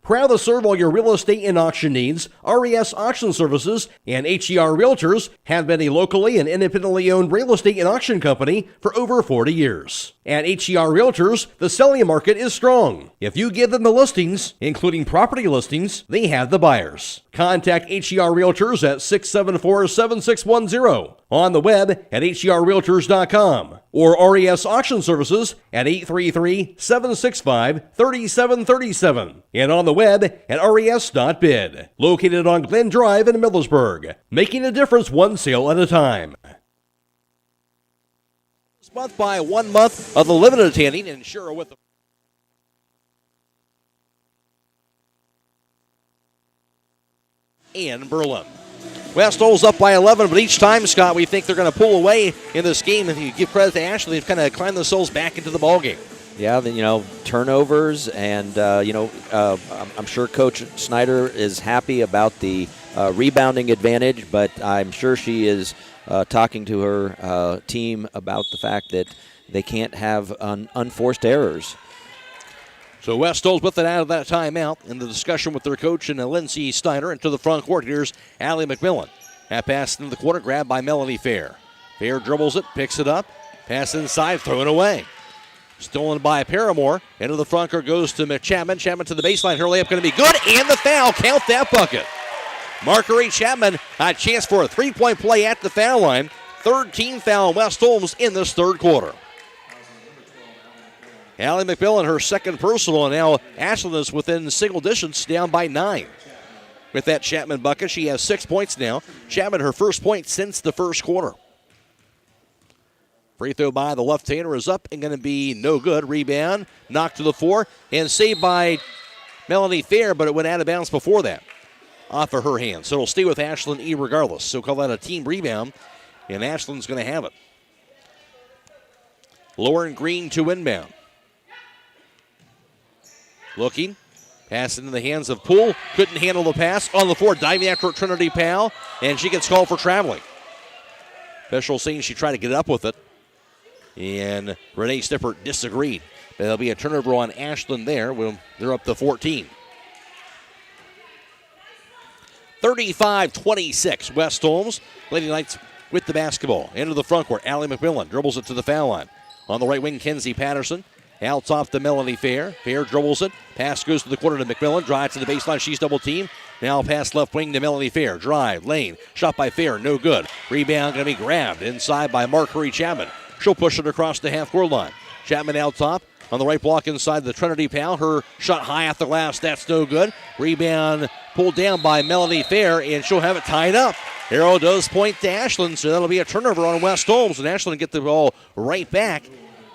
Proud to serve all your real estate and auction needs, RES Auction Services and HER Realtors have been a locally and independently owned real estate and auction company for over 40 years. At HER Realtors, the selling market is strong. If you give them the listings, including property listings, they have the buyers. Contact HER Realtors at 674-7610, on the web at herrealtors.com, or RES Auction Services at 833-765-3737, and on the web at res.bid. Located on Glen Drive in Millersburg, making a difference one sale at a time.
This month by 1 month of the limited tanning, and sure with the in Berlin. West Holmes up by 11, but each time, Scott, we think they're going to pull away in this game. And you give credit to Ashley, they've kind of climbed themselves back into the ballgame.
Yeah, turnovers, and, I'm sure Coach Snyder is happy about the rebounding advantage, but I'm sure she is talking to her team about the fact that they can't have unforced errors.
So West Holmes with it out of that timeout in the discussion with their coach and Lindsey Steiner into the front court. Here's Allie McMillan. That pass into the corner, grabbed by Melanie Fair. Fair dribbles it, picks it up, pass inside, thrown away. Stolen by Paramore. Into the front court goes to Chapman. Chapman to the baseline. Her layup going to be good, and the foul. Count that bucket. Marguerite Chapman a chance for a three-point play at the foul line. Third team foul on West Holmes in this third quarter. Allie McMillan, her second personal, and now Ashland is within single distance, down by 9. With that Chapman bucket, she has 6 points now. Chapman, her first point since the first quarter. Free throw by the left-hander is up and going to be no good. Rebound, knocked to the floor, and saved by Melanie Fair, but it went out of bounds before that. Off of her hand. So it'll stay with Ashland E regardless. So call that a team rebound, and Ashland's going to have it. Lauren Green to inbound. Looking. Pass into the hands of Poole. Couldn't handle the pass. On the floor, diving after Trinity Powell, and she gets called for traveling. Official saying she tried to get up with it, and Renee Stippert disagreed. There'll be a turnover on Ashland there. They're up to 14. 35-26, West Holmes. Lady Knights with the basketball. Into the front court. Allie McMillan dribbles it to the foul line. On the right wing, Kenzie Patterson. Out top to Melanie Fair. Fair dribbles it. Pass goes to the corner to McMillan. Drive to the baseline. She's double teamed. Now pass left wing to Melanie Fair. Drive, lane. Shot by Fair. No good. Rebound going to be grabbed inside by Marguerite Chapman. She'll push it across the half-court line. Chapman out top. On the right block inside the Trinity Powell. Her shot high at the glass. That's no good. Rebound pulled down by Melanie Fair, and she'll have it tied up. Arrow does point to Ashland, so that'll be a turnover on West Holmes, and Ashland get the ball right back.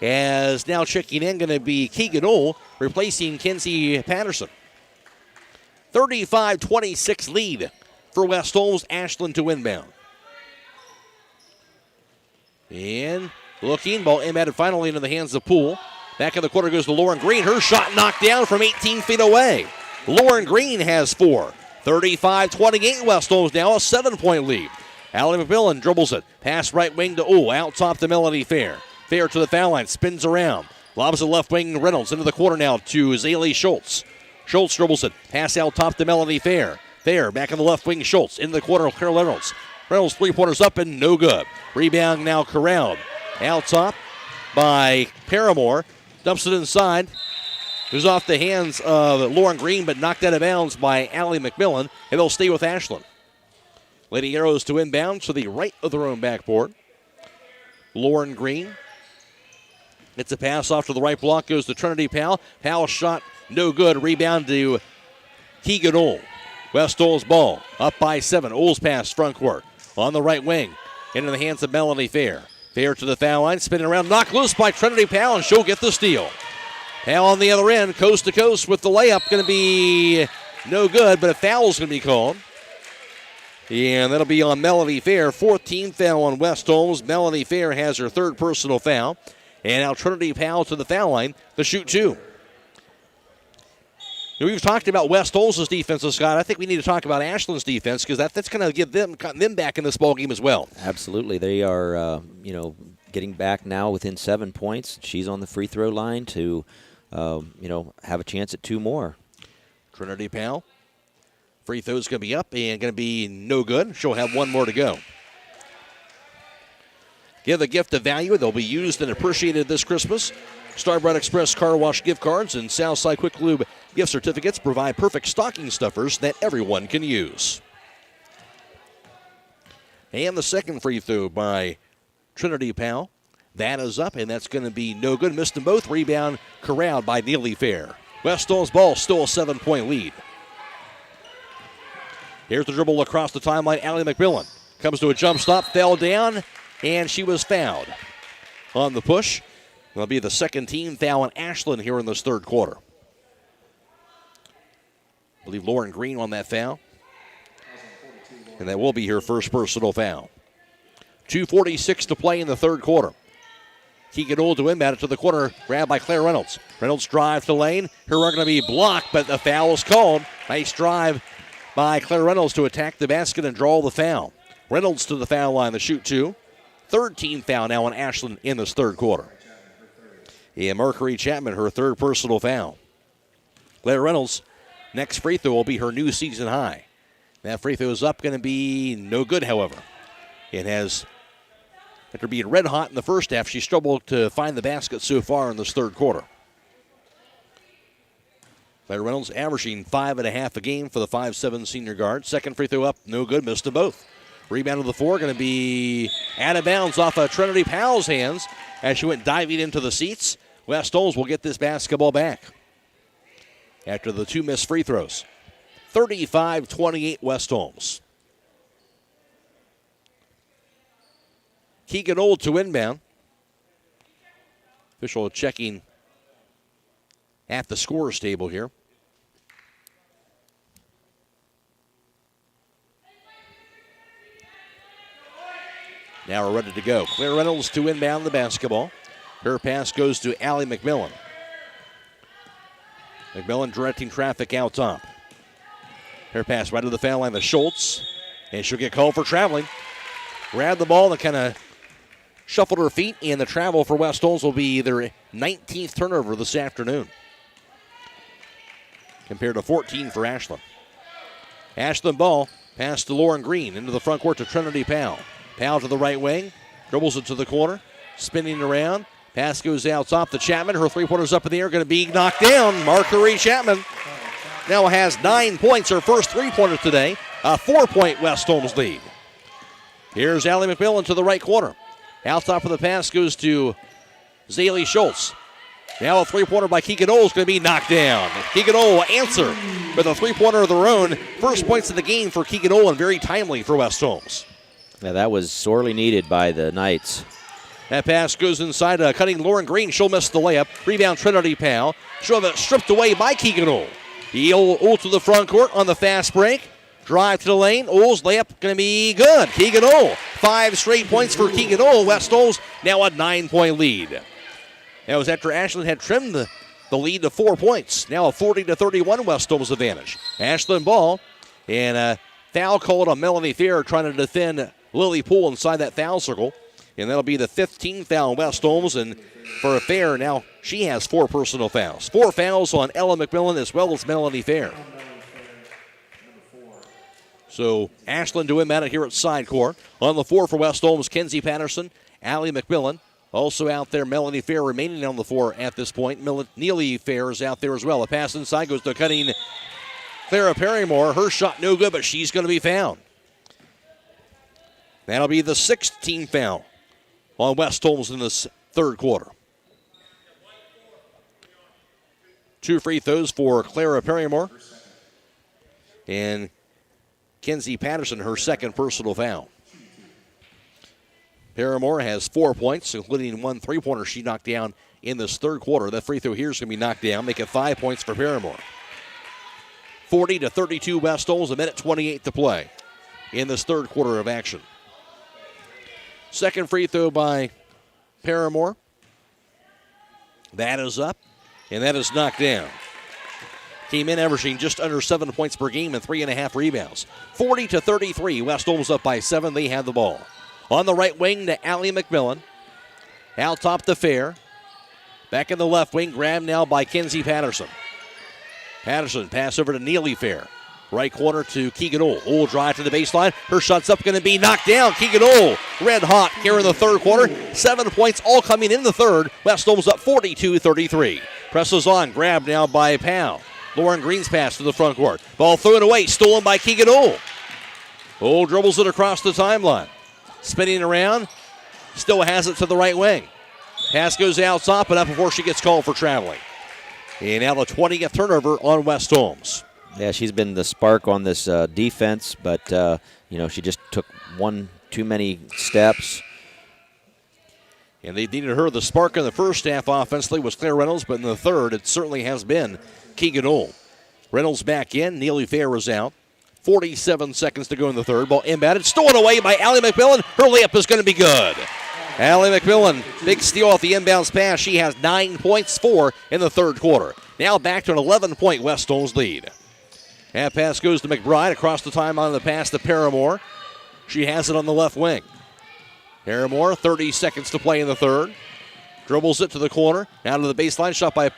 As now checking in going to be Keegan Ohl, replacing Kenzie Patterson. 35-26 lead for West Holmes. Ashland to inbound. And looking, ball embedded finally into the hands of Poole. Back in the corner goes to Lauren Green. Her shot knocked down from 18 feet away. Lauren Green has 4. 35-28 West Holmes now, a 7-point lead. Allie McMillan dribbles it. Pass right wing to Ohl. Out top to Melanie Fair. Fair to the foul line. Spins around. Lobs it left wing Reynolds. Into the corner now to Zaylee Schultz. Schultz dribbles it. Pass out top to Melanie Fair. Fair back in the left wing. Schultz into the corner of Carol Reynolds. Reynolds three-pointers up and no good. Rebound now corralled. Out top by Paramore. Dumps it inside. It was off the hands of Lauren Green, but knocked out of bounds by Allie McMillan, and they'll stay with Ashland. Lady Arrows to inbound to the right of their own backboard. Lauren Green. It's a pass off to the right block, goes to Trinity Powell. Powell shot no good. Rebound to Keegan Ohl. West Holmes ball up by 7. Ohl's pass front court on the right wing. Into the hands of Melanie Fair. Fair to the foul line, spinning around, knocked loose by Trinity Powell, and she'll get the steal. Powell on the other end, coast to coast with the layup. Going to be no good, but a foul's going to be called. And that'll be on Melanie Fair. 14th foul on West Holmes. Melanie Fair has her third personal foul. And now Trinity Powell to the foul line to shoot 2. We've talked about West Holmes' defense, Scott. I think we need to talk about Ashland's defense because that's going to give them back in this ball game as well.
Absolutely. They are, getting back now within 7 points. She's on the free throw line to, have a chance at 2 more.
Trinity Powell. Free throw's going to be up and going to be no good. She'll have 1 more to go. Give a gift of value. They'll be used and appreciated this Christmas. Starbright Express Car Wash gift cards and Southside Quick Lube gift certificates provide perfect stocking stuffers that everyone can use. And the second free throw by Trinity Powell. That is up, and that's going to be no good. Missed them both. Rebound corralled by Neely Fair. West Holmes ball, still a 7-point lead. Here's the dribble across the timeline. Allie McMillan comes to a jump stop, fell down, and she was fouled on the push. That'll be the second team foul on Ashland here in this third quarter. I believe Lauren Green on that foul. And that will be her first personal foul. 2:46 to play in the third quarter. Keegan Old to inbound it to the corner, grabbed by Claire Reynolds. Reynolds drive to lane. Her run going to be blocked, but the foul is called. Nice drive by Claire Reynolds to attack the basket and draw the foul. Reynolds to the foul line to shoot two. Third team foul now on Ashland in this third quarter. And Mercury Chapman, her third personal foul. Claire Reynolds, next free throw will be her new season high. That free throw is up, going to be no good, however. It has, after being red hot in the first half, she struggled to find the basket so far in this third quarter. Claire Reynolds averaging 5.5 a game for the 5'7" senior guard. Second free throw up, no good, missed them both. Rebound to the floor, going to be out of bounds off of Trinity Powell's hands as she went diving into the seats. West Holmes will get this basketball back after the two missed free throws. 35-28 West Holmes. Keegan Old to inbound. Official checking at the scorer's table here. Now we're ready to go. Claire Reynolds to inbound the basketball. Her pass goes to Allie McMillan. McMillan directing traffic out top. Her pass right to the foul line to Schultz. And she'll get called for traveling. Grabbed the ball and kind of shuffled her feet. And the travel for West Holmes will be their 19th turnover this afternoon, compared to 14 for Ashland. Ashland ball, pass to Lauren Green, into the front court to Trinity Powell. Powell to the right wing, dribbles it to the corner, spinning around. Pass goes out top to Chapman. Her three-pointer's up in the air, going to be knocked down. Marguerite Chapman now has 9 points, her first three-pointer today. A 4-point West Holmes lead. Here's Allie McMillan to the right corner. Out top of the pass goes to Zaylee Schultz. Now a three-pointer by Keegan Old is going to be knocked down. Keegan Old will answer with a three-pointer of their own. First points of the game for Keegan Old, and very timely for West Holmes.
Yeah, that was sorely needed by the Knights.
That pass goes inside, cutting Lauren Green. She'll miss the layup. Rebound Trinity Powell. She'll have it stripped away by Keegan Old. Old to the front court on the fast break. Drive to the lane. Old's layup going to be good. Keegan Old. 5 straight points for Keegan Old. West Holmes now a 9-point lead. That was after Ashland had trimmed the lead to 4 points. Now a 40-31 West Holmes advantage. Ashland ball, and a foul called on Melanie Fair trying to defend Lily Poole inside that foul circle. And that'll be the 15th foul on West Holmes. And for a Fair, now she has 4 personal fouls. 4 fouls on Ella McMillan as well as Melanie Fair. So Ashland to inbound it here at side court. On the floor for West Holmes, Kenzie Patterson, Allie McMillan. Also out there, Melanie Fair remaining on the floor at this point. Neely Fair is out there as well. A pass inside goes to cutting Clara Perrymore. Her shot no good, but she's going to be fouled. That'll be the 6th team foul on West Holmes in this third quarter. 2 free throws for Clara Perrymore. And Kenzie Patterson, her second personal foul. Perrymore has 4 points, including 1 three-pointer she knocked down in this third quarter. That free throw here is going to be knocked down, make it 5 points for Perrymore. 40-32 West Holmes, a minute 28 to play in this third quarter of action. Second free throw by Perrymore. That is up, and that is knocked down. Came in averaging just under 7 points per game and 3.5 rebounds. 40-33, West Holmes up by 7. They have the ball. On the right wing to Allie McMillan. Out top to Fair. Back in the left wing, grabbed now by Kenzie Patterson. Patterson pass over to Neely Fair. Right corner to Keegan Ohl. Ohl drive to the baseline. Her shot's up, going to be knocked down. Keegan Ohl, red hot here in the third quarter. 7 points all coming in the third. West Holmes up 42-33. Presses on, grabbed now by Powell. Lauren Green's pass to the front court. Ball thrown away, stolen by Keegan Ohl. Ohl dribbles it across the timeline. Spinning around, still has it to the right wing. Pass goes out top, but not before she gets called for traveling. And now the 20th turnover on West Holmes.
Yeah, she's been the spark on this defense, but, she just took one too many steps.
And they needed her. The spark in the first half offensively was Claire Reynolds, but in the third, it certainly has been Keegan Ohl. Reynolds back in. Neely Fair is out. 47 seconds to go in the third. Ball inbounded. Stolen away by Allie McMillan. Her layup is going to be good. Allie McMillan, big steal off the inbounds pass. She has 9 points, 4 in the third quarter. Now back to an 11-point West Holmes lead. Half pass goes to McBride. Across the timeline, the pass to Paramore. She has it on the left wing. Paramore, 30 seconds to play in the third. Dribbles it to the corner. Now to the baseline. Shot by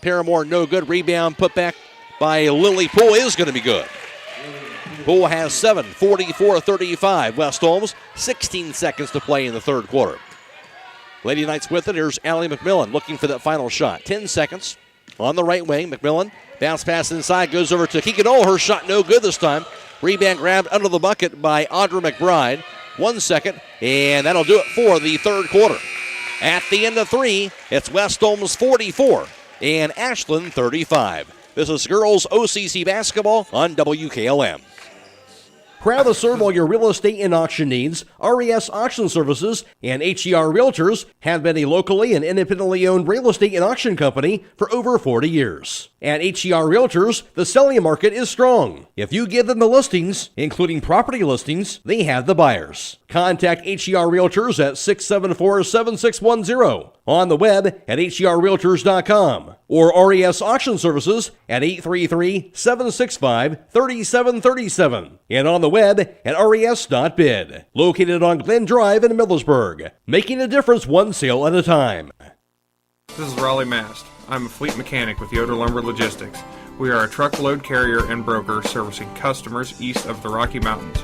Paramore, no good. Rebound put back by Lily Poole is going to be good. Poole has 7, 44-35. West Holmes, 16 seconds to play in the third quarter. Lady Knights with it. Here's Allie McMillan looking for that final shot. 10 seconds on the right wing. McMillan, bounce pass inside, goes over to Keegan Ohl. Her shot no good this time. Rebound grabbed under the bucket by Audra McBride. 1 second, and that'll do it for the third quarter. At the end of 3, it's West Holmes 44 and Ashland 35. This is girls OCC basketball on WKLM.
Proud to serve all your real estate and auction needs, RES Auction Services and HER Realtors have been a locally and independently owned real estate and auction company for over 40 years. At HER Realtors, the selling market is strong. If you give them the listings, including property listings, they have the buyers. Contact HER Realtors at 674-7610, on the web at herrealtors.com, or RES Auction Services at 833-765-3737, and on the web at res.bid. Located on Glen Drive in Millersburg, making a difference one sale at a time.
This is Raleigh Mast. I'm a fleet mechanic with Yoder Lumber Logistics. We are a truckload carrier and broker servicing customers east of the Rocky Mountains.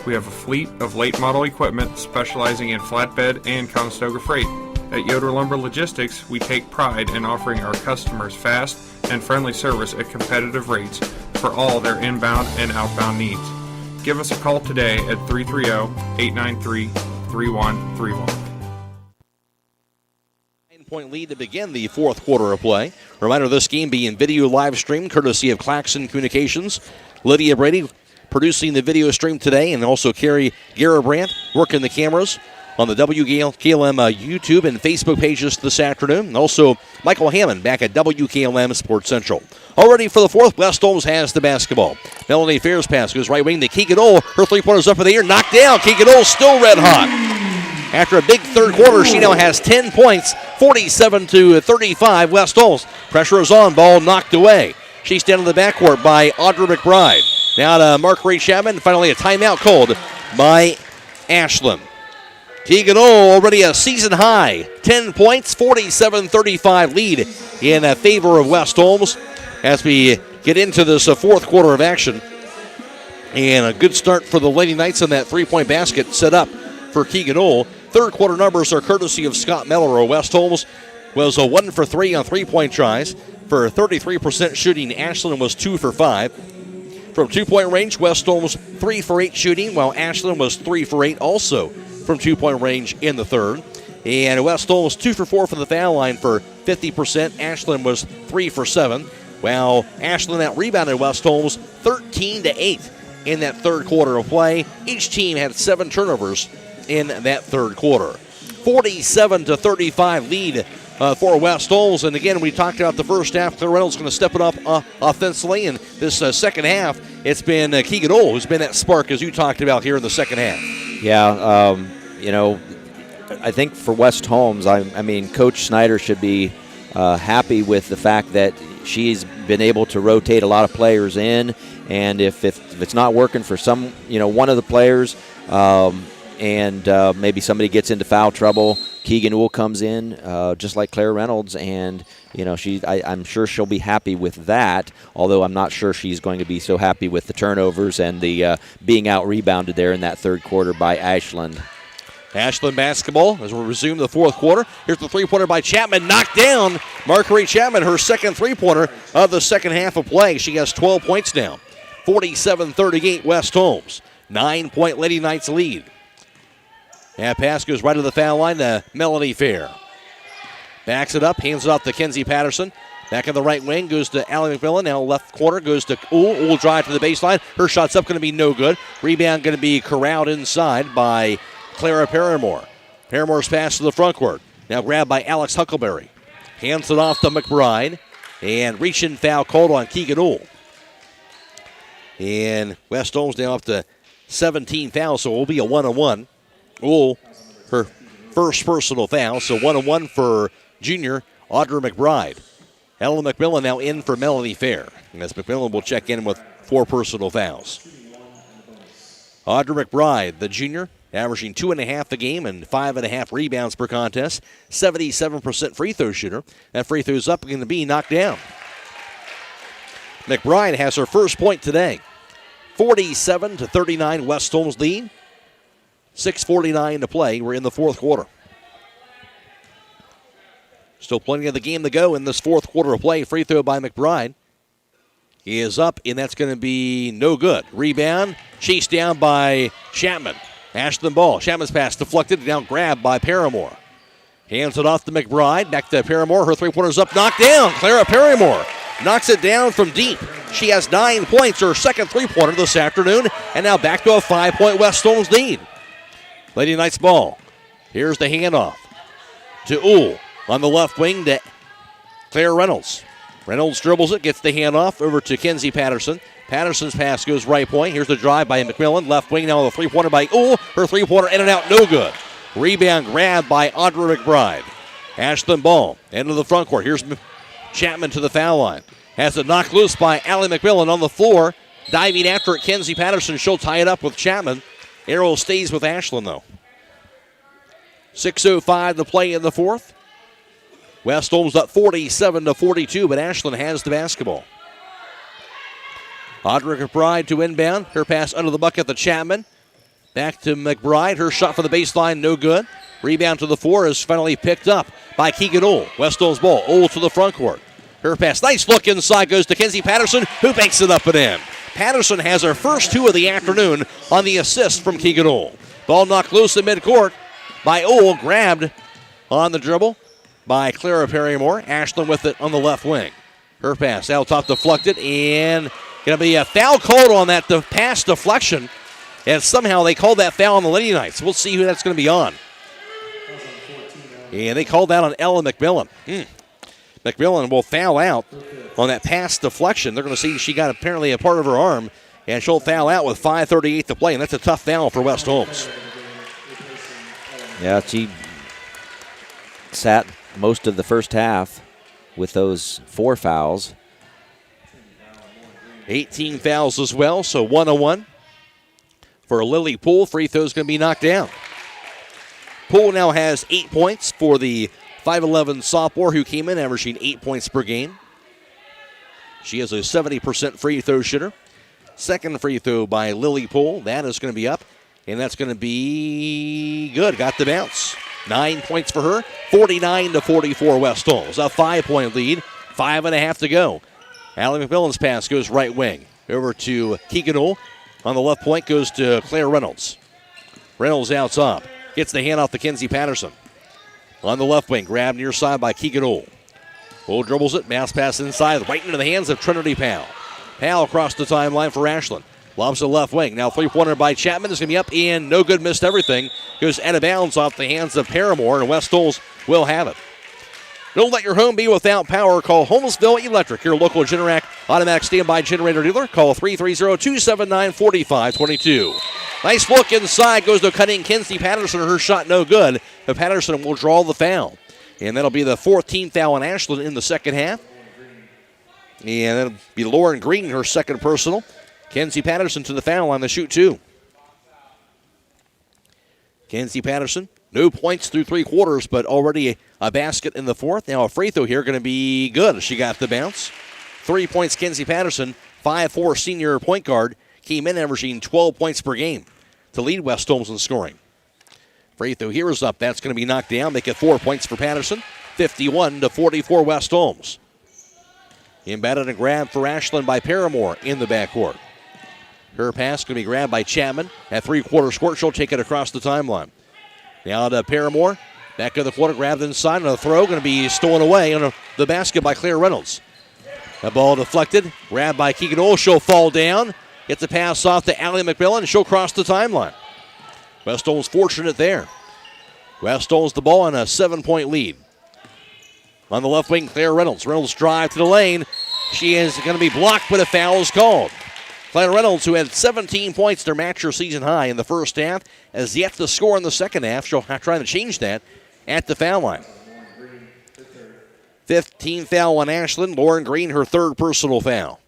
We have a fleet of late model equipment specializing in flatbed and Conestoga freight. At Yoder Lumber Logistics, we take pride in offering our customers fast and friendly service at competitive rates for all their inbound and outbound needs. Give us a call today at 330-893-3131.
Point lead to begin the fourth quarter of play. Reminder of this game being video live streamed courtesy of Claxon Communications. Lydia Brady producing the video stream today, and also Carrie Garabrandt working the cameras on the WKLM YouTube and Facebook pages this afternoon. And also Michael Hammond back at WKLM Sports Central. Already for the fourth, West Holmes has the basketball. Melanie Fair's pass goes right wing to Keegan Ohl. Her three-pointers up in the air, knocked down. Keegan Ohl still red hot. After a big third quarter, she now has 10 points, 47-35. West Holmes. Pressure is on, ball knocked away. She's down in the backcourt by Audra McBride. Now to Mark Ray Chapman. Finally a timeout called by Ashland. Keegan Ohl already a season high. 10 points, 47-35 lead in favor of West Holmes as we get into this fourth quarter of action. And a good start for the Lady Knights on that three-point basket set up for Keegan Ohl. Third quarter numbers are courtesy of Scott Mellor. West Holmes was a 1 for 3 on three-point tries. For 33% shooting, Ashland was 2 for 5. From two-point range, West Holmes 3 for 8 shooting, while Ashland was 3 for 8 also from two-point range in the third. And West Holmes 2 for 4 from the foul line for 50%. Ashland was 3 for 7, while Ashland out-rebounded West Holmes 13-8 in that third quarter of play. Each team had 7 turnovers in that third quarter. 47-35 lead for West Holmes. And again, we talked about the first half. Claire Reynolds going to step it up offensively. And this second half, it's been Keegan Ohl who's been that spark, as you talked about here in the second half.
Yeah, I think for West Holmes, I mean, Coach Snyder should be happy with the fact that she's been able to rotate a lot of players in. And if it's not working for some, one of the players, and maybe somebody gets into foul trouble, Keegan Ohl comes in, just like Claire Reynolds, and I'm sure she'll be happy with that, although I'm not sure she's going to be so happy with the turnovers and the being out-rebounded there in that third quarter by Ashland.
Ashland basketball as we resume the fourth quarter. Here's the three-pointer by Chapman, knocked down. Marguerite Chapman, her second three-pointer of the second half of play. She has 12 points now. 47-38 West Holmes. 9-point Lady Knights lead. That pass goes right to the foul line to Melody Fair. Backs it up, hands it off to Kenzie Patterson. Back in the right wing goes to Allie McMillan. Now left corner goes to Uhl. Uhl drive to the baseline. Her shot's up, going to be no good. Rebound going to be corralled inside by Clara Paramore. Paramore's pass to the front court. Now grabbed by Alex Huckleberry. Hands it off to McBride. And reach-in foul called on Keegan Uhl. And West Holmes now up to 17 fouls, so it will be a 1-on-1. Uhl, her first personal foul, so 1-on-1 for junior Audra McBride. Ellen McMillan now in for Melody Fair. And as McMillan will check in with 4 personal fouls. Audra McBride, the junior, averaging 2.5 a game and 5.5 rebounds per contest. 77% free throw shooter. That free throw's up, going to be knocked down. McBride has her first point today. 47-39 West Holmes lead. 6:49 to play. We're in the fourth quarter. Still plenty of the game to go in this fourth quarter of play. Free throw by McBride. He is up, and that's going to be no good. Rebound, chased down by Chapman. Ashland ball. Chapman's pass deflected, now grabbed by Paramore. Hands it off to McBride. Back to Paramore. Her three-pointer's up, knocked down. Clara Paramore knocks it down from deep. She has 9 points, her second three-pointer this afternoon, and now back to a 5-point West Holmes lead. Lady Knights ball. Here's the handoff to Uhl. On the left wing to Claire Reynolds. Reynolds dribbles it, gets the handoff over to Kenzie Patterson. Patterson's pass goes right point. Here's the drive by McMillan. Left wing now the three-pointer by Uhl. Her three-pointer in and out, no good. Rebound grab by Audra McBride. Ashland ball, end of the front court. Here's Chapman to the foul line. Has it knocked loose by Allie McMillan on the floor. Diving after it, Kenzie Patterson. She'll tie it up with Chapman. Arrow stays with Ashland, though. 6:05 to play in the fourth. West Holmes up 47-42, but Ashland has the basketball. Audra McBride to inbound. Her pass under the bucket to Chapman. Back to McBride. Her shot for the baseline, no good. Rebound to the floor is finally picked up by Keegan Uhl. West Holmes ball. Uhl to the front court. Her pass, nice look inside, goes to Kenzie Patterson, who banks it up and in. Patterson has her first 2 of the afternoon on the assist from Keegan Uhl. Ball knocked loose in midcourt by Uhl, grabbed on the dribble by Clara Paramore. Ashland with it on the left wing. Her pass out top deflected, and going to be a foul called on that pass deflection. And somehow they called that foul on the Lady Knights. We'll see who that's going to be on. And they called that on Ellen McMillan. McMillan will foul out on that pass deflection. They're going to see she got apparently a part of her arm, and she'll foul out with 5:38 to play, and that's a tough foul for West Holmes.
Yeah, she sat most of the first half with those 4 fouls.
18 fouls as well, so 1-on-1 for Lily Poole. Free throw's going to be knocked down. Poole now has 8 points for the 5'11 sophomore who came in averaging 8 points per game. She is a 70% free throw shooter. Second free throw by Lily Poole. That is going to be up, and that's going to be good. Got the bounce. 9 points for her. 49-44 West Holmes. A 5-point lead. 5.5 to go. Allie McMillan's pass goes right wing. Over to Keegan Uhl. On the left point goes to Claire Reynolds. Reynolds out top. Gets the hand off to Kenzie Patterson. On the left wing, grabbed near side by Keegan Uhl. Uhl dribbles it, bounce pass inside, right into the hands of Trinity Powell. Powell across the timeline for Ashland. Lobs to the left wing. Now three-pointer by Chapman is going to be up and no good, missed everything. Goes out of bounds off the hands of Paramore, and West Holmes will have it. Don't let your home be without power. Call Holmesville Electric, your local Generac automatic standby generator dealer. Call 330-279-4522. Nice look inside, goes to cutting Kenzie Patterson. Her shot no good, but Patterson will draw the foul. And that'll be the 14th foul on Ashland in the second half. And that'll be Lauren Green, her second personal. Kenzie Patterson to the foul line, the shoot 2. Kenzie Patterson, no points through 3 quarters, but already a basket in the fourth. Now a free throw here going to be good. She got the bounce. 3 points, Kenzie Patterson, 5'4" senior point guard, came in averaging 12 points per game to lead West Holmes in scoring. Free throw here is up. That's going to be knocked down. Make it 4 points for Patterson. 51-44 West Holmes. Embedded and grab for Ashland by Paramore in the backcourt. Her pass going to be grabbed by Chapman. At three-quarter court, she'll take it across the timeline. Now to Paramore. Back to the quarter, grabbed inside. And a throw going to be stolen away on the basket by Claire Reynolds. The ball deflected. Grabbed by Keegan Ohl. She'll fall down. Gets the pass off to Allie McMillan. She'll cross the timeline. West Holmes fortunate there. West Holmes the ball on a 7-point lead. On the left wing, Claire Reynolds. Reynolds drive to the lane. She is going to be blocked, but a foul is called. Claire Reynolds, who had 17 points to match her season high in the first half, has yet to score in the second half. She'll try to change that at the foul line. 15th foul on Ashland. Lauren Green, her third personal foul.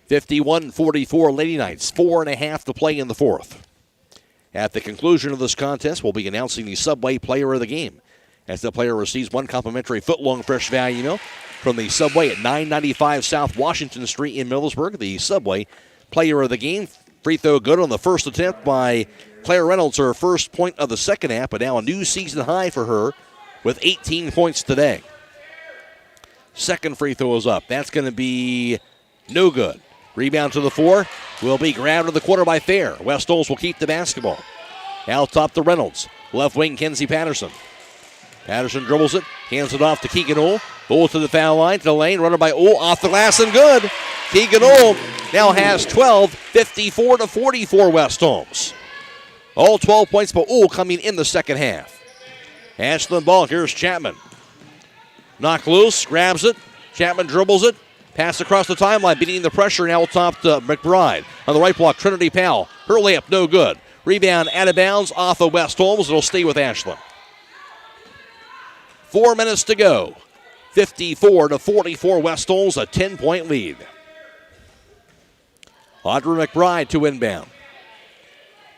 51-44 Lady Knights. 4.5 to play in the fourth. At the conclusion of this contest, we'll be announcing the Subway Player of the Game, as the player receives one complimentary foot-long fresh value meal from the Subway at 995 South Washington Street in Millersburg. The Subway Player of the Game. Free throw good on the first attempt by Claire Reynolds, her first point of the second half, but now a new season high for her with 18 points today. Second free throw is up. That's going to be no good. Rebound to the floor will be grabbed to the quarter by Fair. West Holmes will keep the basketball. Out top to Reynolds. Left wing, Kenzie Patterson. Patterson dribbles it, hands it off to Keegan Ohl. Ohl to the foul line, to the lane, runner by Ohl, off the glass and good. Keegan Ohl now has 12, 54-44 West Holmes. All 12 points for Ohl coming in the second half. Ashland ball, here's Chapman. Knocked loose, grabs it. Chapman dribbles it. Pass across the timeline, beating the pressure now top to McBride. On the right block, Trinity Powell. Her layup, no good. Rebound out of bounds off of West Holmes. It'll stay with Ashland. 4 minutes to go. 54-44 West Holmes, a 10-point lead. Audrey McBride to inbound.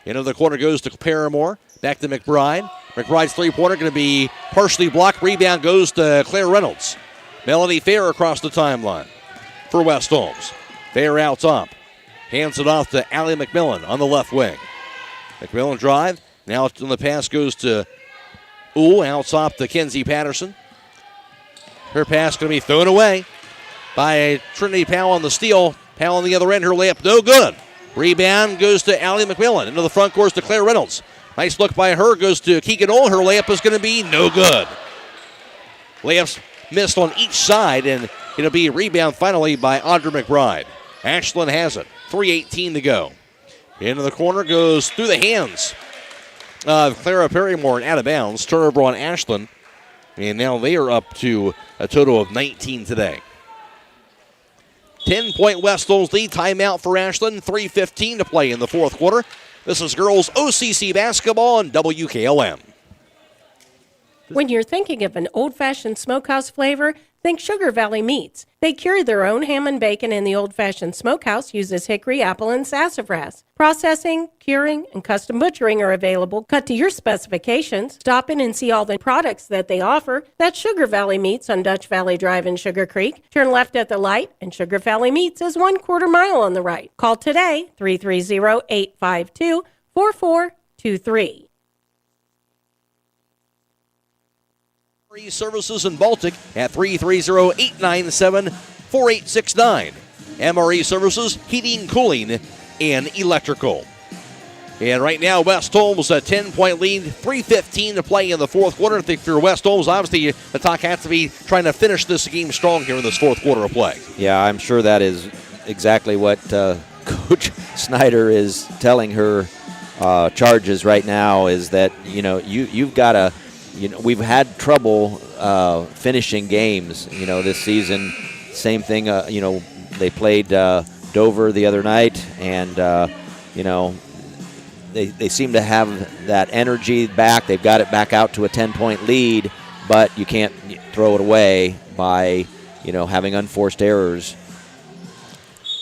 Into the corner goes to Paramore. Back to McBride. McBride's three-pointer going to be partially blocked. Rebound goes to Claire Reynolds. Melanie Fair across the timeline for West Holmes. Fair out top. Hands it off to Allie McMillan on the left wing. McMillan drive. Now on the pass goes to Ohl. Out top to Kenzie Patterson. Her pass going to be thrown away by Trinity Powell on the steal. Powell on the other end. Her layup no good. Rebound goes to Allie McMillan. Into the front court to Claire Reynolds. Nice look by her. Goes to Keegan Ohl. Her layup is going to be no good. Layups missed on each side, and it'll be a rebound finally by Audrey McBride. Ashland has it. 3:18 to go. Into the corner goes through the hands of Clara Perrymore and out of bounds. Turnover on Ashland. And now they are up to a total of 19 today. 10-point West Holmes lead. Timeout for Ashland. 3:15 to play in the fourth quarter. This is girls OCC basketball on WKLM.
When you're thinking of an old-fashioned smokehouse flavor, think Sugar Valley Meats. They cure their own Hammond bacon, and the old-fashioned smokehouse uses hickory, apple, and sassafras. Processing, curing, and custom butchering are available. Cut to your specifications. Stop in and see all the products that they offer. That's Sugar Valley Meats on Dutch Valley Drive in Sugar Creek. Turn left at the light, and Sugar Valley Meats is 1/4 mile on the right. Call today, 330-852-4423.
Services in Baltic at 330-897-4869. MRE Services, heating, cooling, and electrical. And right now, West Holmes a 10-point lead, 3:15 to play in the fourth quarter. I think for West Holmes, obviously, the talk has to be trying to finish this game strong here in this fourth quarter of play.
Yeah, I'm sure that is exactly what Coach Snyder is telling her charges right now, is that, you've got to, we've had trouble finishing games, this season. Same thing, they played Dover the other night, and, they seem to have that energy back. They've got it back out to a 10-point lead, but you can't throw it away by, having unforced errors.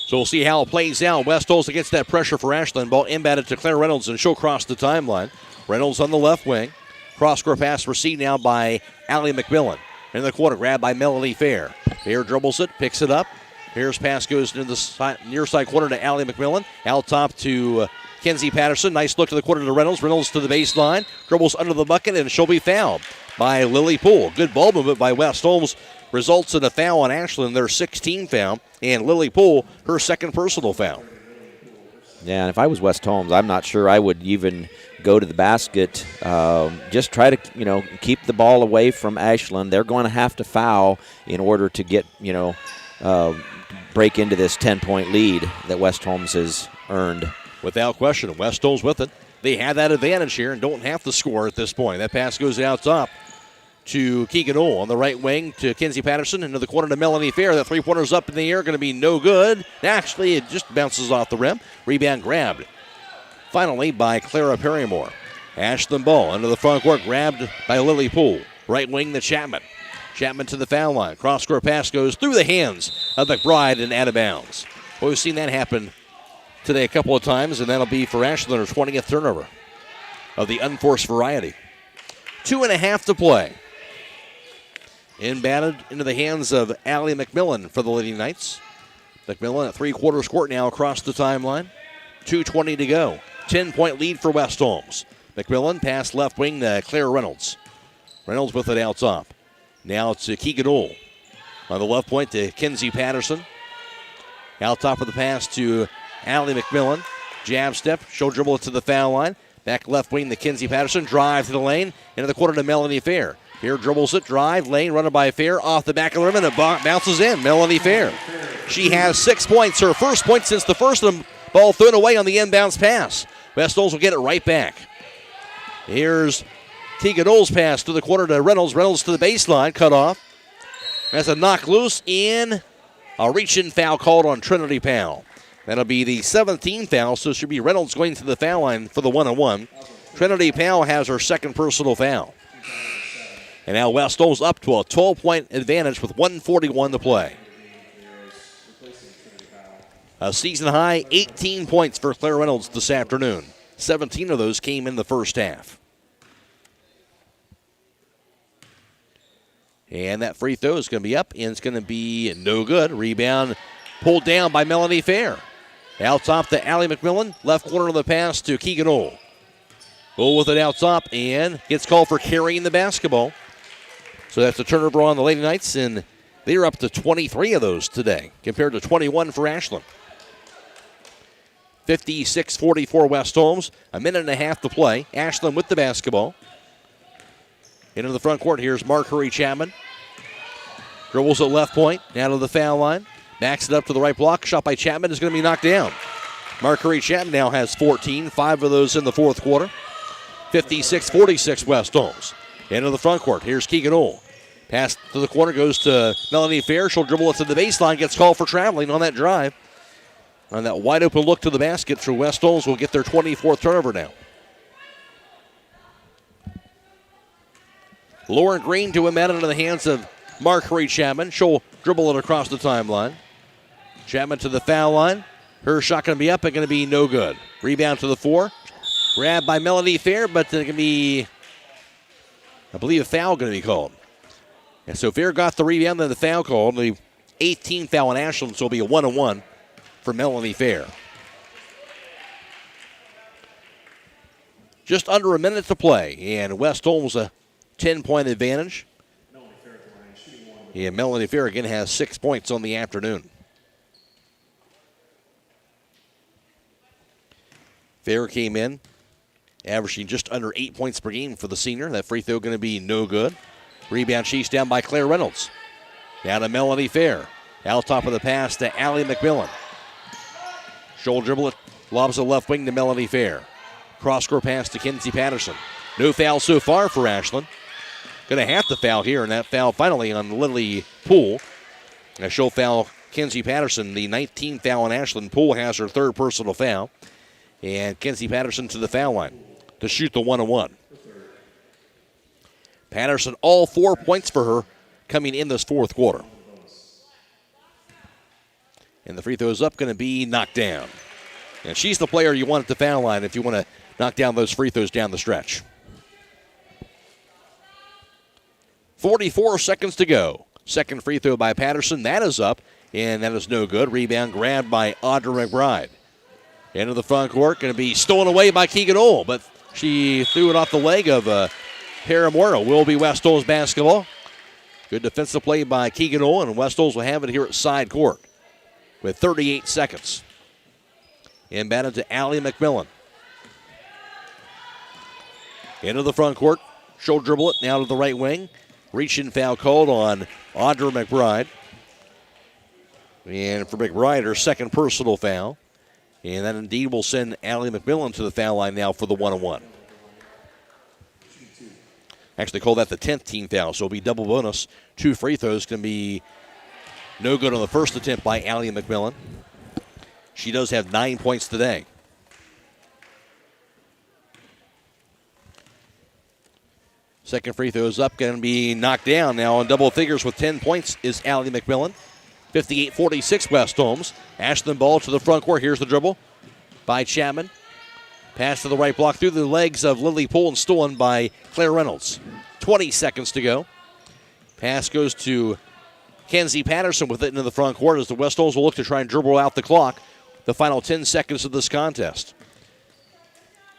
So we'll see how it plays out. West Holmes against that pressure for Ashland. Ball inbounded to Claire Reynolds, and she'll cross the timeline. Reynolds on the left wing. Cross-court pass received now by Allie McMillan. In the corner, grabbed by Melanie Fair. Fair dribbles it, picks it up. Here's pass goes into the near side corner to Allie McMillan. Out top to Kenzie Patterson. Nice look to the corner to Reynolds. Reynolds to the baseline. Dribbles under the bucket, and she'll be fouled by Lily Poole. Good ball movement by West Holmes results in a foul on Ashland, their 16th foul. And Lily Poole, her second personal foul.
Yeah, and if I was West Holmes, I'm not sure I would even go to the basket. Just try to, keep the ball away from Ashland. They're going to have to foul in order to get, break into this 10-point lead that West Holmes has earned.
Without question, West Holmes with it. They have that advantage here and don't have to score at this point. That pass goes out top to Keegan Ohl on the right wing to Kenzie Patterson. Into the corner to Melanie Fair. That three-pointer's up in the air, going to be no good. Actually, it just bounces off the rim. Rebound grabbed finally by Clara Perrymore. Ashland ball into the front court, grabbed by Lily Poole. Right wing to Chapman. Chapman to the foul line. Cross-court pass goes through the hands of McBride and out of bounds. Well, we've seen that happen today a couple of times, and that'll be for Ashland, her 20th turnover of the unforced variety. 2.5 to play. Inbounded into the hands of Allie McMillan for the Lady Knights. McMillan at three-quarters court now across the timeline. 2:20 to go. 10-point lead for West Holmes. McMillan pass left wing to Claire Reynolds. Reynolds with it out top. Now to Keegan Ohl. On the left point to Kenzie Patterson. Out top of the pass to Allie McMillan. Jab step. She'll dribble it to the foul line. Back left wing to Kenzie Patterson. Drive to the lane. Into the corner to Melanie Fair. Fair dribbles it. Drive. Lane running by Fair. Off the back of the rim and it bounces in. Melanie Fair. She has 6 points. Her first point since the first of them. Ball thrown away on the inbounds pass. West Holmes will get it right back. Here's Keegan Ohl's pass to the corner to Reynolds. Reynolds to the baseline. Cut off. That's a knock loose in. A reach-in foul called on Trinity Powell. That'll be the 17th foul, so it should be Reynolds going to the foul line for the 1-on-1. Trinity Powell has her second personal foul. And now West Holmes up to a 12-point advantage with 1:41 to play. A season-high 18 points for Claire Reynolds this afternoon. 17 of those came in the first half. And that free throw is going to be up, and it's going to be no good. Rebound pulled down by Melanie Fair. Out top to Allie McMillan. Left corner of the pass to Keegan Ohl. Ohl with it out top, and gets called for carrying the basketball. So that's a turnover on the Lady Knights, and they're up to 23 of those today, compared to 21 for Ashland. 56-44 West Holmes. A minute and a half to play. Ashland with the basketball. Into the front court, here's Marjorie Chapman. Dribbles at left point, down to the foul line. Backs it up to the right block. Shot by Chapman is going to be knocked down. Marjorie Chapman now has 14, 5 of those in the fourth quarter. 56-46 West Holmes. Into the front court, here's Keegan Ohl. Pass to the corner goes to Melanie Fair. She'll dribble it to the baseline, gets called for traveling on that drive. On that wide open look to the basket for West Holmes will get their 24th turnover now. Lauren Green to him out into the hands of Marjorie Chapman. She'll dribble it across the timeline. Chapman to the foul line. Her shot going to be up and going to be no good. Rebound to the 4. Grabbed by Melanie Fair, but it's going to be, I believe, a foul going to be called. And so Fair got the rebound, then the foul called. The 18th foul on Ashland, so it'll be a 1-on-1 for Melanie Fair. Just under a minute to play, and West Holmes a 10-point advantage. And Melanie Fair again has 6 points on the afternoon. Fair came in, averaging just under 8 points per game for the senior. That free throw going to be no good. Rebound chased down by Claire Reynolds. Down to Melanie Fair. Out top of the pass to Allie McMillan. Shoulder dribble it, lobs the left wing to Melanie Fair. Cross-court pass to Kenzie Patterson. No foul so far for Ashland. Going to have to foul here, and that foul finally on Lily Poole. And a show foul Kenzie Patterson, the 19th foul on Ashland. Poole has her third personal foul. And Kenzie Patterson to the foul line to shoot the 1-on-1. Patterson, all 4 points for her coming in this fourth quarter. And the free throw is up, going to be knocked down. And she's the player you want at the foul line if you want to knock down those free throws down the stretch. 44 seconds to go. Second free throw by Patterson. That is up, and that is no good. Rebound grabbed by Audra McBride. Into the front court, going to be stolen away by Keegan Ohl, but she threw it off the leg of Paramore. Will be West Holmes basketball. Good defensive play by Keegan Ohl, and West Holmes will have it here at side court with 38 seconds. Inbounded to Allie McMillan. Into the front court. She'll dribble it now to the right wing. Reach-in foul called on Audra McBride. And for McBride, her second personal foul. And that indeed will send Allie McMillan to the foul line now for the 1-on-1. Actually call that the 10th team foul, so it'll be double bonus. 2 free throws can be no good on the first attempt by Allie McMillan. She does have 9 points today. Second free throw is up, going to be knocked down now on double figures with 10 points is Allie McMillan. 58-46 West Holmes. Ashland ball to the front court. Here's the dribble by Chapman. Pass to the right block through the legs of Lily Poole and stolen by Claire Reynolds. 20 seconds to go. Pass goes to Kenzie Patterson with it into the front court as the West Holmes will look to try and dribble out the clock. The final 10 seconds of this contest.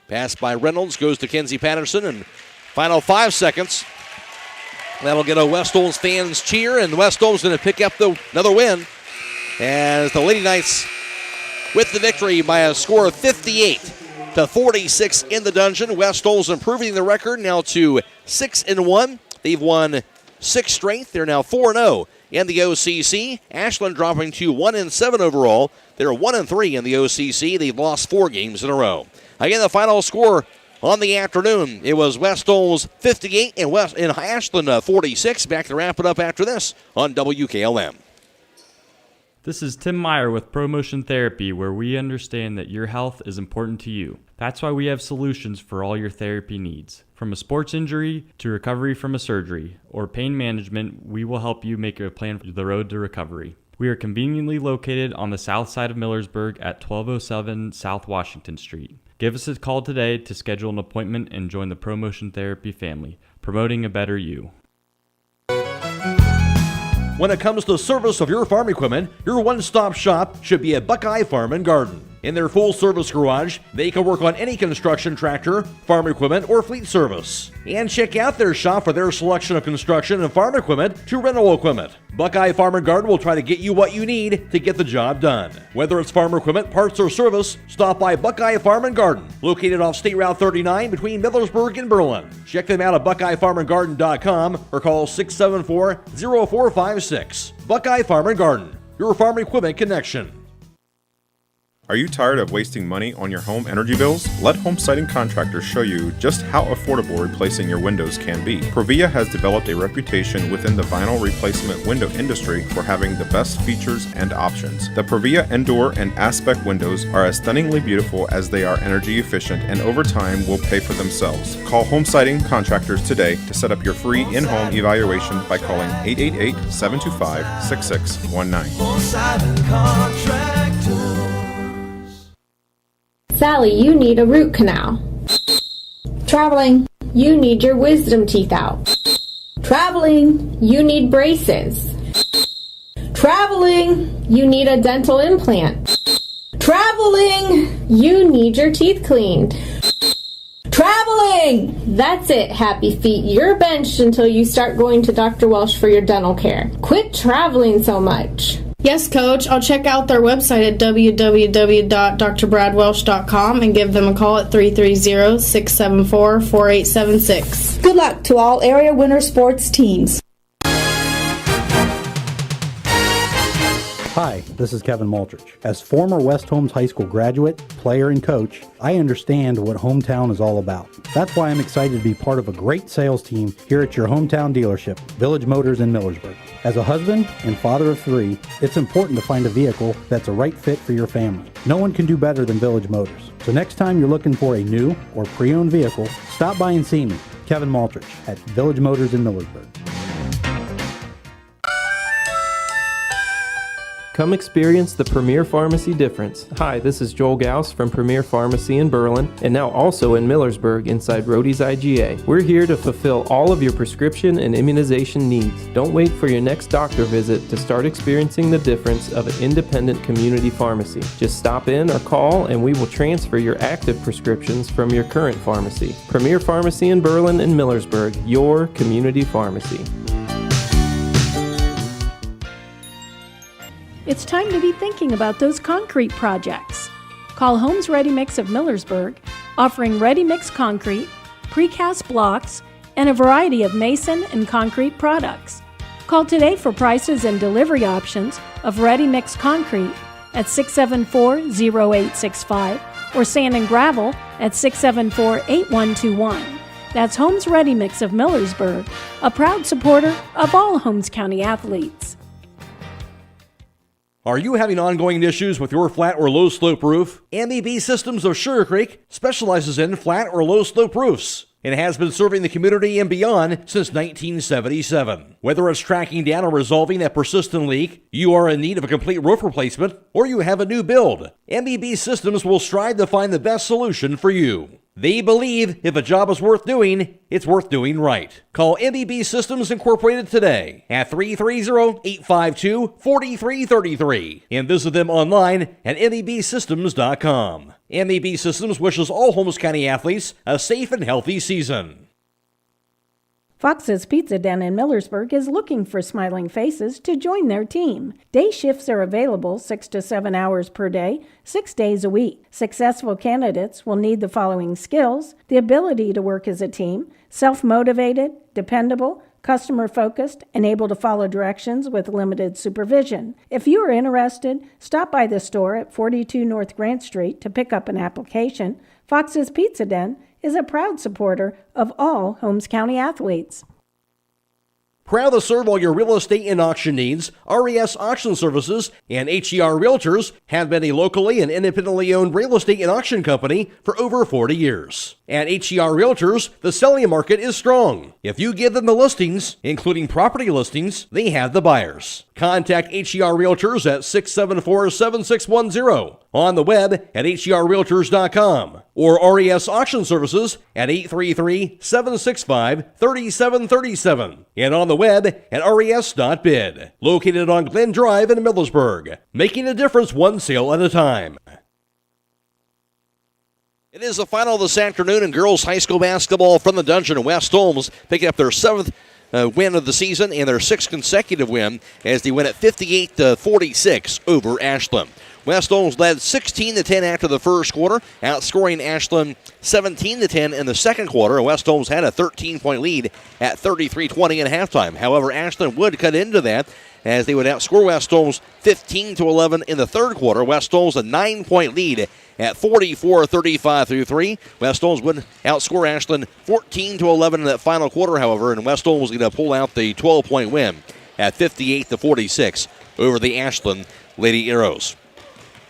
Pass by Reynolds goes to Kenzie Patterson, and final 5 seconds. That'll get a West Holmes fans cheer, and West Holmes going to pick up another win as the Lady Knights with the victory by a score of 58-46 in the dungeon. West Holmes improving the record now to 6-1. They've won 6 straight. They're now 4-0 in the OCC. Ashland dropping to 1-7 overall. They're 1-3 in the OCC. They've lost 4 games in a row. Again, the final score on the afternoon, it was West Holmes 58 and Ashland 46. Back to wrap it up after this on WKLM.
This is Tim Meyer with ProMotion Therapy, where we understand that your health is important to you. That's why we have solutions for all your therapy needs. From a sports injury to recovery from a surgery or pain management, we will help you make a plan for the road to recovery. We are conveniently located on the south side of Millersburg at 1207 South Washington Street. Give us a call today to schedule an appointment and join the ProMotion Therapy family, promoting a better you.
When it comes to the service of your farm equipment, your one-stop shop should be at Buckeye Farm and Garden. In their full-service garage, they can work on any construction tractor, farm equipment, or fleet service. And check out their shop for their selection of construction and farm equipment to rental equipment. Buckeye Farm and Garden will try to get you what you need to get the job done. Whether it's farm equipment, parts, or service, stop by Buckeye Farm and Garden, located off State Route 39 between Millersburg and Berlin. Check them out at BuckeyeFarmandGarden.com or call 674-0456. Buckeye Farm and Garden, your farm equipment connection.
Are you tired of wasting money on your home energy bills? Let Home Siding Contractors show you just how affordable replacing your windows can be. Provia has developed a reputation within the vinyl replacement window industry for having the best features and options. The Provia Endure and Aspect windows are as stunningly beautiful as they are energy efficient, and over time will pay for themselves. Call Home Siding Contractors today to set up your free in-home evaluation by calling 888-725-6619.
Home Siding Contractors.
Sally, you need a root canal. Traveling, you need your wisdom teeth out. Traveling, you need braces. Traveling, you need a dental implant. Traveling, you need your teeth cleaned. Traveling! That's it, happy feet. You're benched until you start going to Dr. Welsh for your dental care. Quit traveling so much.
Yes, Coach. I'll check out their website at www.drbradwelsh.com and give them a call at 330-674-4876.
Good luck to all area winter sports teams.
Hi, this is Kevin Multrich. As former West Holmes High School graduate, player, and coach, I understand what hometown is all about. That's why I'm excited to be part of a great sales team here at your hometown dealership, Village Motors in Millersburg. As a husband and father of 3, it's important to find a vehicle that's a right fit for your family. No one can do better than Village Motors. So next time you're looking for a new or pre-owned vehicle, stop by and see me, Kevin Multrich, at Village Motors in Millersburg.
Come experience the Premier Pharmacy difference. Hi, this is Joel Gauss from Premier Pharmacy in Berlin and now also in Millersburg inside Rody's IGA. We're here to fulfill all of your prescription and immunization needs. Don't wait for your next doctor visit to start experiencing the difference of an independent community pharmacy. Just stop in or call and we will transfer your active prescriptions from your current pharmacy. Premier Pharmacy in Berlin and Millersburg, your community pharmacy.
It's time to be thinking about those concrete projects. Call Holmes Ready Mix of Millersburg, offering ready mix concrete, precast blocks, and a variety of mason and concrete products. Call today for prices and delivery options of ready mix concrete at 674-0865 or sand and gravel at 674-8121. That's Holmes Ready Mix of Millersburg, a proud supporter of all Holmes County athletes.
Are you having ongoing issues with your flat or low slope roof? MEB Systems of Sugar Creek specializes in flat or low slope roofs and has been serving the community and beyond since 1977. Whether it's tracking down or resolving a persistent leak, you are in need of a complete roof replacement, or you have a new build, MEB Systems will strive to find the best solution for you. They believe if a job is worth doing, it's worth doing right. Call MEB Systems Incorporated today at 330-852-4333 and visit them online at mebsystems.com. MEB Systems wishes all Holmes County athletes a safe and healthy season.
Fox's Pizza Den in Millersburg is looking for smiling faces to join their team. Day shifts are available 6 to 7 hours per day, 6 days a week. Successful candidates will need the following skills: the ability to work as a team, self-motivated, dependable, customer-focused, and able to follow directions with limited supervision. If you are interested, stop by the store at 42 North Grant Street to pick up an application. Fox's Pizza Den is a proud supporter of all Holmes County athletes.
Proud to serve all your real estate and auction needs, RES Auction Services and HER Realtors have been a locally and independently owned real estate and auction company for over 40 years. At HER Realtors, the selling market is strong. If you give them the listings, including property listings, they have the buyers. Contact HER Realtors at 674-7610, on the web at herrealtors.com, or RES Auction Services at 833-765-3737, and on the web at res.bid. Located on Glen Drive in Millersburg, making a difference one sale at a time.
It is the final this afternoon in girls high school basketball from the Dungeon. West Holmes picking up their 7th win of the season and their 6th consecutive win as they win at 58-46 over Ashland. West Holmes led 16-10 after the first quarter, outscoring Ashland 17-10 in the second quarter. West Holmes had a 13-point lead at 33-20 at halftime. However, Ashland would cut into that as they would outscore West Holmes 15-11 in the third quarter. West Holmes a 9-point lead at 44-35 through 3. West Holmes would outscore Ashland 14-11 in that final quarter, however, and West Holmes was going to pull out the 12-point win at 58-46 over the Ashland Lady Arrows.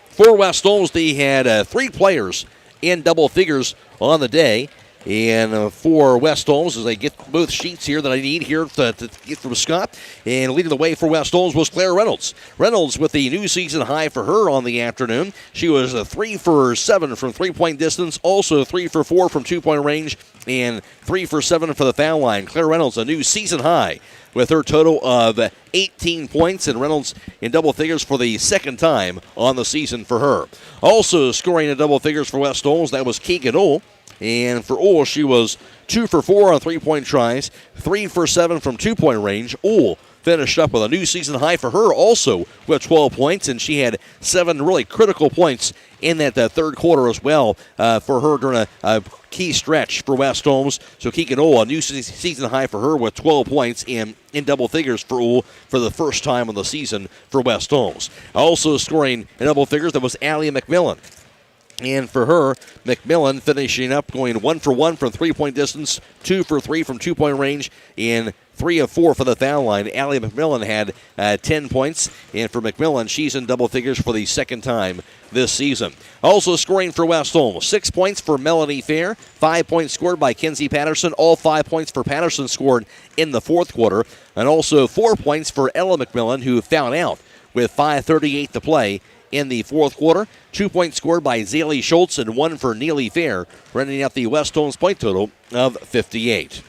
For West Holmes, they had 3 players in double figures on the day. And for West Holmes, as I get both sheets here that I need here to get from Scott, and leading the way for West Holmes was Claire Reynolds. Reynolds with the new season high for her on the afternoon. She was 3 for 7 from three-point distance, also 3 for 4 from two-point range, and 3 for 7 for the foul line. Claire Reynolds, a new season high with her total of 18 points, and Reynolds in double figures for the second time on the season for her. Also scoring in double figures for West Holmes, that was Keegan Ohl. And for Ohl, she was 2 for 4 on three-point tries, 3 for 7 from two-point range. Ohl finished up with a new season high for her, also with 12 points, and she had 7 really critical points in that third quarter as well for her during a key stretch for West Holmes. So Keegan Ohl, a new season high for her with 12 points in double figures for Ohl for the first time of the season for West Holmes. Also scoring in double figures, that was Allie McMillan. And for her, McMillan finishing up going 1 for 1 from three-point distance, 2 for 3 from two-point range, and 3 of 4 for the foul line. Allie McMillan had 10 points, and for McMillan, she's in double figures for the second time this season. Also scoring for West Holmes, 6 points for Melanie Fair, 5 points scored by Kenzie Patterson. All 5 points for Patterson scored in the fourth quarter, and also 4 points for Ella McMillan, who fouled out with 5:38 to play in the fourth quarter. 2 points scored by Zaylee Schultz and one for Neely Fair, running out the West Holmes point total of 58.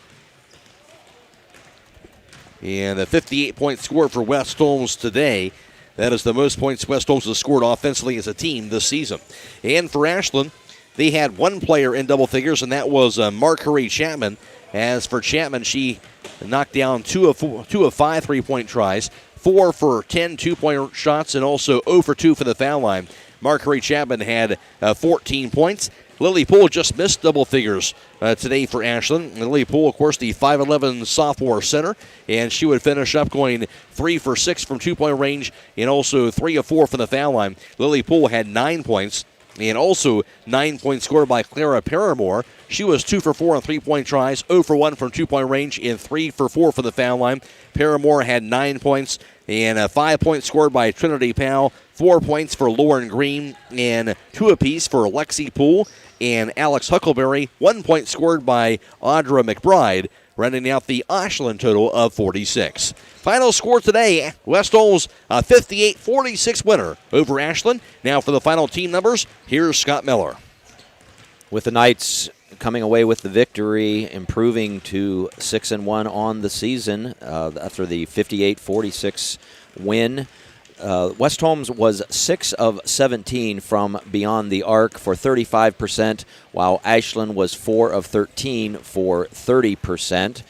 And a 58-point score for West Holmes today. That is the most points West Holmes has scored offensively as a team this season. And for Ashland, they had one player in double figures, and that was Marguerite Chapman. As for Chapman, she knocked down 2 of 5 3-point tries, 4 for 10 2-point shots, and also 0 for 2 for the foul line. Marguerite Chapman had 14 points. Lily Poole just missed double figures today for Ashland. Lily Poole, of course, the 5'11 sophomore center, and she would finish up going 3 for 6 from 2-point range and also 3 of 4 from the foul line. Lily Poole had 9 points. And also 9 points scored by Clara Paramore. She was 2 for 4 on 3-point tries, 0 for 1 from 2-point range, and 3 for 4 from the foul line. Paramore had 9 points, and 5 points scored by Trinity Powell, 4 points for Lauren Green, and 2 apiece for Lexi Poole and Alex Huckleberry. 1 point scored by Audra McBride, running out the Ashland total of 46. Final score today, West Holmes a 58-46 winner over Ashland. Now for the final team numbers, here's Scott Mellor.
With the Knights coming away with the victory, improving to 6-1 on the season after the 58-46 win. West Holmes was 6 of 17 from beyond the arc for 35%, while Ashland was 4 of 13 for 30%.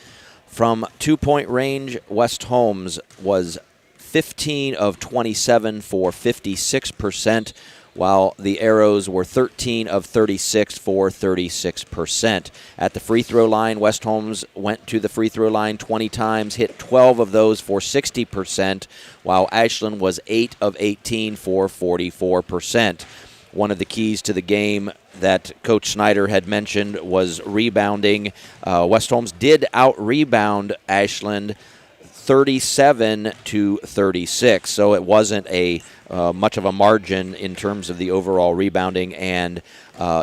From 2-point range, West Holmes was 15 of 27 for 56%, while the Arrows were 13 of 36 for 36%. At the free throw line, West Holmes went to the free throw line 20 times, hit 12 of those for 60%, while Ashland was 8 of 18 for 44%. One of the keys to the game that Coach Snyder had mentioned was rebounding. West Holmes did out-rebound Ashland 37-36, so it wasn't a much of a margin in terms of the overall rebounding. And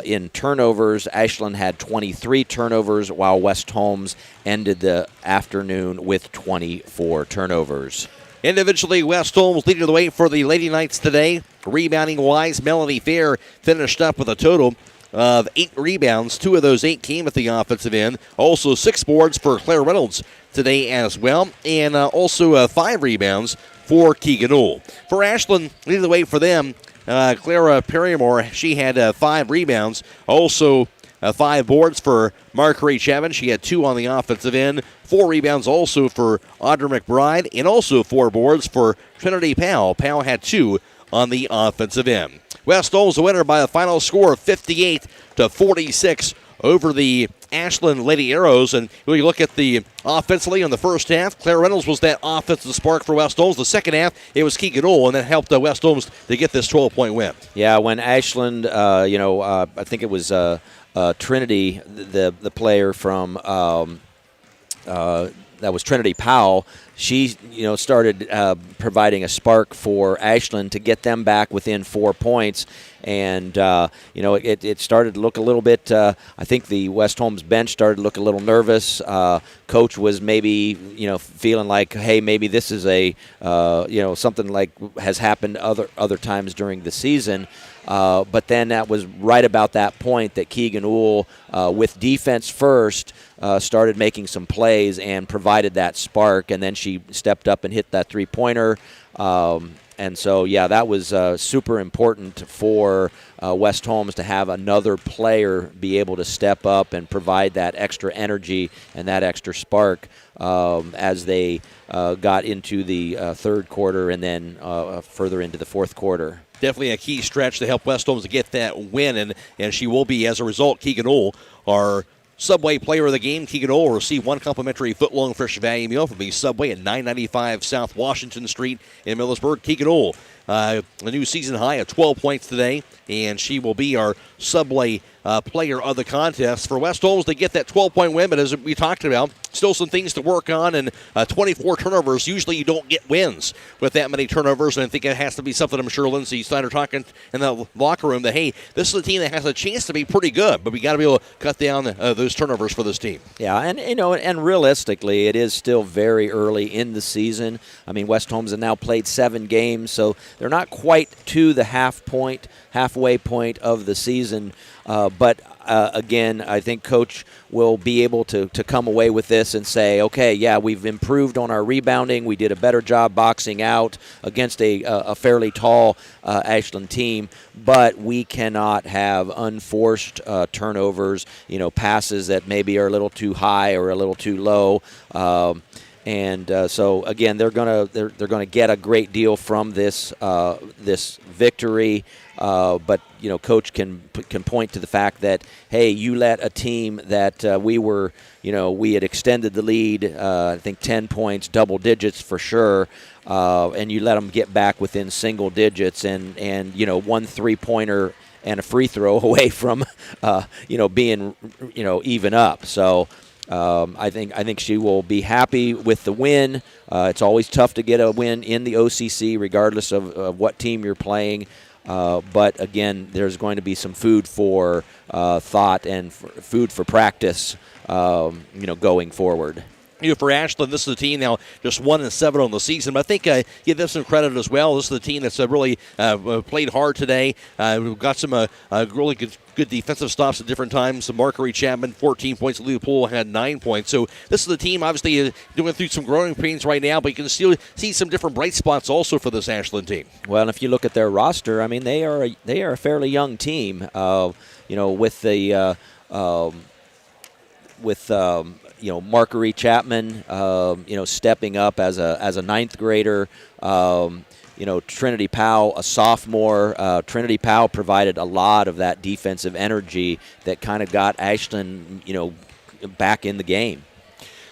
in turnovers, Ashland had 23 turnovers, while West Holmes ended the afternoon with 24 turnovers.
Individually, West Holmes leading the way for the Lady Knights today. Rebounding-wise, Melanie Fair finished up with a total of 8 rebounds. 2 of those 8 came at the offensive end. Also 6 boards for Claire Reynolds today as well. And also 5 rebounds for Keegan Ohl. For Ashland, leading the way for them, Clara Perrymore, she had 5 rebounds. Also 5 boards for Marguerite Chapman. She had 2 on the offensive end. 4 rebounds also for Audra McBride, and also 4 boards for Trinity Powell. Powell had 2 on the offensive end. West Holmes the winner by a final score of 58-46 over the Ashland Lady Arrows. And when you look at the offensively in the first half, Claire Reynolds was that offensive spark for West Holmes. The second half, it was Keegan Ohl, and that helped West Holmes to get this 12-point win.
Yeah, when Ashland, I think it was Trinity, the player from that was Trinity Powell. She, started providing a spark for Ashland to get them back within 4 points. And, it started to look a little bit, I think the West Holmes bench started to look a little nervous. Coach was maybe, feeling like, hey, maybe this is a, something like has happened other times during the season. But then that was right about that point that Keegan Ohl, with defense first, started making some plays and provided that spark. And then she stepped up and hit that three-pointer. And so, that was super important for West Holmes to have another player be able to step up and provide that extra energy and that extra spark as they got into the third quarter and then further into the fourth quarter.
Definitely a key stretch to help West Holmes to get that win, and she will be, as a result, Keegan Ohl, our Subway player of the game. Keegan Ohl will receive 1 complimentary foot-long fresh value meal from the Subway at 995 South Washington Street in Millersburg. Keegan Ohl, a new season high of 12 points today, and she will be our Subway player of the contest. For West Holmes, they get that 12-point win, but as we talked about, still some things to work on, and 24 turnovers. Usually you don't get wins with that many turnovers, and I think it has to be something I'm sure Lindsey Snyder talking in the locker room that, hey, this is a team that has a chance to be pretty good, but we got to be able to cut down those turnovers for this team.
Yeah, and realistically, it is still very early in the season. I mean, West Holmes have now played 7 games, so they're not quite to the halfway point of the season, but again, I think Coach will be able to come away with this and say, okay, yeah, we've improved on our rebounding. We did a better job boxing out against a fairly tall Ashland team, but we cannot have unforced turnovers, passes that maybe are a little too high or a little too low. So again, they're gonna get a great deal from this victory. But Coach can point to the fact that, hey, you let a team that we had extended the lead, I think 10 points, double digits for sure, and you let them get back within single digits, and 1 3-pointer and a free throw away from being even up. So. I think she will be happy with the win. It's always tough to get a win in the OCC, regardless of what team you're playing. But again, there's going to be some food for thought and food for practice, going forward.
For Ashland, this is a team now just 1-7 on the season, but I think give them some credit as well. This is the team that's really played hard today. We've got some really good defensive stops at different times. So Marguerite Chapman, 14 points. Lydia Poole had 9 points. So this is the team obviously going through some growing pains right now, but you can still see some different bright spots also for this Ashland team.
Well, and if you look at their roster, I mean, they are a fairly young team. With Marguerite Chapman, stepping up as a 9th grader. Trinity Powell, a sophomore. Trinity Powell provided a lot of that defensive energy that kind of got Ashland, back in the game.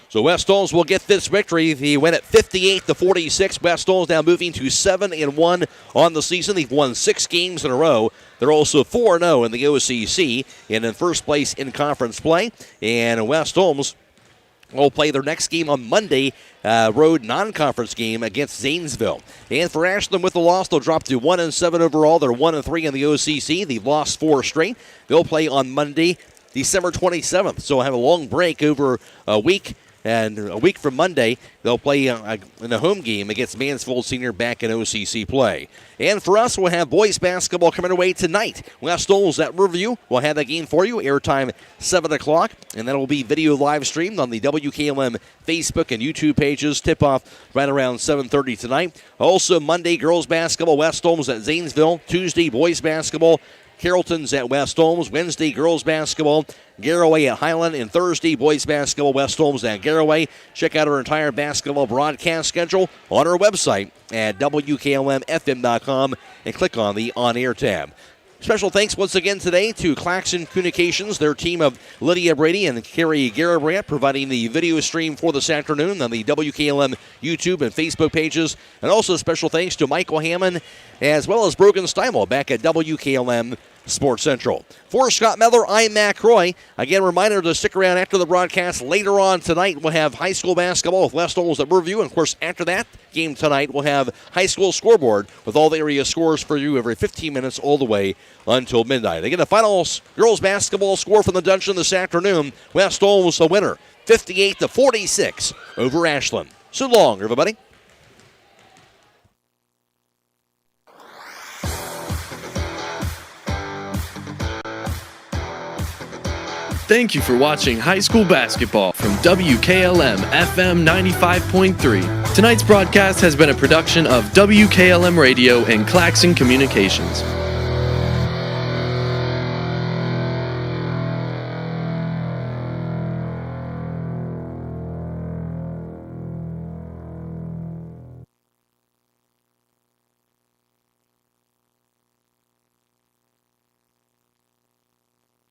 So West Holmes will get this victory. They win at 58-46. West Holmes now moving to 7-1 on the season. They've won 6 games in a row. They're also 4-0 in the OCC and in first place in conference play. And West Holmes will play their next game on Monday, road non-conference game against Zanesville. And for Ashland, with the loss, they'll drop to 1-7 overall. They're 1-3 in the OCC. They've lost 4 straight. They'll play on Monday, December 27th. So have a long break over a week. And a week from Monday, they'll play in a home game against Mansfield Senior back in OCC play. And for us, we'll have boys basketball coming away tonight. West Holmes at Riverview. We'll have that game for you. Airtime 7 o'clock. And that will be video live streamed on the WKLM Facebook and YouTube pages. Tip-off right around 7:30 tonight. Also, Monday, girls basketball, West Holmes at Zanesville. Tuesday, boys basketball, Carrollton's at West Holmes. Wednesday, girls basketball, Garaway at Highland. And Thursday, boys basketball, West Holmes at Garaway. Check out our entire basketball broadcast schedule on our website at WKLM-FM.com and click on the On Air tab. Special thanks once again today to Claxon Communications, their team of Lydia, Brady, and Carrie Garabrandt, providing the video stream for this afternoon on the WKLM YouTube and Facebook pages. And also special thanks to Michael Hammond, as well as Brogan Steinwell back at WKLM Sports Central. For Scott Mellor, I'm Matt Croy. Again, reminder to stick around after the broadcast. Later on tonight, we'll have high school basketball with West Holmes at Riverview. And, of course, after that game tonight, we'll have high school scoreboard with all the area scores for you every 15 minutes all the way until midnight. Again, the final girls basketball score from the dungeon this afternoon. West Holmes a winner, 58-46 over Ashland. So long, everybody.
Thank you for watching high school basketball from WKLM-FM 95.3. Tonight's broadcast has been a production of WKLM Radio and Claxon Communications.